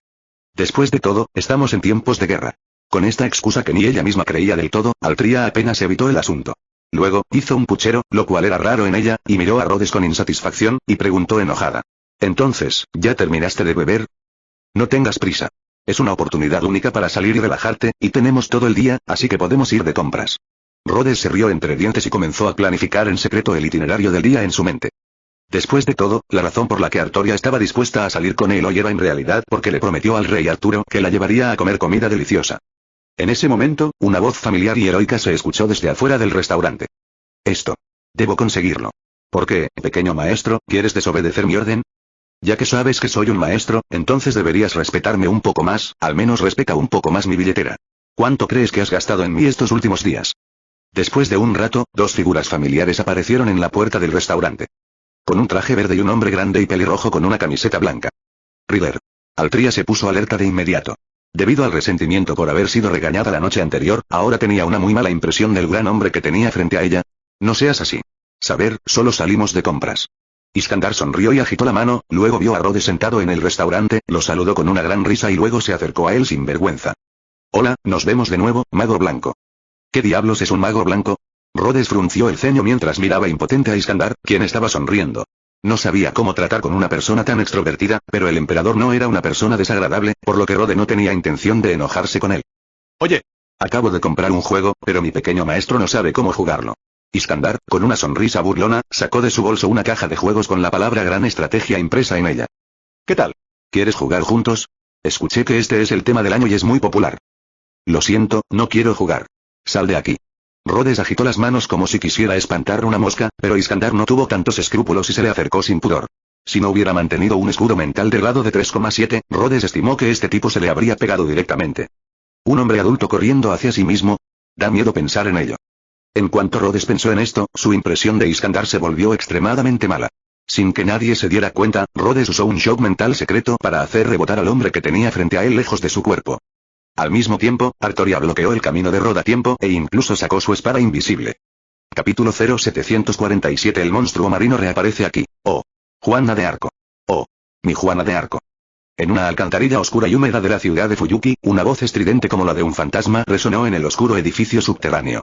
Después de todo, estamos en tiempos de guerra. Con esta excusa que ni ella misma creía del todo, Altria apenas evitó el asunto. Luego, hizo un puchero, lo cual era raro en ella, y miró a Rhodes con insatisfacción, y preguntó enojada: ¿entonces, ya terminaste de beber? No tengas prisa. Es una oportunidad única para salir y relajarte, y tenemos todo el día, así que podemos ir de compras. Rhodes se rió entre dientes y comenzó a planificar en secreto el itinerario del día en su mente. Después de todo, la razón por la que Artoria estaba dispuesta a salir con él hoy era en realidad porque le prometió al rey Arturo que la llevaría a comer comida deliciosa. En ese momento, una voz familiar y heroica se escuchó desde afuera del restaurante. Esto. Debo conseguirlo. ¿Por qué, pequeño maestro, quieres desobedecer mi orden? Ya que sabes que soy un maestro, entonces deberías respetarme un poco más, al menos respeta un poco más mi billetera. ¿Cuánto crees que has gastado en mí estos últimos días? Después de un rato, dos figuras familiares aparecieron en la puerta del restaurante. Con un traje verde y un hombre grande y pelirrojo con una camiseta blanca. River. Altria se puso alerta de inmediato. Debido al resentimiento por haber sido regañada la noche anterior, ahora tenía una muy mala impresión del gran hombre que tenía frente a ella. No seas así. Saber, solo salimos de compras. Iskandar sonrió y agitó la mano, luego vio a Rhodes sentado en el restaurante, lo saludó con una gran risa y luego se acercó a él sin vergüenza. Hola, nos vemos de nuevo, mago blanco. ¿Qué diablos es un mago blanco? Rhodes frunció el ceño mientras miraba impotente a Iskandar, quien estaba sonriendo. No sabía cómo tratar con una persona tan extrovertida, pero el emperador no era una persona desagradable, por lo que Rhodes no tenía intención de enojarse con él. Oye, acabo de comprar un juego, pero mi pequeño maestro no sabe cómo jugarlo. Iskandar, con una sonrisa burlona, sacó de su bolso una caja de juegos con la palabra gran estrategia impresa en ella. ¿Qué tal? ¿Quieres jugar juntos? Escuché que este es el tema del año y es muy popular. Lo siento, no quiero jugar. Sal de aquí. Rhodes agitó las manos como si quisiera espantar una mosca, pero Iskandar no tuvo tantos escrúpulos y se le acercó sin pudor. Si no hubiera mantenido un escudo mental de grado de 3,7, Rhodes estimó que este tipo se le habría pegado directamente. Un hombre adulto corriendo hacia sí mismo. Da miedo pensar en ello. En cuanto Rhodes pensó en esto, su impresión de Iskandar se volvió extremadamente mala. Sin que nadie se diera cuenta, Rhodes usó un shock mental secreto para hacer rebotar al hombre que tenía frente a él lejos de su cuerpo. Al mismo tiempo, Artoria bloqueó el camino de Rhodes a tiempo e incluso sacó su espada invisible. Capítulo 0747 El monstruo marino reaparece aquí. Oh. Juana de Arco. Oh. Mi Juana de Arco. En una alcantarilla oscura y húmeda de la ciudad de Fuyuki, una voz estridente como la de un fantasma resonó en el oscuro edificio subterráneo.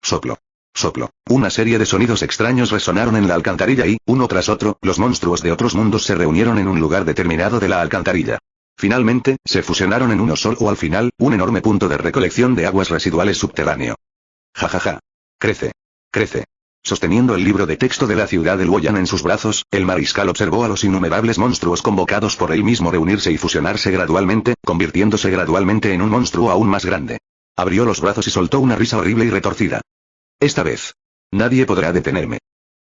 Soplo. Soplo. Una serie de sonidos extraños resonaron en la alcantarilla y, uno tras otro, los monstruos de otros mundos se reunieron en un lugar determinado de la alcantarilla. Finalmente, se fusionaron en uno solo o al final, un enorme punto de recolección de aguas residuales subterráneo. Jajaja. Crece. Crece. Sosteniendo el libro de texto de la ciudad del Woyan en sus brazos, el mariscal observó a los innumerables monstruos convocados por él mismo reunirse y fusionarse gradualmente, convirtiéndose gradualmente en un monstruo aún más grande. Abrió los brazos y soltó una risa horrible y retorcida. Esta vez. Nadie podrá detenerme.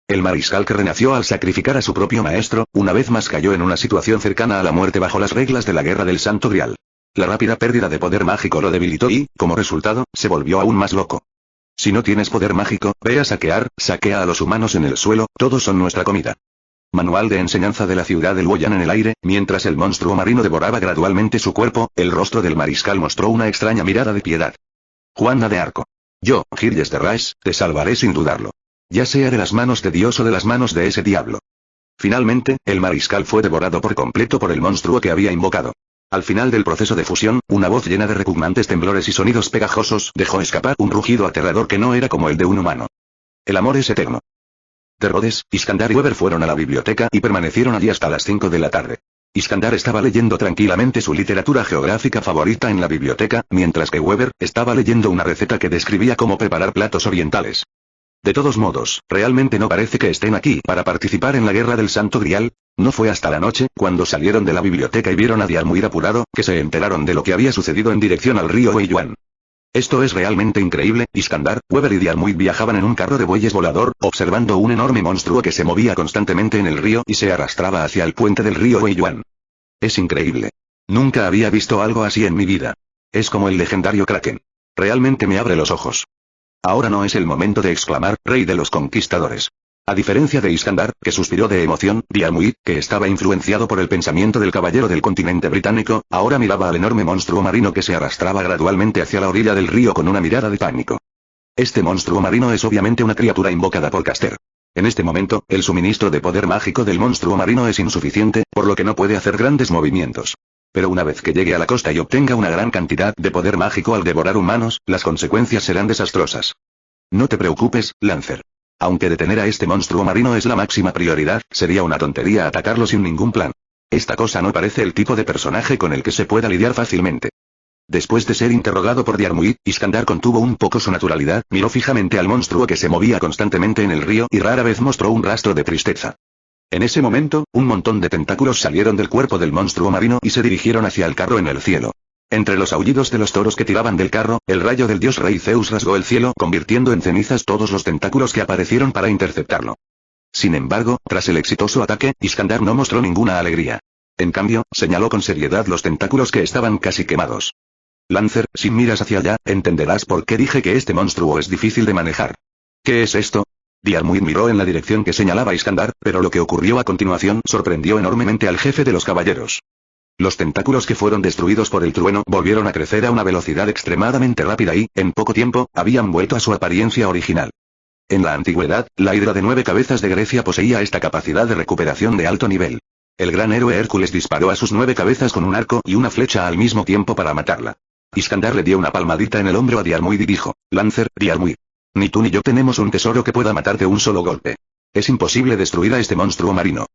El mariscal que renació al sacrificar a su propio maestro, una vez más cayó en una situación cercana a la muerte bajo las reglas de la guerra del Santo Grial. La rápida pérdida de poder mágico lo debilitó y, como resultado, se volvió aún más loco. Si no tienes poder mágico, ve a saquear, saquea a los humanos en el suelo, todos son nuestra comida. Manual de enseñanza de la ciudad del Woyan en el aire, mientras el monstruo marino devoraba gradualmente su cuerpo, el rostro del mariscal mostró una extraña mirada de piedad. Juana de Arco. Yo, Gilles de Rais, te salvaré sin dudarlo. Ya sea de las manos de Dios o de las manos de ese diablo. Finalmente, el mariscal fue devorado por completo por el monstruo que había invocado. Al final del proceso de fusión, una voz llena de repugnantes temblores y sonidos pegajosos dejó escapar un rugido aterrador que no era como el de un humano. El amor es eterno. De Rhodes, Iskandar y Weber fueron a la biblioteca y permanecieron allí hasta las 5 de la tarde. Iskandar estaba leyendo tranquilamente su literatura geográfica favorita en la biblioteca, mientras que Weber estaba leyendo una receta que describía cómo preparar platos orientales. De todos modos, realmente no parece que estén aquí para participar en la guerra del Santo Grial. No fue hasta la noche, cuando salieron de la biblioteca y vieron a Diarmuid apurado, que se enteraron de lo que había sucedido en dirección al río Weiyuan. Esto es realmente increíble. Iskandar, Weber y Diarmuid viajaban en un carro de bueyes volador, observando un enorme monstruo que se movía constantemente en el río y se arrastraba hacia el puente del río Weiyuan. Es increíble. Nunca había visto algo así en mi vida. Es como el legendario Kraken. Realmente me abre los ojos. Ahora no es el momento de exclamar, rey de los conquistadores. A diferencia de Iskandar, que suspiró de emoción, Diarmuid, que estaba influenciado por el pensamiento del caballero del continente británico, ahora miraba al enorme monstruo marino que se arrastraba gradualmente hacia la orilla del río con una mirada de pánico. Este monstruo marino es obviamente una criatura invocada por Caster. En este momento, el suministro de poder mágico del monstruo marino es insuficiente, por lo que no puede hacer grandes movimientos. Pero una vez que llegue a la costa y obtenga una gran cantidad de poder mágico al devorar humanos, las consecuencias serán desastrosas. No te preocupes, Lancer. Aunque detener a este monstruo marino es la máxima prioridad, sería una tontería atacarlo sin ningún plan. Esta cosa no parece el tipo de personaje con el que se pueda lidiar fácilmente. Después de ser interrogado por Diarmuid, Iskandar contuvo un poco su naturalidad, miró fijamente al monstruo que se movía constantemente en el río y rara vez mostró un rastro de tristeza. En ese momento, un montón de tentáculos salieron del cuerpo del monstruo marino y se dirigieron hacia el carro en el cielo. Entre los aullidos de los toros que tiraban del carro, el rayo del dios rey Zeus rasgó el cielo, convirtiendo en cenizas todos los tentáculos que aparecieron para interceptarlo. Sin embargo, tras el exitoso ataque, Iskandar no mostró ninguna alegría. En cambio, señaló con seriedad los tentáculos que estaban casi quemados. Lancer, si miras hacia allá, entenderás por qué dije que este monstruo es difícil de manejar. ¿Qué es esto? Diarmuid miró en la dirección que señalaba Iskandar, pero lo que ocurrió a continuación sorprendió enormemente al jefe de los caballeros. Los tentáculos que fueron destruidos por el trueno volvieron a crecer a una velocidad extremadamente rápida y, en poco tiempo, habían vuelto a su apariencia original. En la antigüedad, la hidra de 9 cabezas de Grecia poseía esta capacidad de recuperación de alto nivel. El gran héroe Hércules disparó a sus 9 cabezas con un arco y una flecha al mismo tiempo para matarla. Iskandar le dio una palmadita en el hombro a Diarmuid y dijo, Lancer, Diarmuid. Ni tú ni yo tenemos un tesoro que pueda matar de un solo golpe. Es imposible destruir a este monstruo marino.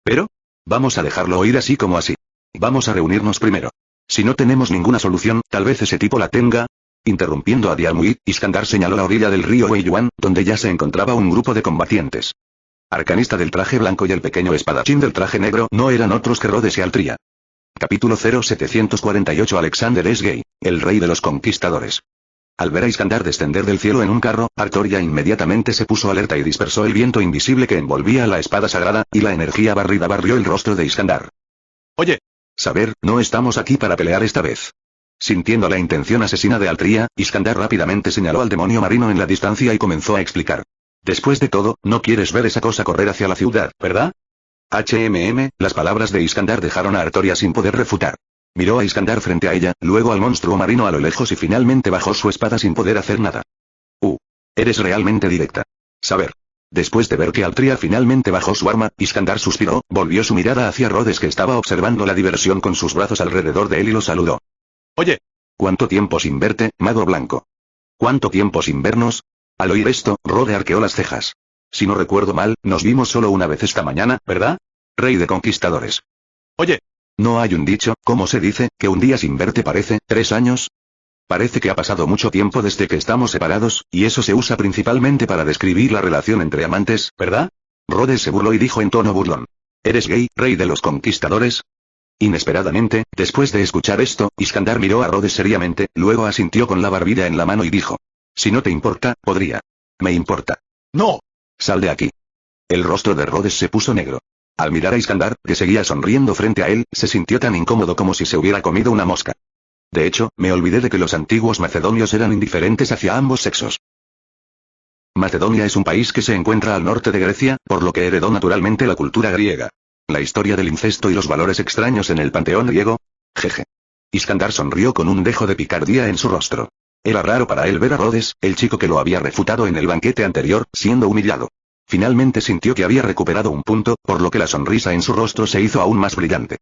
Pero, vamos a dejarlo ir así como así. Vamos a reunirnos primero. Si no tenemos ninguna solución, tal vez ese tipo la tenga. Interrumpiendo a Diarmuid, Iskandar señaló la orilla del río Weiyuan, donde ya se encontraba un grupo de combatientes. Arcanista del traje blanco y el pequeño espadachín del traje negro no eran otros que Rhodes y Altria. Capítulo 0748 Alexander es gay, el rey de los conquistadores. Al ver a Iskandar descender del cielo en un carro, Artoria inmediatamente se puso alerta y dispersó el viento invisible que envolvía la espada sagrada, y la energía barrida barrió el rostro de Iskandar. Oye. Saber, no estamos aquí para pelear esta vez. Sintiendo la intención asesina de Altria, Iskandar rápidamente señaló al demonio marino en la distancia y comenzó a explicar. Después de todo, no quieres ver esa cosa correr hacia la ciudad, ¿verdad? Las palabras de Iskandar dejaron a Artoria sin poder refutar. Miró a Iskandar frente a ella, luego al monstruo marino a lo lejos y finalmente bajó su espada sin poder hacer nada. Eres realmente directa. Saber. Después de ver que Altria finalmente bajó su arma, Iskandar suspiró, volvió su mirada hacia Rhodes que estaba observando la diversión con sus brazos alrededor de él y lo saludó. Oye. ¿Cuánto tiempo sin verte, mago blanco? ¿Cuánto tiempo sin vernos? Al oír esto, Rhodes arqueó las cejas. Si no recuerdo mal, nos vimos solo una vez esta mañana, ¿verdad? Rey de conquistadores. Oye. ¿No hay un dicho, cómo se dice, que un día sin verte parece 3 años? Parece que ha pasado mucho tiempo desde que estamos separados, y eso se usa principalmente para describir la relación entre amantes, ¿verdad? Rhodes se burló y dijo en tono burlón. ¿Eres gay, rey de los conquistadores? Inesperadamente, después de escuchar esto, Iskandar miró a Rhodes seriamente, luego asintió con la barbilla en la mano y dijo. Si no te importa, podría. Me importa. ¡No! Sal de aquí. El rostro de Rhodes se puso negro. Al mirar a Iskandar, que seguía sonriendo frente a él, se sintió tan incómodo como si se hubiera comido una mosca. De hecho, me olvidé de que los antiguos macedonios eran indiferentes hacia ambos sexos. Macedonia es un país que se encuentra al norte de Grecia, por lo que heredó naturalmente la cultura griega. La historia del incesto y los valores extraños en el panteón griego. Jeje. Iskandar sonrió con un dejo de picardía en su rostro. Era raro para él ver a Rhodes, el chico que lo había refutado en el banquete anterior, siendo humillado. Finalmente sintió que había recuperado un punto, por lo que la sonrisa en su rostro se hizo aún más brillante.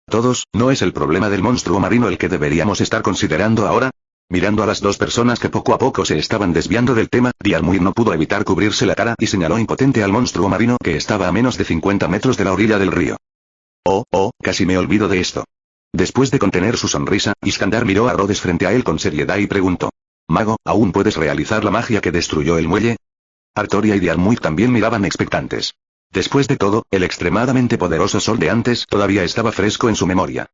Todos, ¿no es el problema del monstruo marino el que deberíamos estar considerando ahora? Mirando a las dos personas que poco a poco se estaban desviando del tema, Diarmuid no pudo evitar cubrirse la cara y señaló impotente al monstruo marino que estaba a menos de 50 metros de la orilla del río. Oh, casi me olvido de esto. Después de contener su sonrisa, Iskandar miró a Rhodes frente a él con seriedad y preguntó. Mago, ¿aún puedes realizar la magia que destruyó el muelle? Artoria y Diarmuid también miraban expectantes. Después de todo, el extremadamente poderoso sol de antes todavía estaba fresco en su memoria.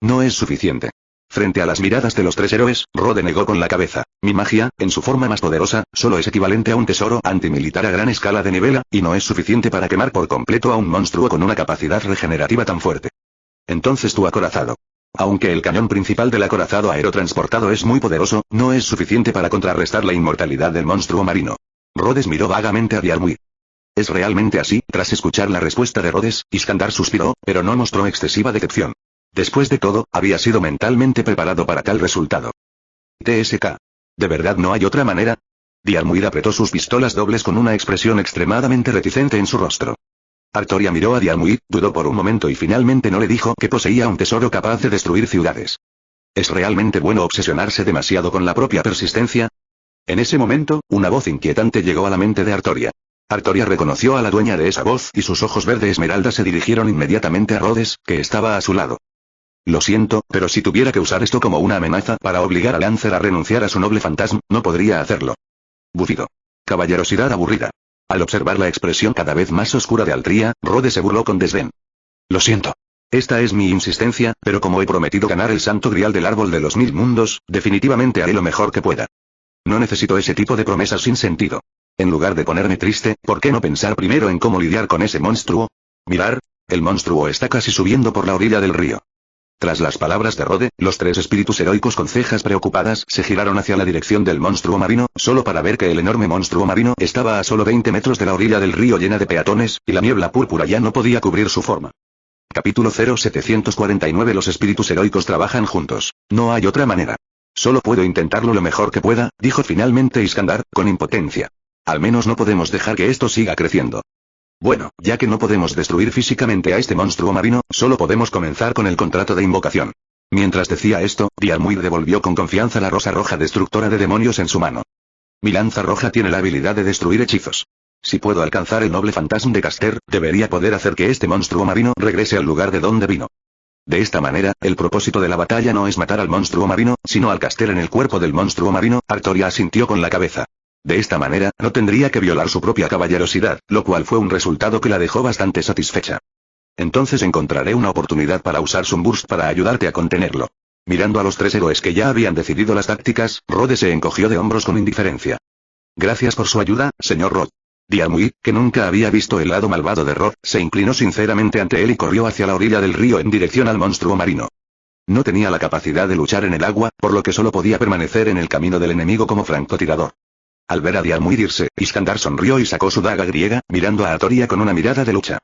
No es suficiente. Frente a las miradas de los tres héroes, Rhodes negó con la cabeza. Mi magia, en su forma más poderosa, solo es equivalente a un tesoro antimilitar a gran escala de nivela, y no es suficiente para quemar por completo a un monstruo con una capacidad regenerativa tan fuerte. Entonces tu acorazado. Aunque el cañón principal del acorazado aerotransportado es muy poderoso, no es suficiente para contrarrestar la inmortalidad del monstruo marino. Rhodes miró vagamente a Diarmuid. ¿Es realmente así? Tras escuchar la respuesta de Rhodes, Iskandar suspiró, pero no mostró excesiva decepción. Después de todo, había sido mentalmente preparado para tal resultado. TSK. ¿De verdad no hay otra manera? Diarmuid apretó sus pistolas dobles con una expresión extremadamente reticente en su rostro. Artoria miró a Diarmuid, dudó por un momento y finalmente no le dijo que poseía un tesoro capaz de destruir ciudades. ¿Es realmente bueno obsesionarse demasiado con la propia persistencia? En ese momento, una voz inquietante llegó a la mente de Artoria. Artoria reconoció a la dueña de esa voz y sus ojos verde esmeralda se dirigieron inmediatamente a Rhodes, que estaba a su lado. Lo siento, pero si tuviera que usar esto como una amenaza para obligar a Lancer a renunciar a su noble fantasma, no podría hacerlo. Bufido. Caballerosidad aburrida. Al observar la expresión cada vez más oscura de Altria, Rhodes se burló con desdén. Lo siento. Esta es mi insistencia, pero como he prometido ganar el santo grial del árbol de los 1000 mundos, definitivamente haré lo mejor que pueda. No necesito ese tipo de promesas sin sentido. En lugar de ponerme triste, ¿por qué no pensar primero en cómo lidiar con ese monstruo? Mirar, el monstruo está casi subiendo por la orilla del río. Tras las palabras de Rhodes, los tres espíritus heroicos con cejas preocupadas se giraron hacia la dirección del monstruo marino, solo para ver que el enorme monstruo marino estaba a solo 20 metros de la orilla del río llena de peatones, y la niebla púrpura ya no podía cubrir su forma. Capítulo 0749 Los espíritus heroicos trabajan juntos. No hay otra manera. Solo puedo intentarlo lo mejor que pueda, dijo finalmente Iskandar, con impotencia. Al menos no podemos dejar que esto siga creciendo. Bueno, ya que no podemos destruir físicamente a este monstruo marino, solo podemos comenzar con el contrato de invocación. Mientras decía esto, Diarmuid devolvió con confianza la rosa roja destructora de demonios en su mano. Mi lanza roja tiene la habilidad de destruir hechizos. Si puedo alcanzar el noble fantasma de Caster, debería poder hacer que este monstruo marino regrese al lugar de donde vino. De esta manera, el propósito de la batalla no es matar al monstruo marino, sino al Caster en el cuerpo del monstruo marino. Artoria asintió con la cabeza. De esta manera, no tendría que violar su propia caballerosidad, lo cual fue un resultado que la dejó bastante satisfecha. Entonces encontraré una oportunidad para usar Sunburst para ayudarte a contenerlo. Mirando a los tres héroes que ya habían decidido las tácticas, Rhodes se encogió de hombros con indiferencia. Gracias por su ayuda, señor Rod. Diarmuid, que nunca había visto el lado malvado de Rod, se inclinó sinceramente ante él y corrió hacia la orilla del río en dirección al monstruo marino. No tenía la capacidad de luchar en el agua, por lo que solo podía permanecer en el camino del enemigo como francotirador. Al ver a Diarmuid irse, Iskandar sonrió y sacó su daga griega, mirando a Artoria con una mirada de lucha.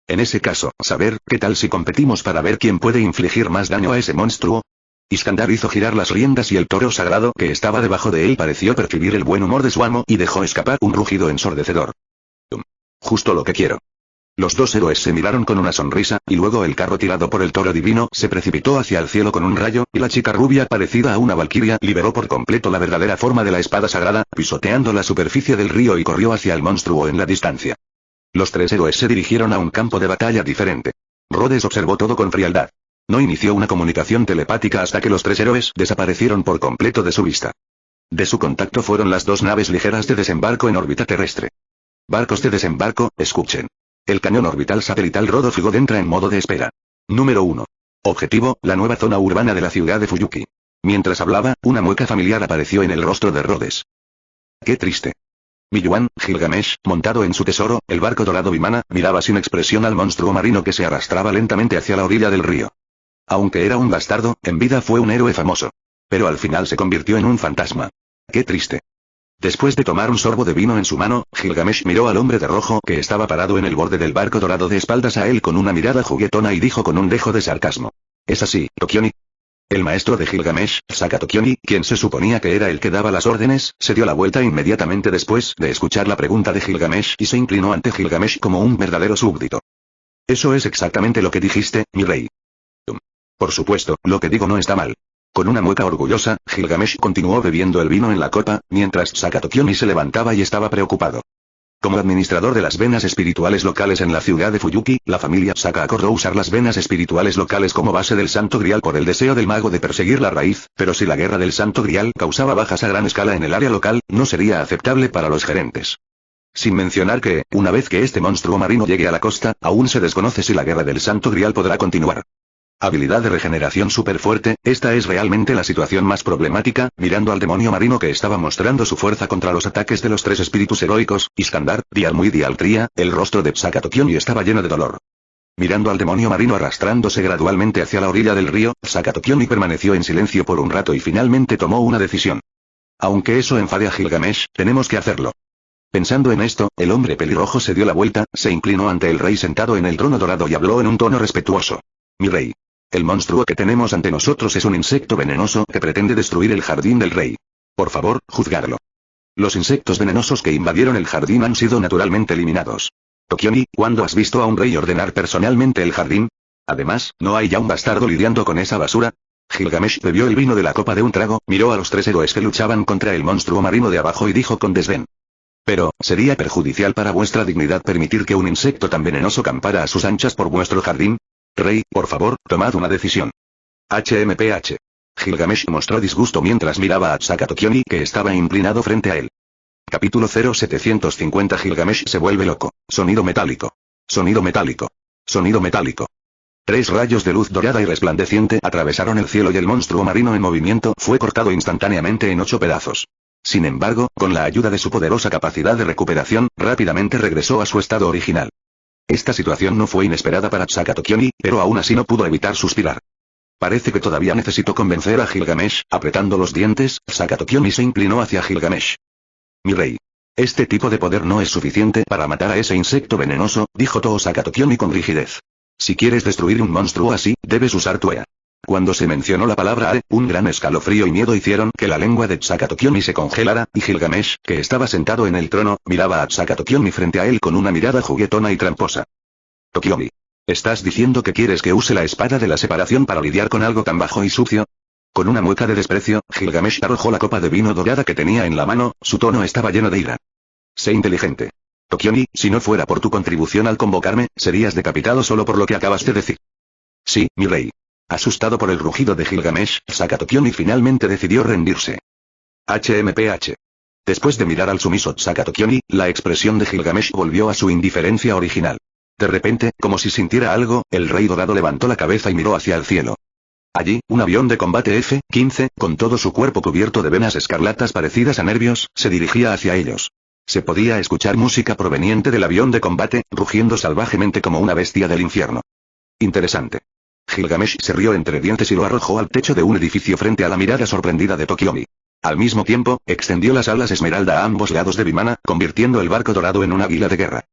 En ese caso, saber, ¿qué tal si competimos para ver quién puede infligir más daño a ese monstruo? Iskandar hizo girar las riendas y el toro sagrado que estaba debajo de él pareció percibir el buen humor de su amo y dejó escapar un rugido ensordecedor. Justo lo que quiero. Los dos héroes se miraron con una sonrisa, y luego el carro tirado por el toro divino se precipitó hacia el cielo con un rayo, y la chica rubia parecida a una valquiria liberó por completo la verdadera forma de la espada sagrada, pisoteando la superficie del río y corrió hacia el monstruo en la distancia. Los tres héroes se dirigieron a un campo de batalla diferente. Rhodes observó todo con frialdad. No inició una comunicación telepática hasta que los tres héroes desaparecieron por completo de su vista. De su contacto fueron las dos naves ligeras de desembarco en órbita terrestre. Barcos de desembarco, escuchen. El cañón orbital satelital Rodolfo entra en modo de espera. Número 1. Objetivo, la nueva zona urbana de la ciudad de Fuyuki. Mientras hablaba, una mueca familiar apareció en el rostro de Rhodes. Qué triste. Miyuan, Gilgamesh, montado en su tesoro, el barco dorado Vimana, miraba sin expresión al monstruo marino que se arrastraba lentamente hacia la orilla del río. Aunque era un bastardo, en vida fue un héroe famoso. Pero al final se convirtió en un fantasma. Qué triste. Después de tomar un sorbo de vino en su mano, Gilgamesh miró al hombre de rojo que estaba parado en el borde del barco dorado de espaldas a él con una mirada juguetona y dijo con un dejo de sarcasmo. ¿Es así, Tokioni? El maestro de Gilgamesh, Sakatokioni, quien se suponía que era el que daba las órdenes, se dio la vuelta inmediatamente después de escuchar la pregunta de Gilgamesh y se inclinó ante Gilgamesh como un verdadero súbdito. Eso es exactamente lo que dijiste, mi rey. Por supuesto, lo que digo no está mal. Con una mueca orgullosa, Gilgamesh continuó bebiendo el vino en la copa, mientras Sakatokioni se levantaba y estaba preocupado. Como administrador de las venas espirituales locales en la ciudad de Fuyuki, la familia Saka acordó usar las venas espirituales locales como base del Santo Grial por el deseo del mago de perseguir la raíz, pero si la guerra del Santo Grial causaba bajas a gran escala en el área local, no sería aceptable para los gerentes. Sin mencionar que, una vez que este monstruo marino llegue a la costa, aún se desconoce si la guerra del Santo Grial podrá continuar. Habilidad de regeneración súper fuerte, esta es realmente la situación más problemática, mirando al demonio marino que estaba mostrando su fuerza contra los ataques de los tres espíritus heroicos, Iskandar, Dialmuid y Altria, el rostro de Sakatokioni estaba lleno de dolor. Mirando al demonio marino arrastrándose gradualmente hacia la orilla del río, Sakatokioni permaneció en silencio por un rato y finalmente tomó una decisión. Aunque eso enfade a Gilgamesh, tenemos que hacerlo. Pensando en esto, el hombre pelirrojo se dio la vuelta, se inclinó ante el rey sentado en el trono dorado y habló en un tono respetuoso. Mi rey. El monstruo que tenemos ante nosotros es un insecto venenoso que pretende destruir el jardín del rey. Por favor, juzgadlo. Los insectos venenosos que invadieron el jardín han sido naturalmente eliminados. Tokioni, ¿cuándo has visto a un rey ordenar personalmente el jardín? Además, ¿no hay ya un bastardo lidiando con esa basura? Gilgamesh bebió el vino de la copa de un trago, miró a los tres héroes que luchaban contra el monstruo marino de abajo y dijo con desdén. Pero, ¿sería perjudicial para vuestra dignidad permitir que un insecto tan venenoso campara a sus anchas por vuestro jardín? Rey, por favor, tomad una decisión. HMPH. Gilgamesh mostró disgusto mientras miraba a Sakatokioni que estaba inclinado frente a él. Capítulo 0750 Gilgamesh se vuelve loco. Sonido metálico. Sonido metálico. Sonido metálico. 3 rayos de luz dorada y resplandeciente atravesaron el cielo y el monstruo marino en movimiento fue cortado instantáneamente en 8 pedazos. Sin embargo, con la ayuda de su poderosa capacidad de recuperación, rápidamente regresó a su estado original. Esta situación no fue inesperada para Sakatokioni, pero aún así no pudo evitar suspirar. Parece que todavía necesito convencer a Gilgamesh, apretando los dientes, Sakatokioni se inclinó hacia Gilgamesh. Mi rey. Este tipo de poder no es suficiente para matar a ese insecto venenoso, dijo Toho Sakatokioni con rigidez. Si quieres destruir un monstruo así, debes usar tu Ea. Cuando se mencionó la palabra Ae, un gran escalofrío y miedo hicieron que la lengua de Sakatokioni se congelara, y Gilgamesh, que estaba sentado en el trono, miraba a Sakatokioni frente a él con una mirada juguetona y tramposa. Tokiomi. ¿Estás diciendo que quieres que use la espada de la separación para lidiar con algo tan bajo y sucio? Con una mueca de desprecio, Gilgamesh arrojó la copa de vino dorada que tenía en la mano, su tono estaba lleno de ira. Sé inteligente. Tokiomi, si no fuera por tu contribución al convocarme, serías decapitado solo por lo que acabas de decir. Sí, mi rey. Asustado por el rugido de Gilgamesh, Sakatokioni finalmente decidió rendirse. HMPH. Después de mirar al sumiso Sakatokioni, la expresión de Gilgamesh volvió a su indiferencia original. De repente, como si sintiera algo, el rey dorado levantó la cabeza y miró hacia el cielo. Allí, un avión de combate F-15, con todo su cuerpo cubierto de venas escarlatas parecidas a nervios, se dirigía hacia ellos. Se podía escuchar música proveniente del avión de combate, rugiendo salvajemente como una bestia del infierno. Interesante. Gilgamesh se rió entre dientes y lo arrojó al techo de un edificio frente a la mirada sorprendida de Tokiomi. Al mismo tiempo, extendió las alas esmeralda a ambos lados de Vimana, convirtiendo el barco dorado en un águila de guerra.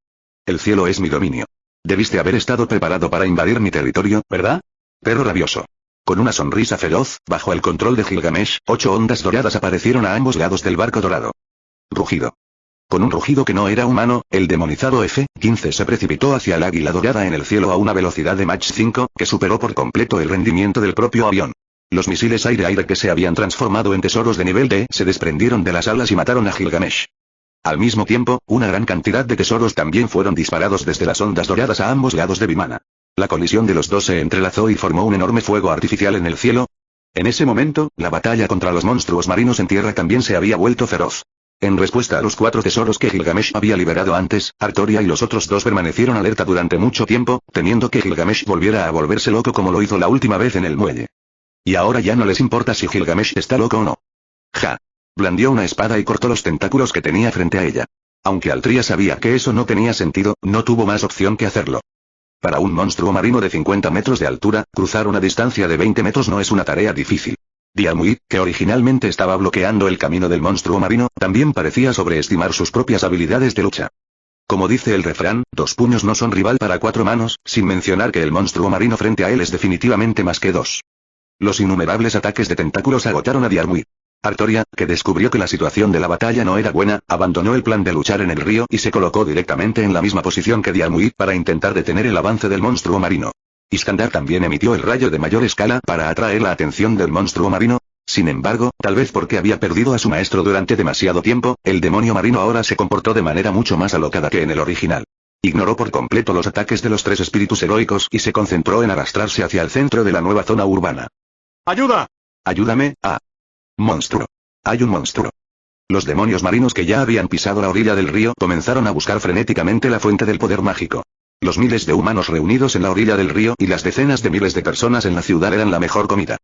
El cielo es mi dominio. Debiste haber estado preparado para invadir mi territorio, ¿verdad? Perro rabioso. Con una sonrisa feroz, bajo el control de Gilgamesh, 8 ondas doradas aparecieron a ambos lados del barco dorado. Rugido. Con un rugido que no era humano, el demonizado F-15 se precipitó hacia el águila dorada en el cielo a una velocidad de Mach 5, que superó por completo el rendimiento del propio avión. Los misiles aire-aire que se habían transformado en tesoros de nivel D se desprendieron de las alas y mataron a Gilgamesh. Al mismo tiempo, una gran cantidad de tesoros también fueron disparados desde las ondas doradas a ambos lados de Vimana. La colisión de los dos se entrelazó y formó un enorme fuego artificial en el cielo. En ese momento, la batalla contra los monstruos marinos en tierra también se había vuelto feroz. En respuesta a los 4 tesoros que Gilgamesh había liberado antes, Artoria y los otros 2 permanecieron alerta durante mucho tiempo, temiendo que Gilgamesh volviera a volverse loco como lo hizo la última vez en el muelle. Y ahora ya no les importa si Gilgamesh está loco o no. Ja. Blandió una espada y cortó los tentáculos que tenía frente a ella. Aunque Altria sabía que eso no tenía sentido, no tuvo más opción que hacerlo. Para un monstruo marino de 50 metros de altura, cruzar una distancia de 20 metros no es una tarea difícil. Dialmuid, que originalmente estaba bloqueando el camino del monstruo marino, también parecía sobreestimar sus propias habilidades de lucha. Como dice el refrán, 2 puños no son rival para 4 manos, sin mencionar que el monstruo marino frente a él es definitivamente más que 2. Los innumerables ataques de tentáculos agotaron a Diarmuid. Artoria, que descubrió que la situación de la batalla no era buena, abandonó el plan de luchar en el río y se colocó directamente en la misma posición que Diarmuid para intentar detener el avance del monstruo marino. Iskandar también emitió el rayo de mayor escala para atraer la atención del monstruo marino. Sin embargo, tal vez porque había perdido a su maestro durante demasiado tiempo, el demonio marino ahora se comportó de manera mucho más alocada que en el original. Ignoró por completo los ataques de los 3 espíritus heroicos y se concentró en arrastrarse hacia el centro de la nueva zona urbana. ¡Ayuda! ¡Ayúdame! ¡Ah! ¡Monstruo! ¡Hay un monstruo! Los demonios marinos que ya habían pisado la orilla del río comenzaron a buscar frenéticamente la fuente del poder mágico. Los miles de humanos reunidos en la orilla del río y las decenas de miles de personas en la ciudad eran la mejor comida.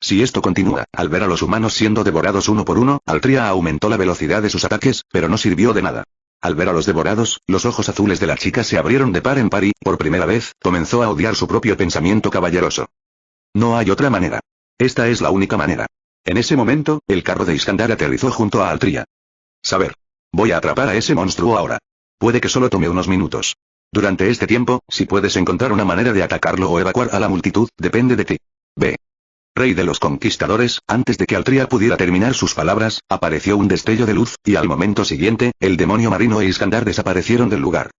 Si esto continúa, al ver a los humanos siendo devorados uno por uno, Altria aumentó la velocidad de sus ataques, pero no sirvió de nada. Al ver a los devorados, los ojos azules de la chica se abrieron de par en par y, por primera vez, comenzó a odiar su propio pensamiento caballeroso. No hay otra manera. Esta es la única manera. En ese momento, el carro de Iskandar aterrizó junto a Altria. Saber. Voy a atrapar a ese monstruo ahora. Puede que solo tome unos minutos. Durante este tiempo, si puedes encontrar una manera de atacarlo o evacuar a la multitud, depende de ti. B. Rey de los conquistadores, antes de que Altria pudiera terminar sus palabras, apareció un destello de luz, y al momento siguiente, el demonio marino e Iskandar desaparecieron del lugar.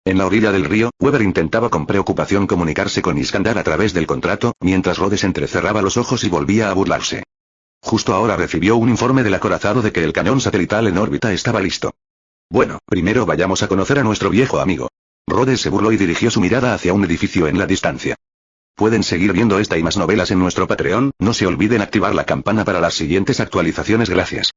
En la orilla del río, Weber intentaba con preocupación comunicarse con Iskandar a través del contrato, mientras Rhodes entrecerraba los ojos y volvía a burlarse. Justo ahora recibió un informe del acorazado de que el cañón satelital en órbita estaba listo. Bueno, primero vayamos a conocer a nuestro viejo amigo. Rhodes se burló y dirigió su mirada hacia un edificio en la distancia. Pueden seguir viendo esta y más novelas en nuestro Patreon, no se olviden activar la campana para las siguientes actualizaciones. Gracias.